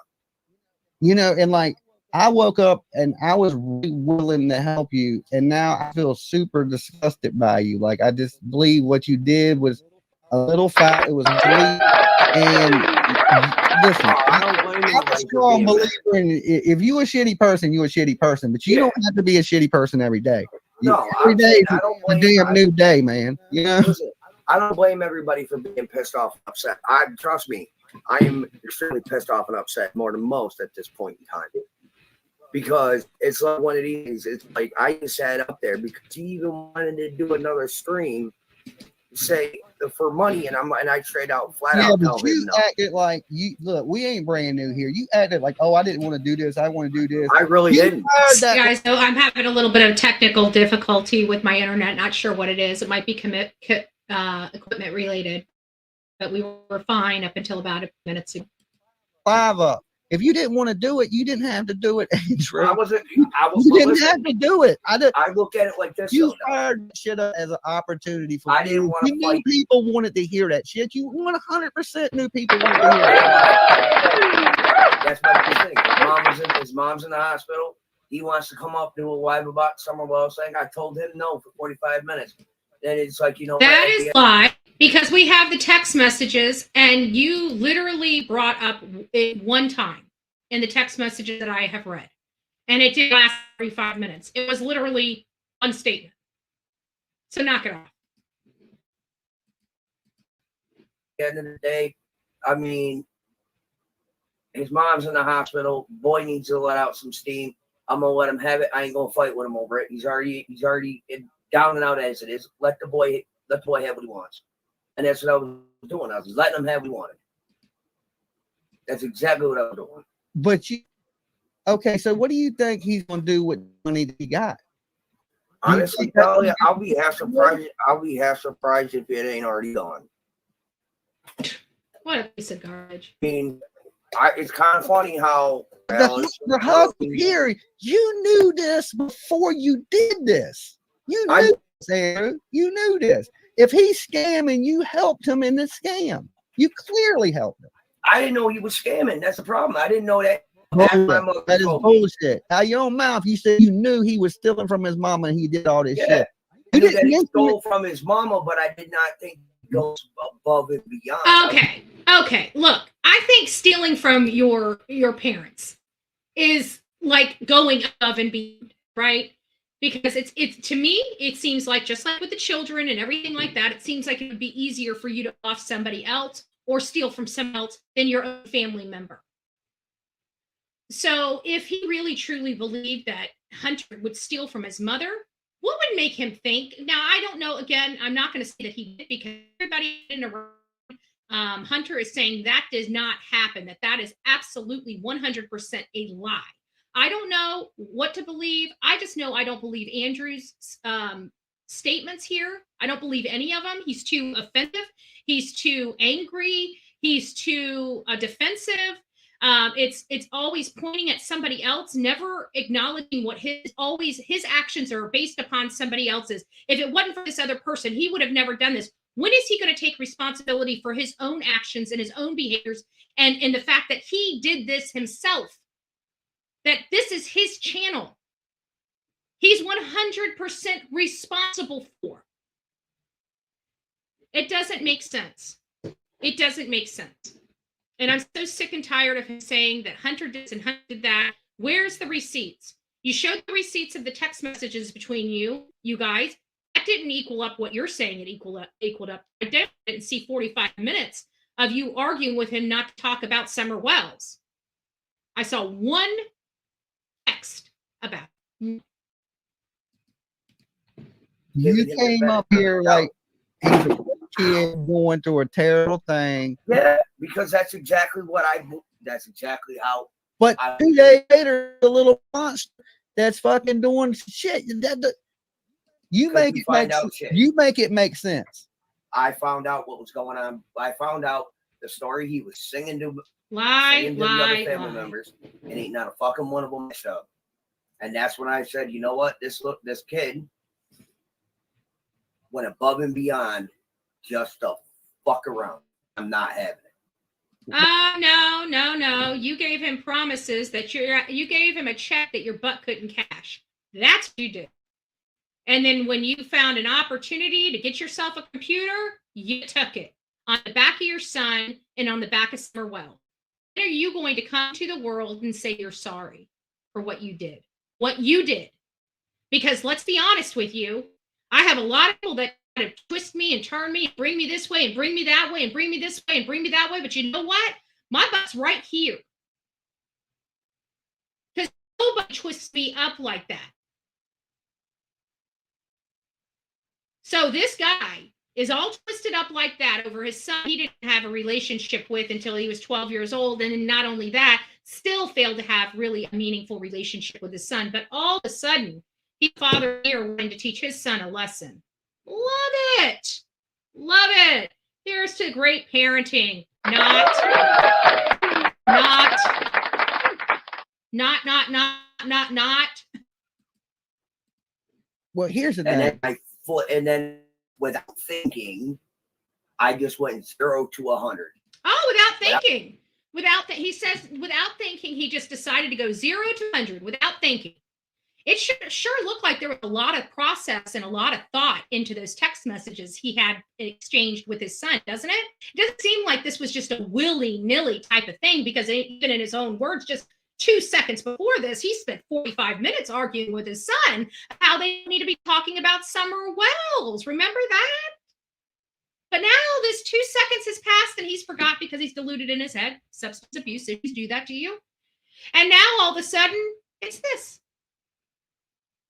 And like I woke up and I was really willing to help you, and now I feel super disgusted by you. Like I just believe what you did was a little foul. It was bleak. And listen, I'm a strong believer in if you a shitty person, you're a shitty person. But you don't have to be a shitty person every day. Every day is a damn new day, man. Listen, I don't blame everybody for being pissed off and upset. Trust me, I am extremely pissed off and upset more than most at this point in time. Because it's like one of these, it's like I sat up there because he even wanted to do another stream say for money, and I straight out flat yeah, out but tell him you no. acted like you look. We ain't brand new here. You acted like, oh, I didn't want to do this. I want to do this. I really You didn't. heard that. Guys, so I'm having a little bit of technical difficulty with my internet. Not sure what it is. It might be equipment related, but we were fine up until about a minute ago. 5 up. If you didn't want to do it, you didn't have to do it, Andrew. I wasn't. You didn't have to do it. I look at it like this. You fired shit up as an opportunity for. I didn't want to you fight. knew people wanted to hear that shit. You 100% knew people wanted to hear that. That's my thing. His mom's in the hospital. He wants to come up, do a live about Summer Wells thing. I told him no for 45 minutes. Then it's like, you know, that is lie, because we have the text messages, and you literally brought up it one time in the text messages that I have read, and it did last 45 minutes. It was literally one statement. So knock it off. At the end of the day, I mean, his mom's in the hospital. Boy needs to let out some steam. I'm gonna let him have it. I ain't gonna fight with him over it. He's already down and out as it is. Let the boy have what he wants. And that's what I was doing. I was letting him have what he wanted. That's exactly what I was doing. But okay, so what do you think he's gonna do with the money that he got? Honestly, Talia, I'll be half surprised. I'll be half surprised if it ain't already gone. What a piece of garbage. I mean, it's kind of funny how the husband here, you knew this before you did this. You knew this, Andrew. You knew this. If he's scamming, you helped him in the scam. You clearly helped him. I didn't know he was scamming. That's the problem. I didn't know that. That is bullshit. Out your own mouth, you said you knew he was stealing from his mama and he did all this shit. I knew that he stole from his mama, but I did not think he goes above and beyond. Okay. Look, I think stealing from your parents is like going above and beyond, right? Because it's to me, it seems like, just like with the children and everything like that, it seems like it would be easier for you to off somebody else or steal from someone else than your own family member. So if he really truly believed that Hunter would steal from his mother, what would make him think? Now, I don't know. Again, I'm not going to say that he did, because everybody in the room, Hunter is saying that does not happen, that is absolutely 100% a lie. I don't know what to believe. I just know I don't believe Andrew's statements here. I don't believe any of them. He's too offensive. He's too angry. He's too defensive. It's always pointing at somebody else, never acknowledging what his actions are based upon somebody else's. If it wasn't for this other person, he would have never done this. When is he going to take responsibility for his own actions and his own behaviors, and the fact that he did this himself, that this is his channel? He's 100% responsible for. It doesn't make sense. It doesn't make sense. And I'm so sick and tired of him saying that Hunter did this and Hunter did that. Where's the receipts? You showed the receipts of the text messages between you guys. That didn't equal up what you're saying it equaled up. I didn't see 45 minutes of you arguing with him not to talk about Summer Wells. I saw one text about it. You came up here like he's a kid going through a terrible thing. Yeah, because that's exactly how. But 2 days later, the little monster that's fucking doing shit. You make it make sense. I found out what was going on. I found out the story he was singing to the other family members, and ain't not a fucking one of them messed up. And that's when I said, you know what? This kid went above and beyond just to fuck around. I'm not having it. No. You gave him promises that you gave him a check that your butt couldn't cash. That's what you did. And then when you found an opportunity to get yourself a computer, you took it on the back of your son and on the back of Summer Wells. When are you going to come to the world and say you're sorry for what you did? What you did? Because let's be honest with you, I have a lot of people that kind of twist me and turn me and bring me this way and bring me that way and bring me this way and bring me that way. But you know what? My butt's right here. Because nobody twists me up like that. So this guy is all twisted up like that over his son he didn't have a relationship with until he was 12 years old. And not only that, still failed to have really a meaningful relationship with his son. But all of a sudden, he's father here wanting to teach his son a lesson. Love it. Love it. Here's to great parenting. Not. Well, here's the And thing. then without thinking, I just went 0 to 100. Oh, without thinking. He says without thinking, he just decided to go 0 to 100 without thinking. It sure looked like there was a lot of process and a lot of thought into those text messages he had exchanged with his son, doesn't it? It doesn't seem like this was just a willy-nilly type of thing, because even in his own words, just 2 seconds before this, he spent 45 minutes arguing with his son how they need to be talking about Summer Wells. Remember that? But now this 2 seconds has passed and he's forgot because he's deluded in his head. Substance abuse issues do that to you. And now all of a sudden, it's this.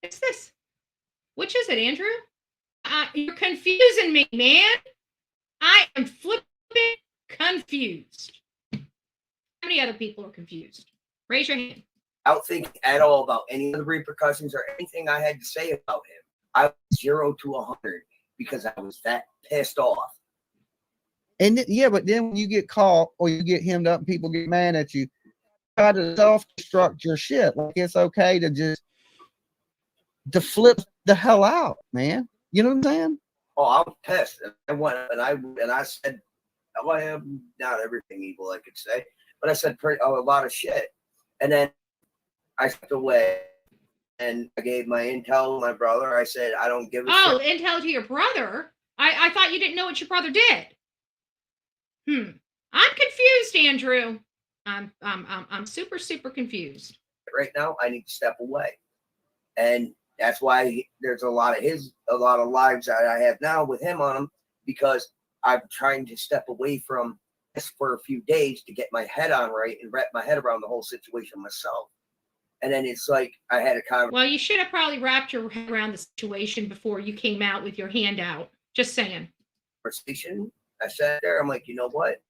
It's this. Which is it, Andrew? You're confusing me, man. I am flipping confused. How many other people are confused? Raise your hand. Without thinking at all about any of the repercussions or anything I had to say about him, I was 0 to 100 because I was that pissed off. And yeah, but then when you get caught or you get hemmed up and people get mad at you, try to self-destruct your shit. Like, it's okay to just flip the hell out, man. You know what I'm saying? Oh, I was pissed. I went and I said, oh, I am not everything evil, I could say, but I said a lot of shit. And then I stepped away and I gave my intel to my brother. I said, I don't give a shit. Intel to your brother? I thought you didn't know what your brother did. I'm confused, Andrew. I'm super, super confused. Right now, I need to step away. And that's why there's a lot of lives that I have now with him on them, because I'm trying to step away from this for a few days to get my head on right and wrap my head around the whole situation myself. And then it's like I had a conversation. Well, you should have probably wrapped your head around the situation before you came out with your hand out. Just saying. I sat there. I'm like, you know what?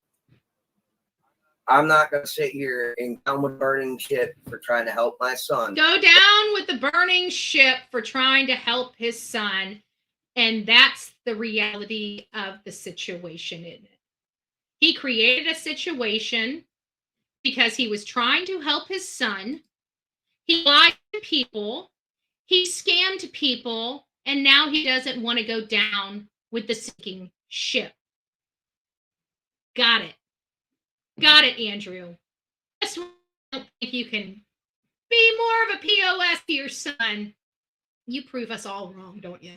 I'm not going to sit here and down with burning ship for trying to help my son. Go down with the burning ship for trying to help his son. And that's the reality of the situation, isn't it? He created a situation because he was trying to help his son. He lied to people. He scammed people. And now he doesn't want to go down with the sinking ship. Got it. Got it, Andrew. I just don't think you can be more of a POS to your son. You prove us all wrong, don't you?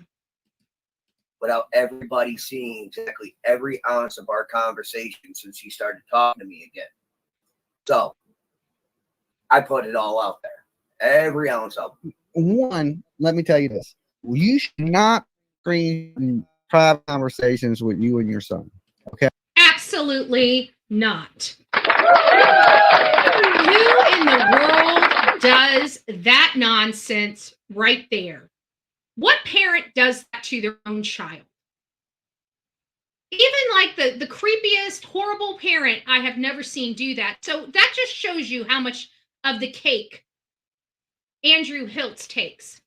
Without everybody seeing exactly every ounce of our conversation since he started talking to me again. So I put it all out there. Every ounce of it. One, let me tell you this. You should not screen private conversations with you and your son. Okay? Absolutely not. Who in the world does that nonsense right there? What parent does that to their own child? Even like the creepiest, horrible parent I have never seen do that. So that just shows you how much of the cake Andrew Hiltz takes.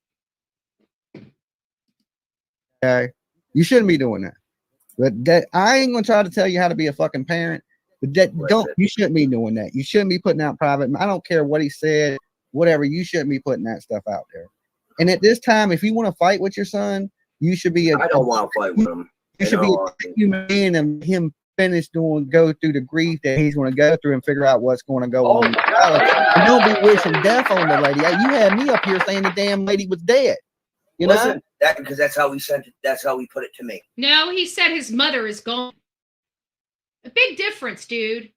Okay? You shouldn't be doing that. But that I ain't gonna try to tell you how to be a fucking parent. But you shouldn't be doing that. You shouldn't be putting out private. I don't care what he said, whatever. You shouldn't be putting that stuff out there. And at this time, if you want to fight with your son, you should be. I don't want to fight with him. You should be a human being and him finish go through the grief that he's going to go through and figure out what's going to go on. And don't be wishing death on the lady. You had me up here saying the damn lady was dead. You know? Because that's how he sent it. That's how he put it to me. No, he said his mother is gone. A big difference, dude.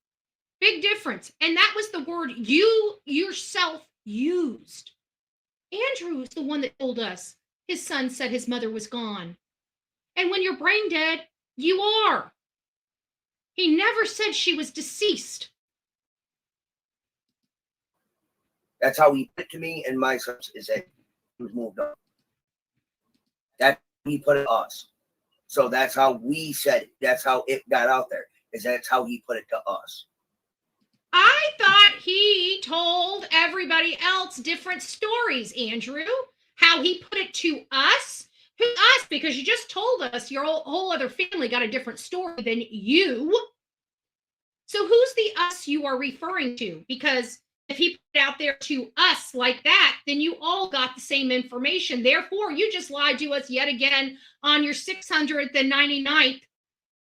Big difference. And that was the word you yourself used. Andrew is the one that told us his son said his mother was gone. And when you're brain dead, you are. He never said she was deceased. That's how he put it to me, and my son is that he was moved on. That he put it to us. So that's how we said, that's how it got out there, is that's how he put it to us. I thought he told everybody else different stories, Andrew. How he put it to us? Who us? Because you just told us your whole other family got a different story than you. So who's the us you are referring to? Because if he put it out there to us like that, then you all got the same information. Therefore, you just lied to us yet again on your 699th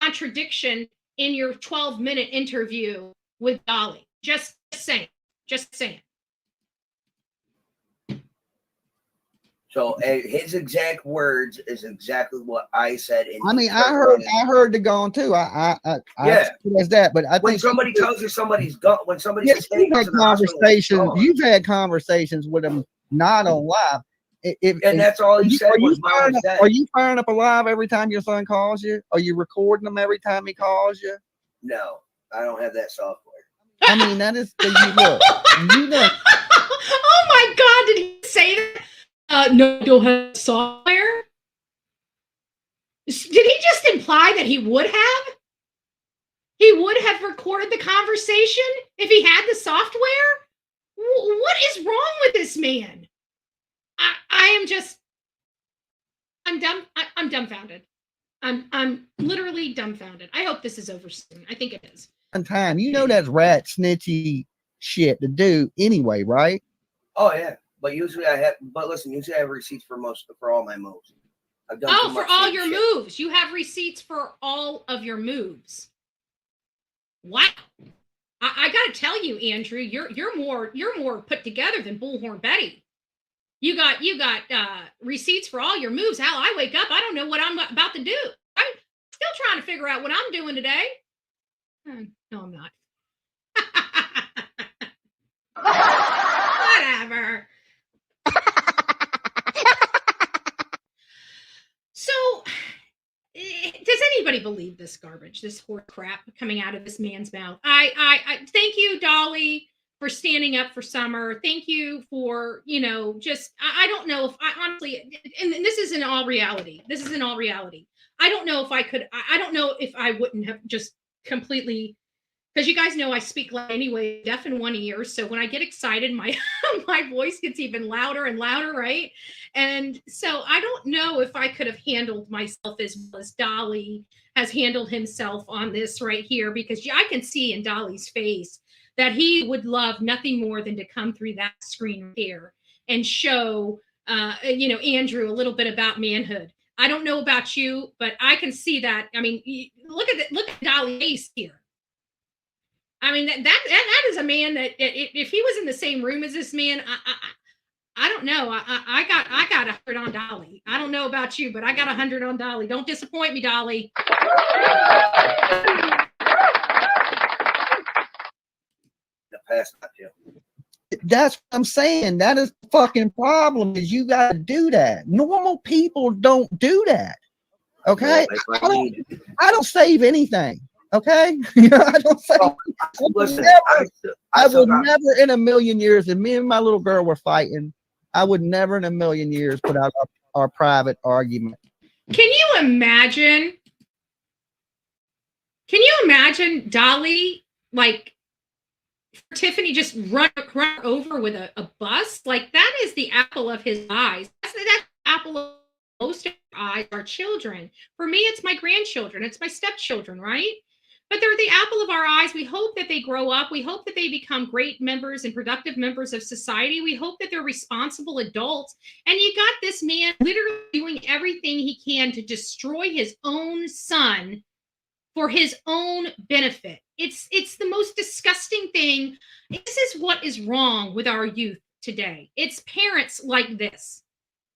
contradiction in your 12-minute interview with Dolly. Just saying. Just saying. So his exact words is exactly what I said. I mean, I heard the gone too. I as that, but I when think somebody tells you somebody's gone, when somebody says, hey, you've had conversations, you've had conversations with them not on live. And that's all he said was Mom was dead. Are you firing up a live every time your son calls you? Are you recording them every time he calls you? No, I don't have that software. I mean, that is the you look. Oh my God, did he say that? No, don't have software? Did he just imply that he would have? He would have recorded the conversation if he had the software? What is wrong with this man? I'm dumbfounded. I'm literally dumbfounded. I hope this is over soon. I think it is. Time, you know that's rat snitchy shit to do anyway, right? Oh yeah, but usually I have. But listen, usually I have receipts for all my moves. I've done for all your moves. You have receipts for all of your moves. Wow. I gotta tell you, Andrew, you're more put together than Bullhorn Betty. You got receipts for all your moves. How I wake up, I don't know what I'm about to do. I'm still trying to figure out what I'm doing today. No, I'm not. Whatever. So, does anybody believe this garbage, this horse crap coming out of this man's mouth? I thank you, Dolly, for standing up for Summer. Thank you for, just, I don't know if I honestly, and this is in all reality. This is in all reality. I don't know if I could, I don't know if I wouldn't have just completely, because you guys know I speak loud anyway, deaf in one ear. So when I get excited, my my voice gets even louder and louder, right? And so I don't know if I could have handled myself as well as Dolly has handled himself on this right here, because I can see in Dolly's face that he would love nothing more than to come through that screen here and show, Andrew a little bit about manhood. I don't know about you, but I can see that. I mean, look at Dolly's face here. I mean, that is a man that if he was in the same room as this man, I don't know. I got 100 on Dolly. I don't know about you, but I got 100 on Dolly. Don't disappoint me, Dolly. That's what I'm saying. That is the fucking problem, is you got to do that. Normal people don't do that. Okay? I don't save anything. Okay? I don't say. I would never in a million years, if me and my little girl were fighting, I would never in a million years put out our private argument. Can you imagine? Can you imagine Dolly, like, Tiffany just run over with a bus? Like, that is the apple of his eyes. That's the apple of most of our eyes, our children. For me, it's my grandchildren. It's my stepchildren, right? But they're the apple of our eyes. We hope that they grow up. We hope that they become great members and productive members of society. We hope that they're responsible adults. And you got this man literally doing everything he can to destroy his own son for his own benefit. It's the most disgusting thing. This is what is wrong with our youth today. It's parents like this.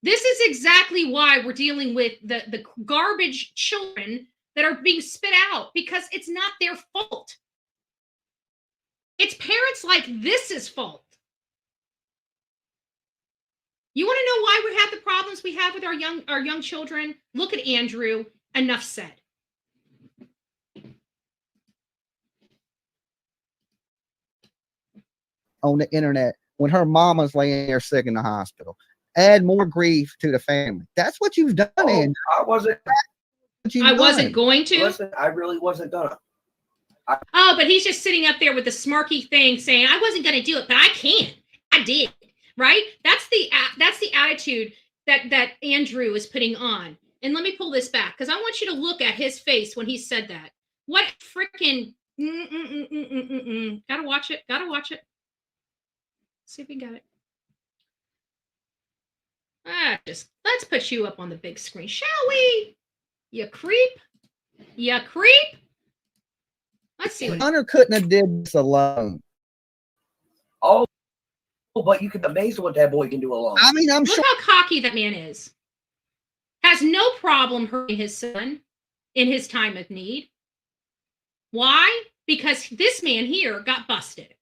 This is exactly why we're dealing with the garbage children that are being spit out, because it's not their fault. It's parents like this's fault. You want to know why we have the problems we have with our young children? Look at Andrew. Enough said. On the internet when her mama's laying there sick in the hospital. Add more grief to the family. That's what you've done, Andrew. I wasn't. I wasn't going to. Listen, I really wasn't gonna. Oh, but he's just sitting up there with the smirky thing saying, I wasn't going to do it, but I can. I did. Right? That's the attitude that Andrew is putting on. And let me pull this back because I want you to look at his face when he said that. What freaking Gotta watch it. Gotta watch it. See if we got it. Let's put you up on the big screen, shall we? You creep. You creep. Let's see what Hunter couldn't have did this alone. Oh, but you can be amazed at what that boy can do alone. I mean, I'm Look sure. how cocky that man is. Has no problem hurting his son in his time of need. Why? Because this man here got busted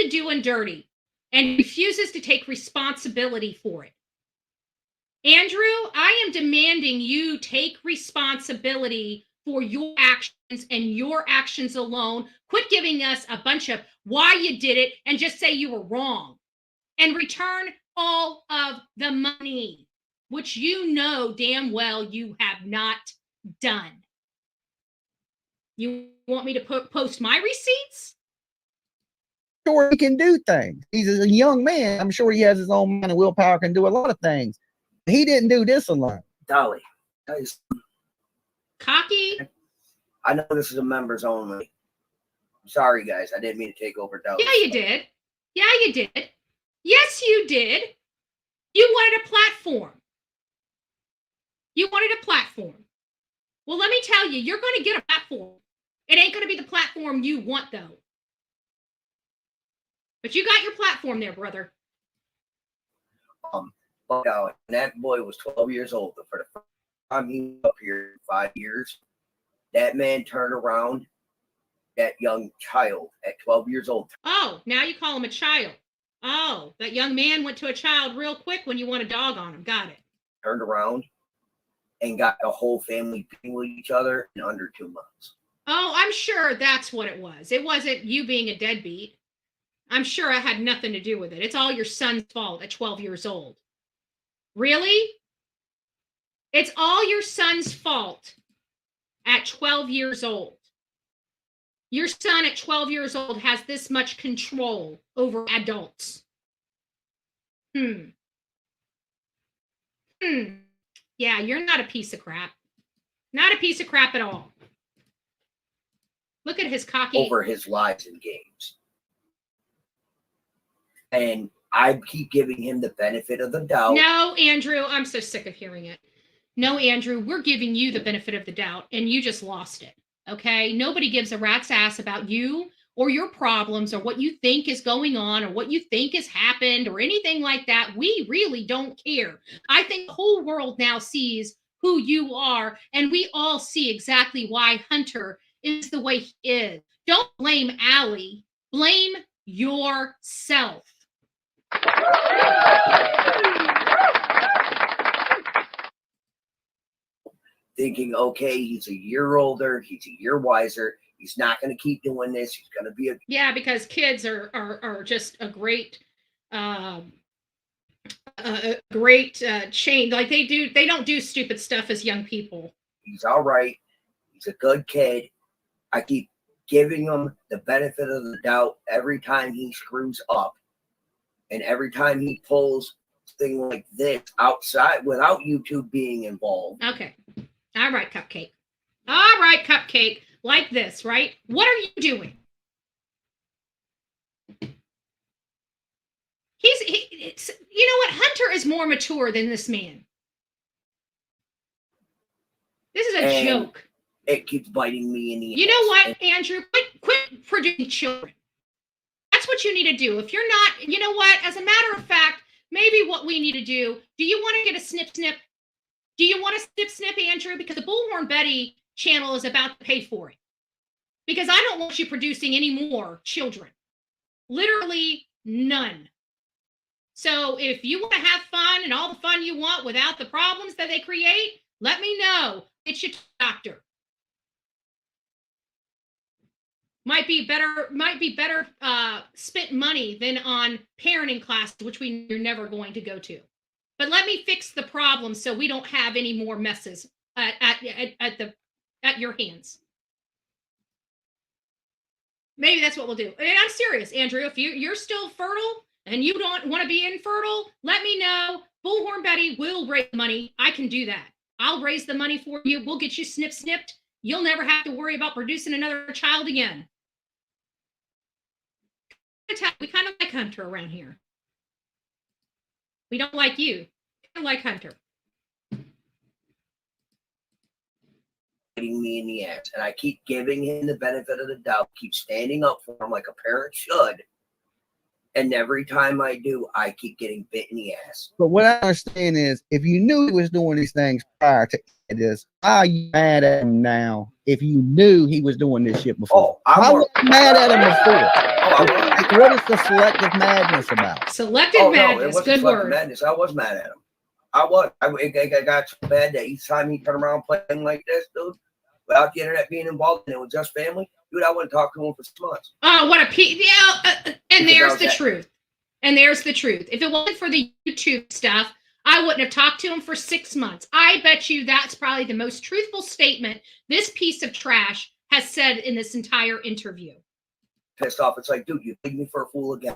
doing dirty and refuses to take responsibility for it. Andrew, I am demanding you take responsibility for your actions and your actions alone. Quit giving us a bunch of why you did it and just say you were wrong and return all of the money, which you know damn well you have not done. You want me to post my receipts? Sure, he can do things. He's a young man. I'm sure he has his own mind and willpower, can do a lot of things. He didn't do this alone. Dolly, guys, cocky. I know this is a members only. Sorry, guys. I didn't mean to take over Dolly. Yeah, you did. Yeah, you did. Yes, you did. You wanted a platform. You wanted a platform. Well, let me tell you, you're going to get a platform. It ain't going to be the platform you want, though. But you got your platform there, brother. But that boy was 12 years old. For the first time he was up here in 5 years, that man turned around that young child at 12 years old. Oh, now you call him a child. Oh, that young man went to a child real quick when you want a dog on him. Got it. Turned around and got the whole family being with each other in under 2 months. Oh, I'm sure that's what it was. It wasn't you being a deadbeat. I'm sure I had nothing to do with it. It's all your son's fault at 12 years old. Really? It's all your son's fault at 12 years old. Your son at 12 years old has this much control over adults. Yeah, you're not a piece of crap. Not a piece of crap at all. Look at his cocky... Over his lives and games. And I keep giving him the benefit of the doubt. No, Andrew, I'm so sick of hearing it. No, Andrew, we're giving you the benefit of the doubt, and you just lost it, okay? Nobody gives a rat's ass about you or your problems or what you think is going on or what you think has happened or anything like that. We really don't care. I think the whole world now sees who you are, and we all see exactly why Hunter is the way he is. Don't blame Allie. Blame yourself. Thinking, okay, he's a year older, he's a year wiser, he's not going to keep doing this, he's going to be a... Yeah, because kids are just a great chain. Like they don't do stupid stuff as young people. He's all right, he's a good kid. I keep giving him the benefit of the doubt every time he screws up. And every time he pulls thing like this outside without YouTube being involved. Okay. All right, Cupcake. All right, Cupcake. Like this, right? What are you doing? You know what? Hunter is more mature than this man. This is a joke. It keeps biting me in the You know what, Andrew? Quit producing children. That's what you need to do. If you're not, you know what? As a matter of fact, maybe what we need to do you want to get a snip? Do you want a snip, Andrew? Because the Bullhorn Betty channel is about to pay for it. Because I don't want you producing any more children. Literally none. So if you want to have fun and all the fun you want without the problems that they create, let me know. It's your doctor. Might be better spent money than on parenting classes, which you're never going to go to. But let me fix the problem so we don't have any more messes at your hands. Maybe that's what we'll do. And I'm serious, Andrew. If you're still fertile and you don't want to be infertile, let me know. Bullhorn Betty will raise money. I can do that. I'll raise the money for you. We'll get you snipped. You'll never have to worry about producing another child again. We kind of like Hunter around here. We don't like you. We kind of like Hunter. Me in the ass, and I keep giving him the benefit of the doubt, keep standing up for him like a parent should, and every time I do, I keep getting bit in the ass. But what I understand is, if you knew he was doing these things prior to this, why are you mad at him now? If you knew he was doing this shit before, why was you mad at him before? What is the selective madness about? Selective madness, it good word. Madness. I was mad at him. I got so bad that each time he turned around playing like this, dude, without the internet being involved and it was just family, dude, I wouldn't talk to him for 6 months. Oh, what a piece. Yeah, and there's the truth. And there's the truth. If it wasn't for the YouTube stuff, I wouldn't have talked to him for 6 months. I bet you that's probably the most truthful statement this piece of trash has said in this entire interview. Pissed off. It's like, dude, you take me for a fool again.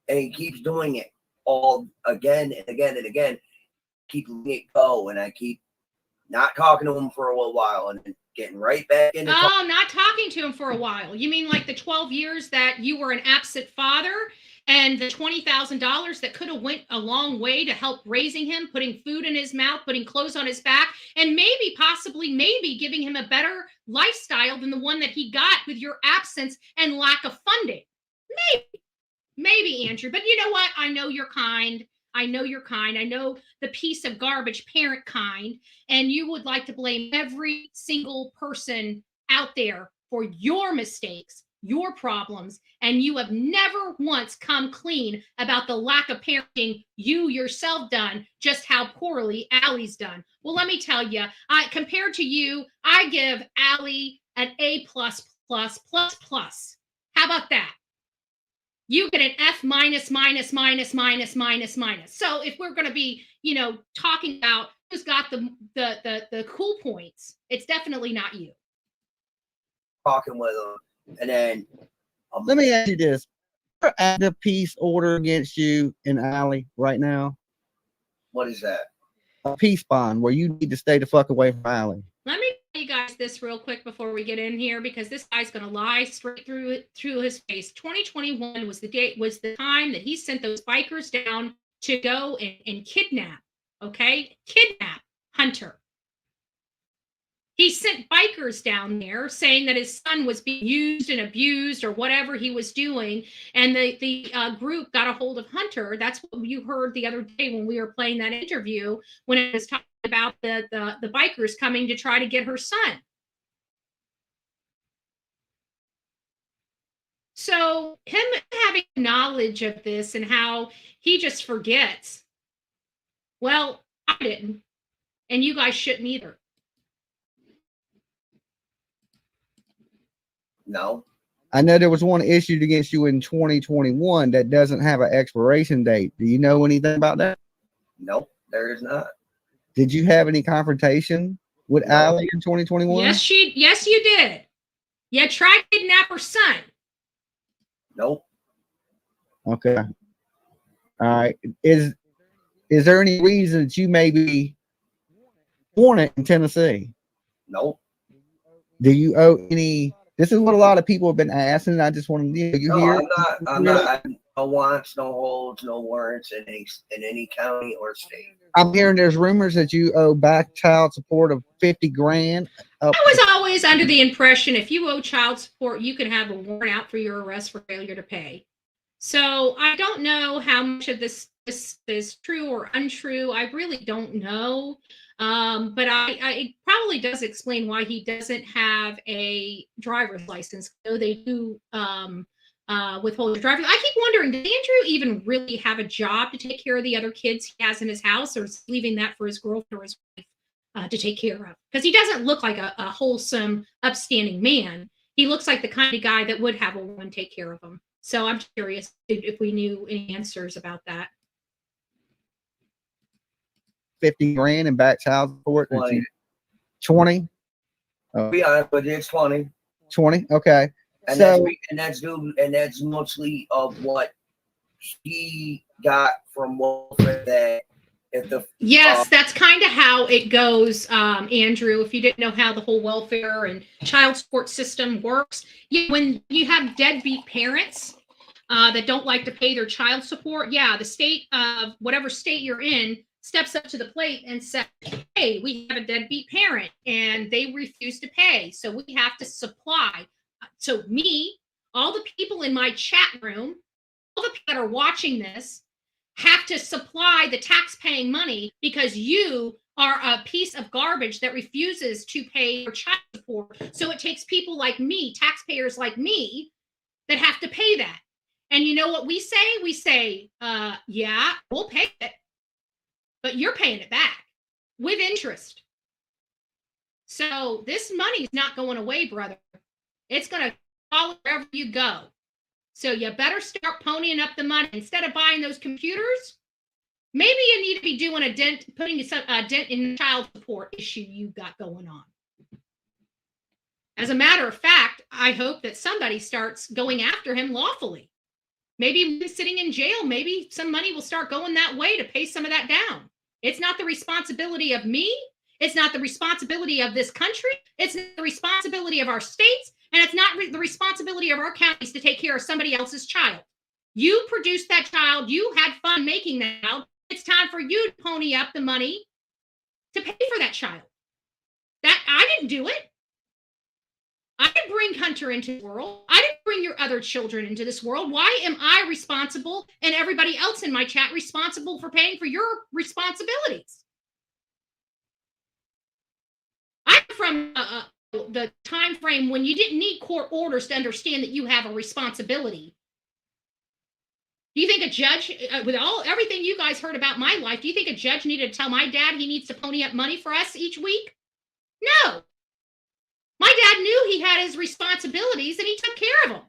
And he keeps doing it all again and again and again. Keep letting it go, and I keep not talking to him for a little while and then getting right back into not talking to him for a while. You mean like the 12 years that you were an absent father and the $20,000 that could have went a long way to help raising him, putting food in his mouth, putting clothes on his back, and maybe giving him a better lifestyle than the one that he got with your absence and lack of funding. Maybe, Andrew. But you know what? I know you're kind. I know the piece of garbage parent kind, and you would like to blame every single person out there for your mistakes, your problems, and you have never once come clean about the lack of parenting you yourself done, just how poorly Allie's done. Well, let me tell you, compared to you, I give Allie an A+++++. How about that? You get an F minus. So if we're going to be, talking about who's got the cool points, it's definitely not you. Talking with him, and then let me ask you this: active peace order against you and Allie right now? What is that? A peace bond where you need to stay the fuck away from Allie. Let me tell you guys this real quick before we get in here, because this guy's going to lie straight through his face. 2021 was the time that he sent those bikers down to go and kidnap Hunter. He sent bikers down there saying that his son was being used and abused or whatever he was doing, and the group got a hold of Hunter. That's what you heard the other day when we were playing that interview, when it was talking about the bikers coming to try to get her son. So him having knowledge of this and how he just forgets, well, I didn't, and you guys shouldn't either. No. I know there was one issued against you in 2021 that doesn't have an expiration date. Do you know anything about that? Nope, there is not. Did you have any confrontation with Allie in 2021? Yes, you did. You tried to kidnap her son. Nope. Okay. All right. Is there any reason that you maybe want it in Tennessee? Nope. Do you owe any? This is what a lot of people have been asking. I just want to hear. I'm not. No wants, no holds, no warrants in any county or state. I'm hearing there's rumors that you owe back child support of $50,000. I was always under the impression if you owe child support, you can have a warrant out for your arrest for failure to pay. So I don't know how much of this is true or untrue. I really don't know. But it probably does explain why he doesn't have a driver's license. Though they do withhold your driver's. I keep wondering, did Andrew even really have a job to take care of the other kids he has in his house, or is he leaving that for his girlfriend or his wife to take care of? Because he doesn't look like a wholesome, upstanding man. He looks like the kind of guy that would have a woman take care of him. So I'm curious if we knew any answers about that. $50,000 in back child support. 20? Oh, Yeah, but it's 20. 20. Okay. And So that's mostly of what he got from welfare. That if the Yes, that's kind of how it goes, Andrew. If you didn't know how the whole welfare and child support system works, when you have deadbeat parents that don't like to pay their child support, the state of whatever state you're in steps up to the plate and says, hey, we have a deadbeat parent and they refuse to pay. So we have to supply. So me, all the people in my chat room, all the people that are watching this have to supply the tax-paying money because you are a piece of garbage that refuses to pay your child support. So it takes people like me, taxpayers like me, that have to pay that. And you know what we say? We say, yeah, we'll pay it, but you're paying it back with interest. So this money's not going away, brother. It's going to follow wherever you go. So you better start ponying up the money. Instead of buying those computers, maybe you need to be doing a dent, putting a dent in the child support issue you got going on. As a matter of fact, I hope that somebody starts going after him lawfully. Maybe he's sitting in jail. Maybe some money will start going that way to pay some of that down. It's not the responsibility of me. It's not the responsibility of this country. It's not the responsibility of our states. And it's not the responsibility of our counties to take care of somebody else's child. You produced that child. You had fun making that child. It's time for you to pony up the money to pay for that child. That I didn't do it. I didn't bring Hunter into the world. I didn't bring your other children into this world. Why am I responsible and everybody else in my chat responsible for paying for your responsibilities? I'm from the time frame when you didn't need court orders to understand that you have a responsibility. Do you think a judge, with everything you guys heard about my life, do you think a judge needed to tell my dad he needs to pony up money for us each week? No. My dad knew he had his responsibilities and he took care of them.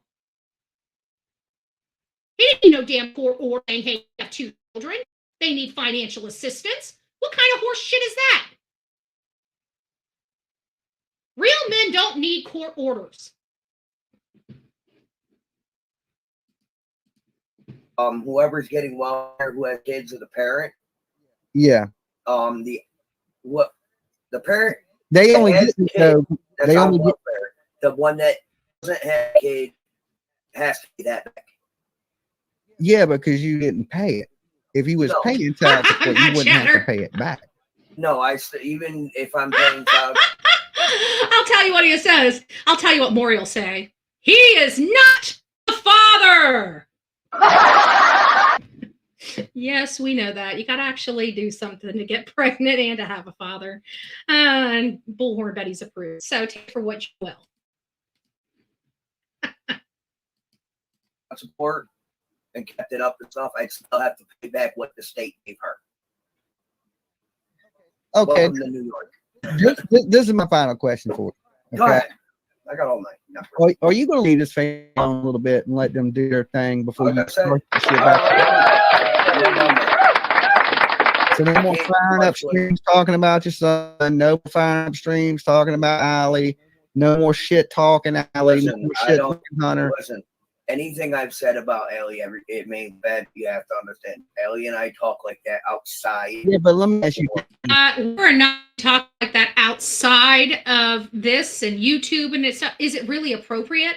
He didn't need no damn court order saying, hey, you have 2 children. They need financial assistance. What kind of horse shit is that? Real men don't need court orders. Whoever's getting welfare who has kids or the parent. yeah, The parent. they only has get kids, that's they on only get, welfare. The one that doesn't have a kid has to pay that back. yeah, because you didn't pay it. If you was paying child support, you wouldn't have to pay it back. No, even if I'm paying child. I'll tell you what he says. I'll tell you what Maury will say. He is not the father. Yes, we know that. You got to actually do something to get pregnant and to have a father. And Bullhorn Betty's approved. So take for what you will. Support and kept it up and stuff, I'd still have to pay back what the state gave her. Okay. Welcome to New York. This is my final question for you. Go Okay. ahead. I got all night. Are you going to leave this family alone a little bit and let them do their thing before you start the shit back? So no more firing up streams talking about your son. No firing up streams talking about Allie. No more shit talking Allie. Listen, no more shit talking Hunter. Listen, anything I've said about Ellie, it means bad. You have to understand. Ellie and I talk like that outside. Yeah, but let me ask you. We're not talking like that outside of this and YouTube and it's. Is it really appropriate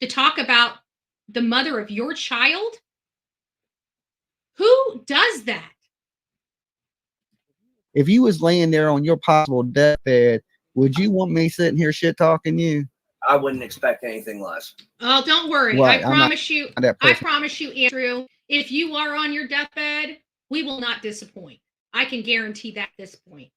to talk about the mother of your child? Who does that? If you was laying there on your possible deathbed, would you want me sitting here shit talking you? I wouldn't expect anything less. Oh, don't worry. Right, I promise you, person. Andrew, if you are on your deathbed, we will not disappoint. I can guarantee that at this point.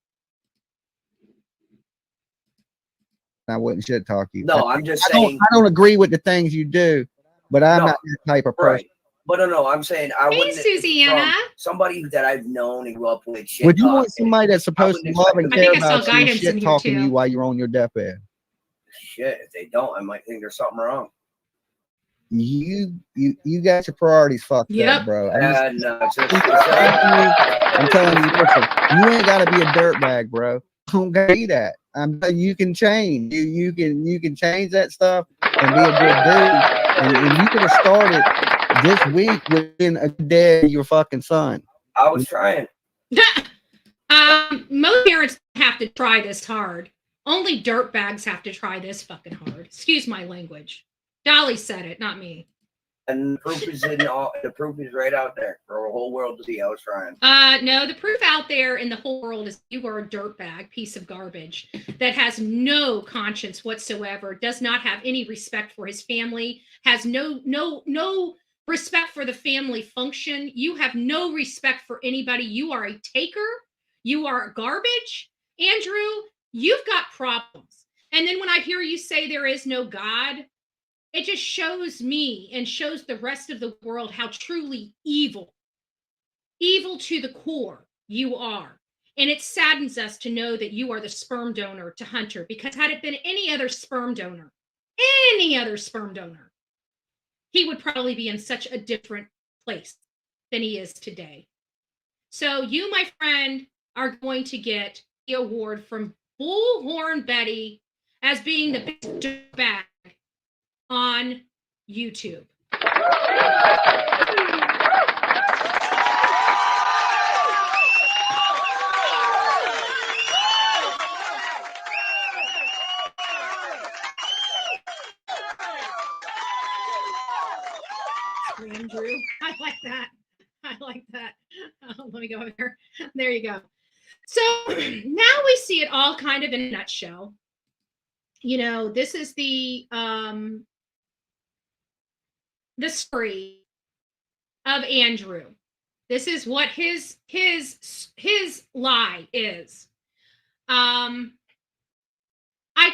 I wouldn't shit talk you. No, I'm just saying. I don't agree with the things you do, but I'm not that type of person. Right. But no, I'm saying I wouldn't. Susanna. Somebody that I've known and grew up with. Shit Would you want somebody that's supposed to love and care about you guidance shit talking to you while you're on your deathbed? Shit, if they don't, I might think there's something wrong. You got your priorities fucked up, bro. I'm telling you, listen, you ain't got to be a dirtbag, bro. Don't gotta be that. You can change. You can change that stuff and be a good dude. And you could have started this week within a day of your fucking son. I was trying. Most parents have to try this hard. Only dirtbags have to try this fucking hard. Excuse my language. Dolly said it, not me. And the proof is the proof is right out there for the whole world to see. I was trying. No, the proof out there in the whole world is you are a dirtbag piece of garbage that has no conscience whatsoever, does not have any respect for his family, has no respect for the family function. You have no respect for anybody. You are a taker. You are garbage. Andrew, you've got problems. And then when I hear you say there is no God, it just shows me and shows the rest of the world how truly evil to the core you are. And it saddens us to know that you are the sperm donor to Hunter, because had it been any other sperm donor, he would probably be in such a different place than he is today. So you, my friend, are going to get the award from Bullhorn Betty as being the best dirtbag on YouTube. Andrew, I like that. Let me go over there. There you go. So now we see it all kind of in a nutshell. You know, this is the story of Andrew. This is what his lie is. I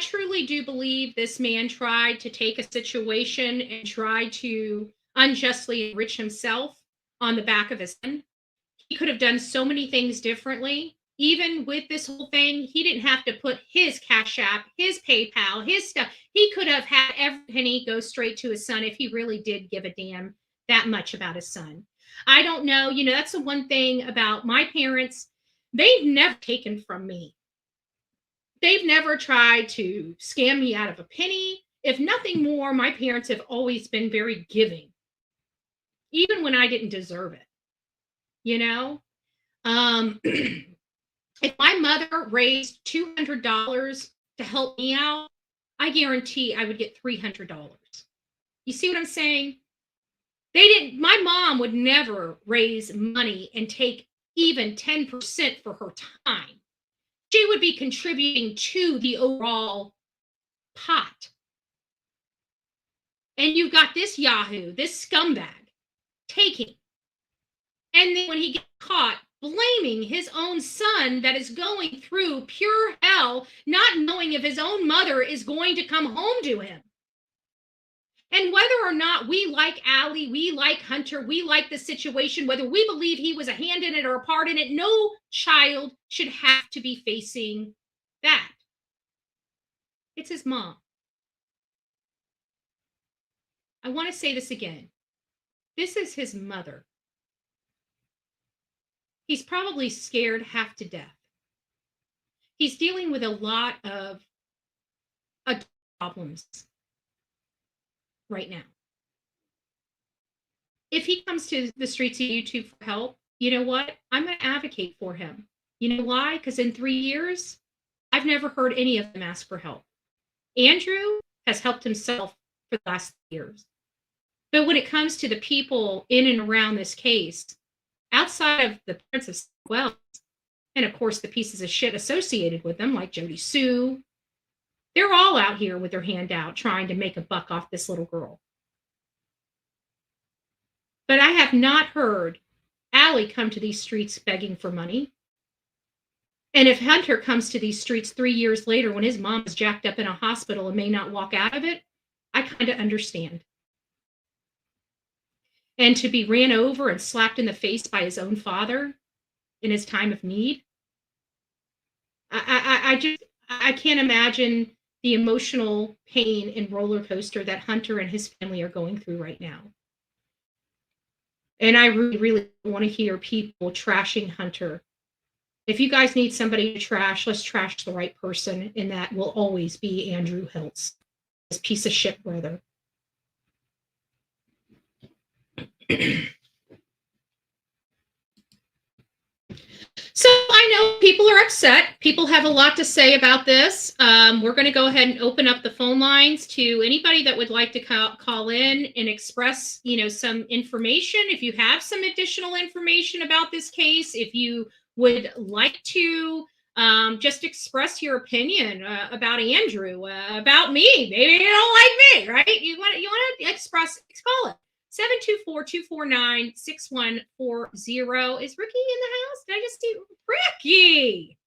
truly do believe this man tried to take a situation and tried to unjustly enrich himself on the back of his son. He could have done so many things differently. Even with this whole thing, he didn't have to put his Cash App, his PayPal, his stuff. He could have had every penny go straight to his son if he really did give a damn that much about his son. I don't know. You know, that's the one thing about my parents. They've never taken from me. They've never tried to scam me out of a penny. If nothing more, my parents have always been very giving, even when I didn't deserve it. You know? If my mother raised $200 to help me out, I guarantee I would get $300. You see what I'm saying? My mom would never raise money and take even 10% for her time. She would be contributing to the overall pot. And you've got this Yahoo, this scumbag, taking. And then when he gets caught, blaming his own son that is going through pure hell, not knowing if his own mother is going to come home to him. And whether or not we like Allie, we like Hunter, we like the situation, whether we believe he was a hand in it or a part in it, no child should have to be facing that. It's his mom. I want to say this again. This is his mother. He's probably scared half to death. He's dealing with a lot of problems right now. If he comes to the streets of YouTube for help, you know what? I'm going to advocate for him. You know why? Because in 3 years, I've never heard any of them ask for help. Andrew has helped himself for the last 3 years. But when it comes to the people in and around this case, outside of the Prince of Wells, and of course the pieces of shit associated with them, like Jody Sue, they're all out here with their hand out trying to make a buck off this little girl. But I have not heard Allie come to these streets begging for money. And if Hunter comes to these streets 3 years later when his mom is jacked up in a hospital and may not walk out of it, I kind of understand. And to be ran over and slapped in the face by his own father in his time of need, I can't imagine the emotional pain and roller coaster that Hunter and his family are going through right now. And I really, really want to hear people trashing Hunter If you guys need somebody to trash, let's trash the right person, and that will always be Andrew Hiltz, this piece of shit brother. So I know people are upset. People have a lot to say about this. We're going to go ahead and open up the phone lines to anybody that would like to call in and express, some information. If you have some additional information about this case, if you would like to just express your opinion about Andrew, about me. Maybe you don't like me, right? You want to express, call it. 724-249-6140. Is Ricky in the house? Did I just see Ricky?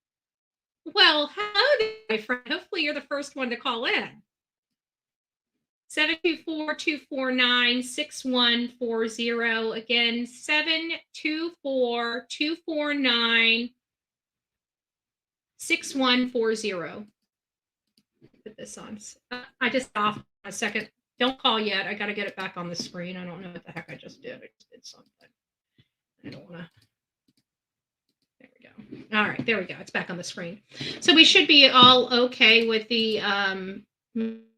Well, hello there, my friend. Hopefully you're the first one to call in. 724-249-6140. Again, 724-249-6140. Put this on. I just off a second. Don't call yet. I got to get it back on the screen. I don't know what the heck I just did. I just did something. I don't want to. There we go. All right. There we go. It's back on the screen. So we should be all okay with the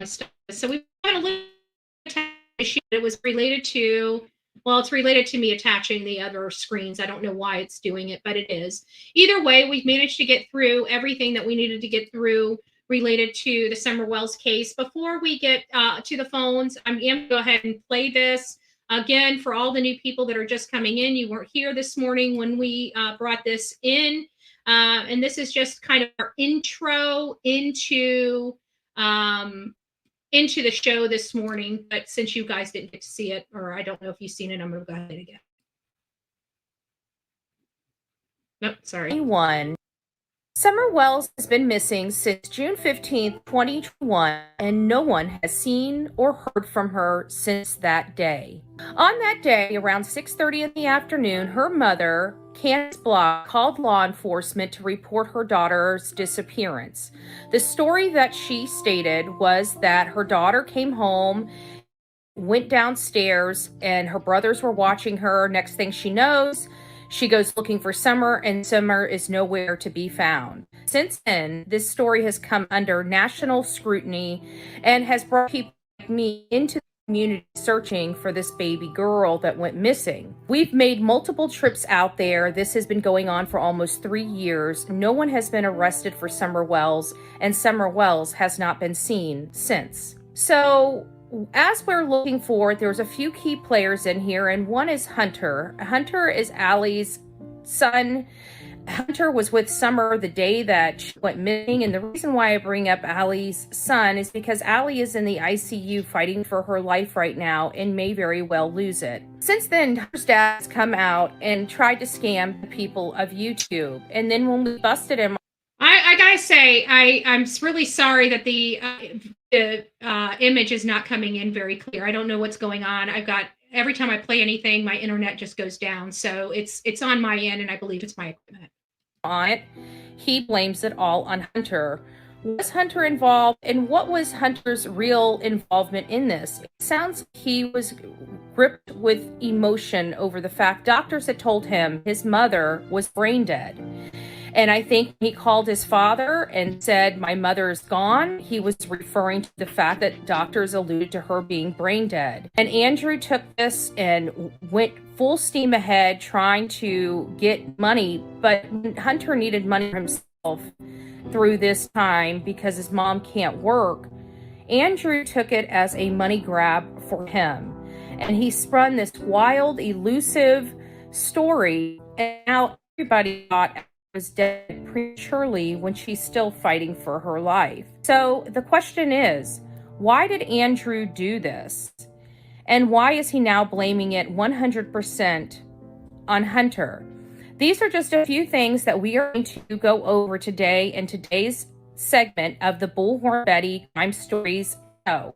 stuff. So we had a little issue. It was related to, it's related to me attaching the other screens. I don't know why it's doing it, but it is. Either way, we've managed to get through everything that we needed to get through related to the Summer Wells case. Before we get to the phones, I'm going to go ahead and play this. Again, for all the new people that are just coming in, you weren't here this morning when we brought this in. And this is just kind of our intro into the show this morning. But since you guys didn't get to see it, or I don't know if you've seen it, I'm going to go ahead again. Nope, sorry. Summer Wells has been missing since June 15th, 2021, and no one has seen or heard from her since that day. On that day, around 6:30 in the afternoon, her mother, Candace Block, called law enforcement to report her daughter's disappearance. The story that she stated was that her daughter came home, went downstairs, and her brothers were watching her. Next thing she knows, she goes looking for Summer, and Summer is nowhere to be found. Since then, this story has come under national scrutiny and has brought people like me into the community searching for this baby girl that went missing. We've made multiple trips out there. This has been going on for almost 3 years. No one has been arrested for Summer Wells, and Summer Wells has not been seen since. So, as we're looking for it, there's a few key players in here, and one is Hunter. Hunter is Allie's son. Hunter was with Summer the day that she went missing, and the reason why I bring up Allie's son is because Allie is in the ICU fighting for her life right now and may very well lose it. Since then, Hunter's dad has come out and tried to scam the people of YouTube, and then when we busted him, I gotta say, I'm really sorry that the image is not coming in very clear. I don't know what's going on. Every time I play anything, my internet just goes down. So it's on my end, and I believe it's my equipment. On it, he blames it all on Hunter. Was Hunter involved, and what was Hunter's real involvement in this? It sounds like he was gripped with emotion over the fact doctors had told him his mother was brain dead. And I think he called his father and said, "My mother is gone." He was referring to the fact that doctors alluded to her being brain dead. And Andrew took this and went full steam ahead trying to get money. But Hunter needed money for himself through this time because his mom can't work. Andrew took it as a money grab for him. And he spun this wild, elusive story. And now everybody thought was dead prematurely when she's still fighting for her life. So the question is, why did Andrew do this? And why is he now blaming it 100% on Hunter? These are just a few things that we are going to go over today in today's segment of the Bullhorn Betty Crime Stories show.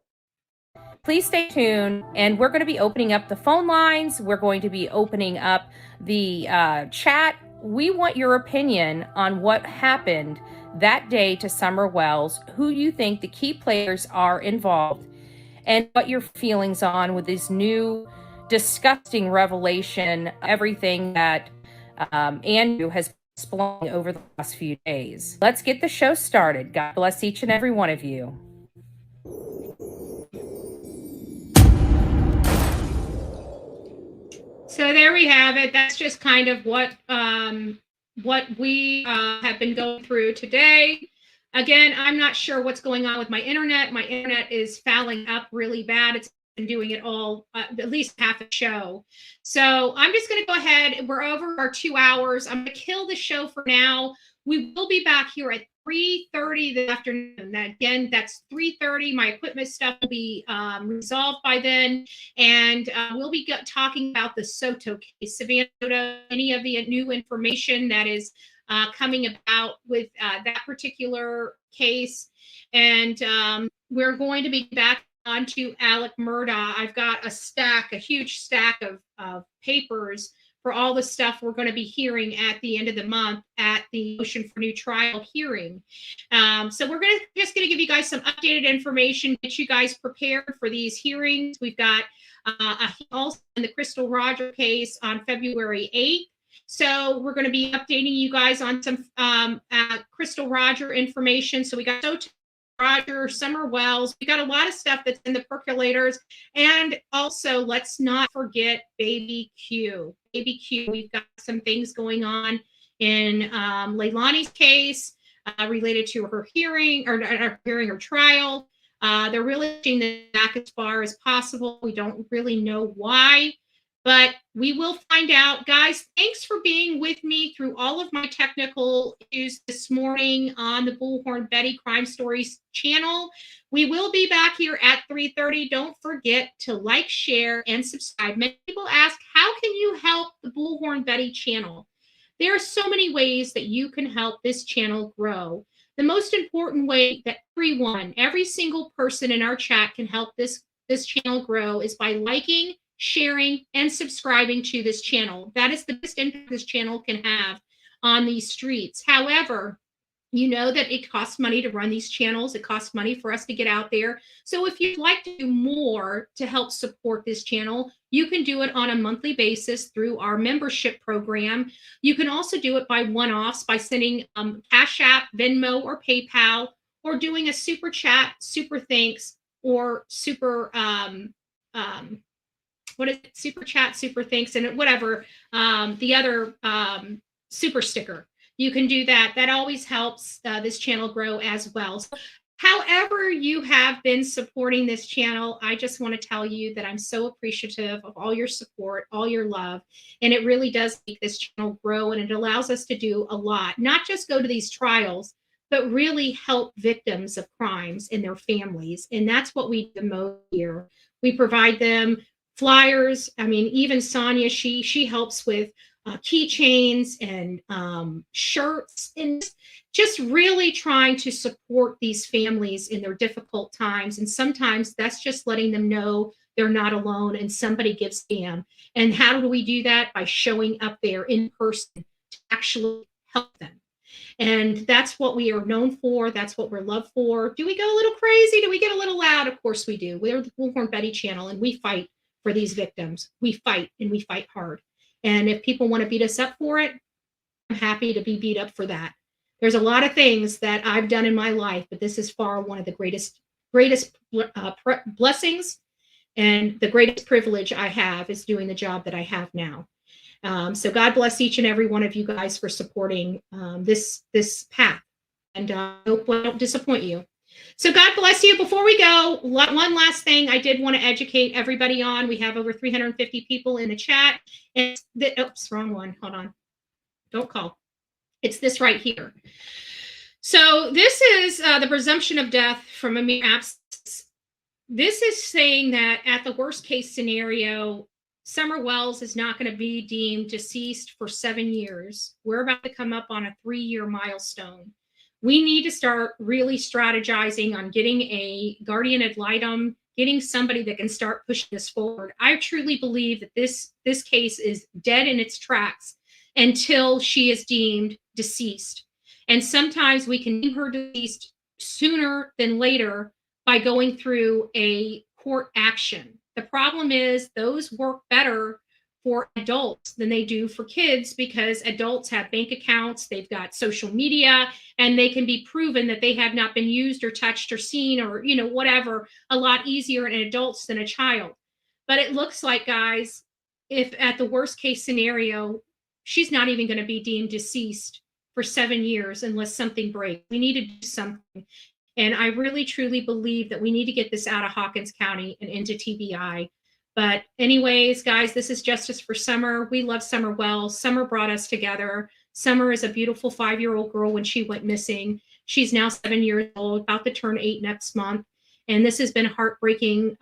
Please stay tuned, and we're going to be opening up the phone lines. We're going to be opening up the chat. We want your opinion on what happened that day to Summer Wells, who you think the key players are involved, and what your feelings on with this new disgusting revelation, everything that Andrew has displaying over the last few days. Let's get the show started. God bless each and every one of you. So there we have it. That's just kind of what we have been going through today. Again, I'm not sure what's going on with my internet. My internet is fouling up really bad. It's been doing it all, at least half a show. So I'm just going to go ahead. We're over our 2 hours. I'm going to kill the show for now. We will be back here at 3:30 this afternoon. Again, that's 3:30. My equipment stuff will be resolved by then. And we'll be talking about the Soto case. Savannah, any of the new information that is coming about with that particular case. And we're going to be back onto Alec Murdaugh. I've got a huge stack of papers for all the stuff we're going to be hearing at the end of the month at the Motion for New Trial hearing. So we're just going to give you guys some updated information, get you guys prepared for these hearings. We've got also in the Crystal Roger case on February 8th. So we're going to be updating you guys on some Crystal Roger information. So we got Soto Roger, Summer Wells. We got a lot of stuff that's in the percolators. And also, let's not forget Baby Q. Baby Q, we've got some things going on in Leilani's case related to her hearing or her trial. They're really pushing this back as far as possible. We don't really know why, but we will find out. Guys, thanks for being with me through all of my technical issues this morning on the Bullhorn Betty Crime Stories channel. We will be back here at 3:30. Don't forget to like, share, and subscribe. Many people ask, how can you help the Bullhorn Betty channel? There are so many ways that you can help this channel grow. The most important way that every single person in our chat can help this channel grow is by liking, sharing, and subscribing to this channel. That is the best impact this channel can have on these streets. However, you know that it costs money to run these channels. It costs money for us to get out there. So if you'd like to do more to help support this channel, you can do it on a monthly basis through our membership program. You can also do it by one-offs by sending Cash App, Venmo, or PayPal, or doing a super chat, super thanks, or super super chat, super thanks, and whatever the other super sticker. You can do that. That always helps this channel grow as well. So, however you have been supporting this channel, I just want to tell you that I'm so appreciative of all your support, all your love, and it really does make this channel grow, and it allows us to do a lot, not just go to these trials, but really help victims of crimes and their families. And that's what we do most here. We provide them flyers. I mean, even Sonia, she helps with keychains and shirts, and just really trying to support these families in their difficult times. And sometimes that's just letting them know they're not alone and somebody gives a damn. And how do we do that? By showing up there in person to actually help them. And that's what we are known for. That's what we're loved for. Do we go a little crazy? Do we get a little loud? Of course we do. We're the Bullhorn Betty channel, and we fight for these victims. We fight, and we fight hard. And if people want to beat us up for it, I'm happy to be beat up for that. There's a lot of things that I've done in my life, but this is far one of the greatest blessings and the greatest privilege I have is doing the job that I have now. So God bless each and every one of you guys for supporting this path. And I hope I don't disappoint you. So God bless you. Before we go, one last thing I did want to educate everybody on. We have over 350 people in the chat. And oops, wrong one. Hold on. Don't call. It's this right here. So this is the presumption of death from a mere absence. This is saying that at the worst case scenario, Summer Wells is not going to be deemed deceased for 7 years. We're about to come up on a 3-year milestone. We need to start really strategizing on getting a guardian ad litem, getting somebody that can start pushing this forward. I truly believe that this case is dead in its tracks until she is deemed deceased. And sometimes we can deem her deceased sooner than later by going through a court action. The problem is those work better for adults than they do for kids, because adults have bank accounts, they've got social media, and they can be proven that they have not been used or touched or seen or, you know, whatever, a lot easier in adults than a child. But it looks like, guys, if at the worst case scenario, she's not even going to be deemed deceased for 7 years unless something breaks. We need to do something. And I really, truly believe that we need to get this out of Hawkins County and into TBI. But anyways, guys, this is Justice for Summer. We love Summer Wells. Summer brought us together. Summer is a beautiful 5-year-old girl when she went missing. She's now 7 years old, about to turn 8 next month. And this has been a heartbreaking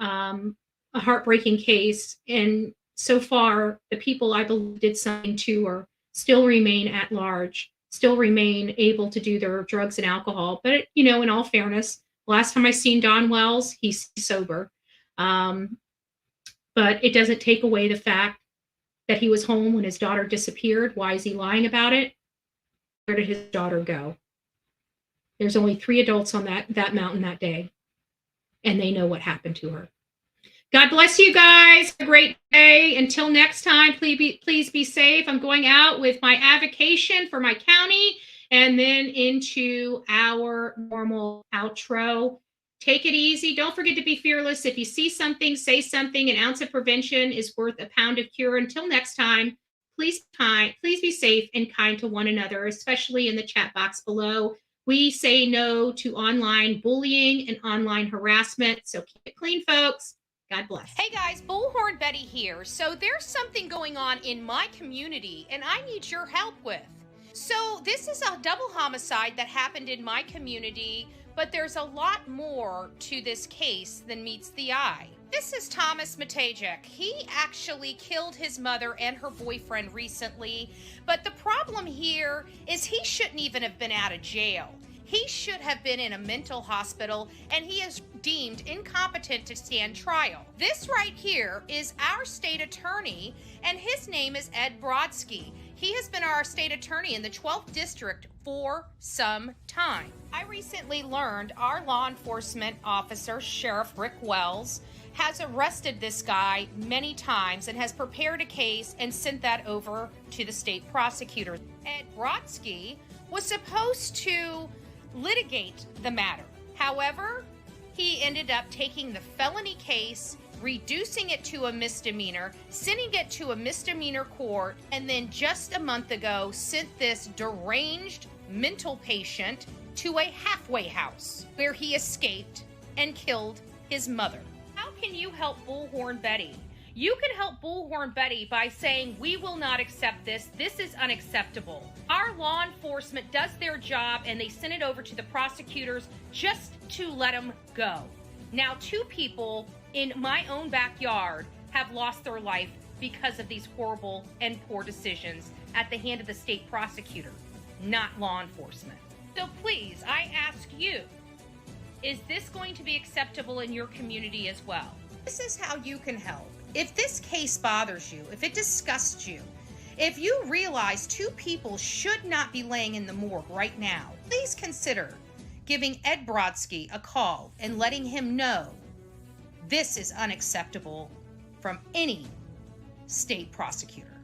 case. And so far, the people I believe did something to her still remain at large, still remain able to do their drugs and alcohol. But, you know, in all fairness, last time I seen Don Wells, he's sober. But it doesn't take away the fact that he was home when his daughter disappeared. Why is he lying about it? Where did his daughter go? There's only 3 adults on that mountain that day, and they know what happened to her. God bless you guys. Have a great day. Until next time, please be safe. I'm going out with my avocation for my county and then into our normal outro. Take it easy. Don't forget to be fearless. If you see something, say something. An ounce of prevention is worth a pound of cure. Until next time, please be safe and kind to one another, especially in the chat box below. We say no to online bullying and online harassment. So keep it clean, folks. God bless. Hey guys, Bullhorn Betty here. So there's something going on in my community and I need your help with. So this is a double homicide that happened in my community, but there's a lot more to this case than meets the eye. This is Thomas Matajek. He actually killed his mother and her boyfriend recently, but the problem here is he shouldn't even have been out of jail. He should have been in a mental hospital, and he is deemed incompetent to stand trial. This right here is our state attorney, and his name is Ed Brodsky. He has been our state attorney in the 12th district for some time. I recently learned our law enforcement officer, Sheriff Rick Wells, has arrested this guy many times and has prepared a case and sent that over to the state prosecutor. Ed Brodsky was supposed to litigate the matter. However, he ended up taking the felony case, reducing it to a misdemeanor, sending it to a misdemeanor court, and then just a month ago sent this deranged mental patient to a halfway house where he escaped and killed his mother. How can you help Bullhorn Betty? You can help Bullhorn Betty by saying, we will not accept this. This is unacceptable. Our law enforcement does their job and they send it over to the prosecutors just to let them go. Now, 2 people in my own backyard have lost their life because of these horrible and poor decisions at the hand of the state prosecutor, not law enforcement. So please, I ask you, is this going to be acceptable in your community as well? This is how you can help. If this case bothers you, if it disgusts you, if you realize 2 people should not be laying in the morgue right now, please consider giving Ed Brodsky a call and letting him know this is unacceptable from any state prosecutor.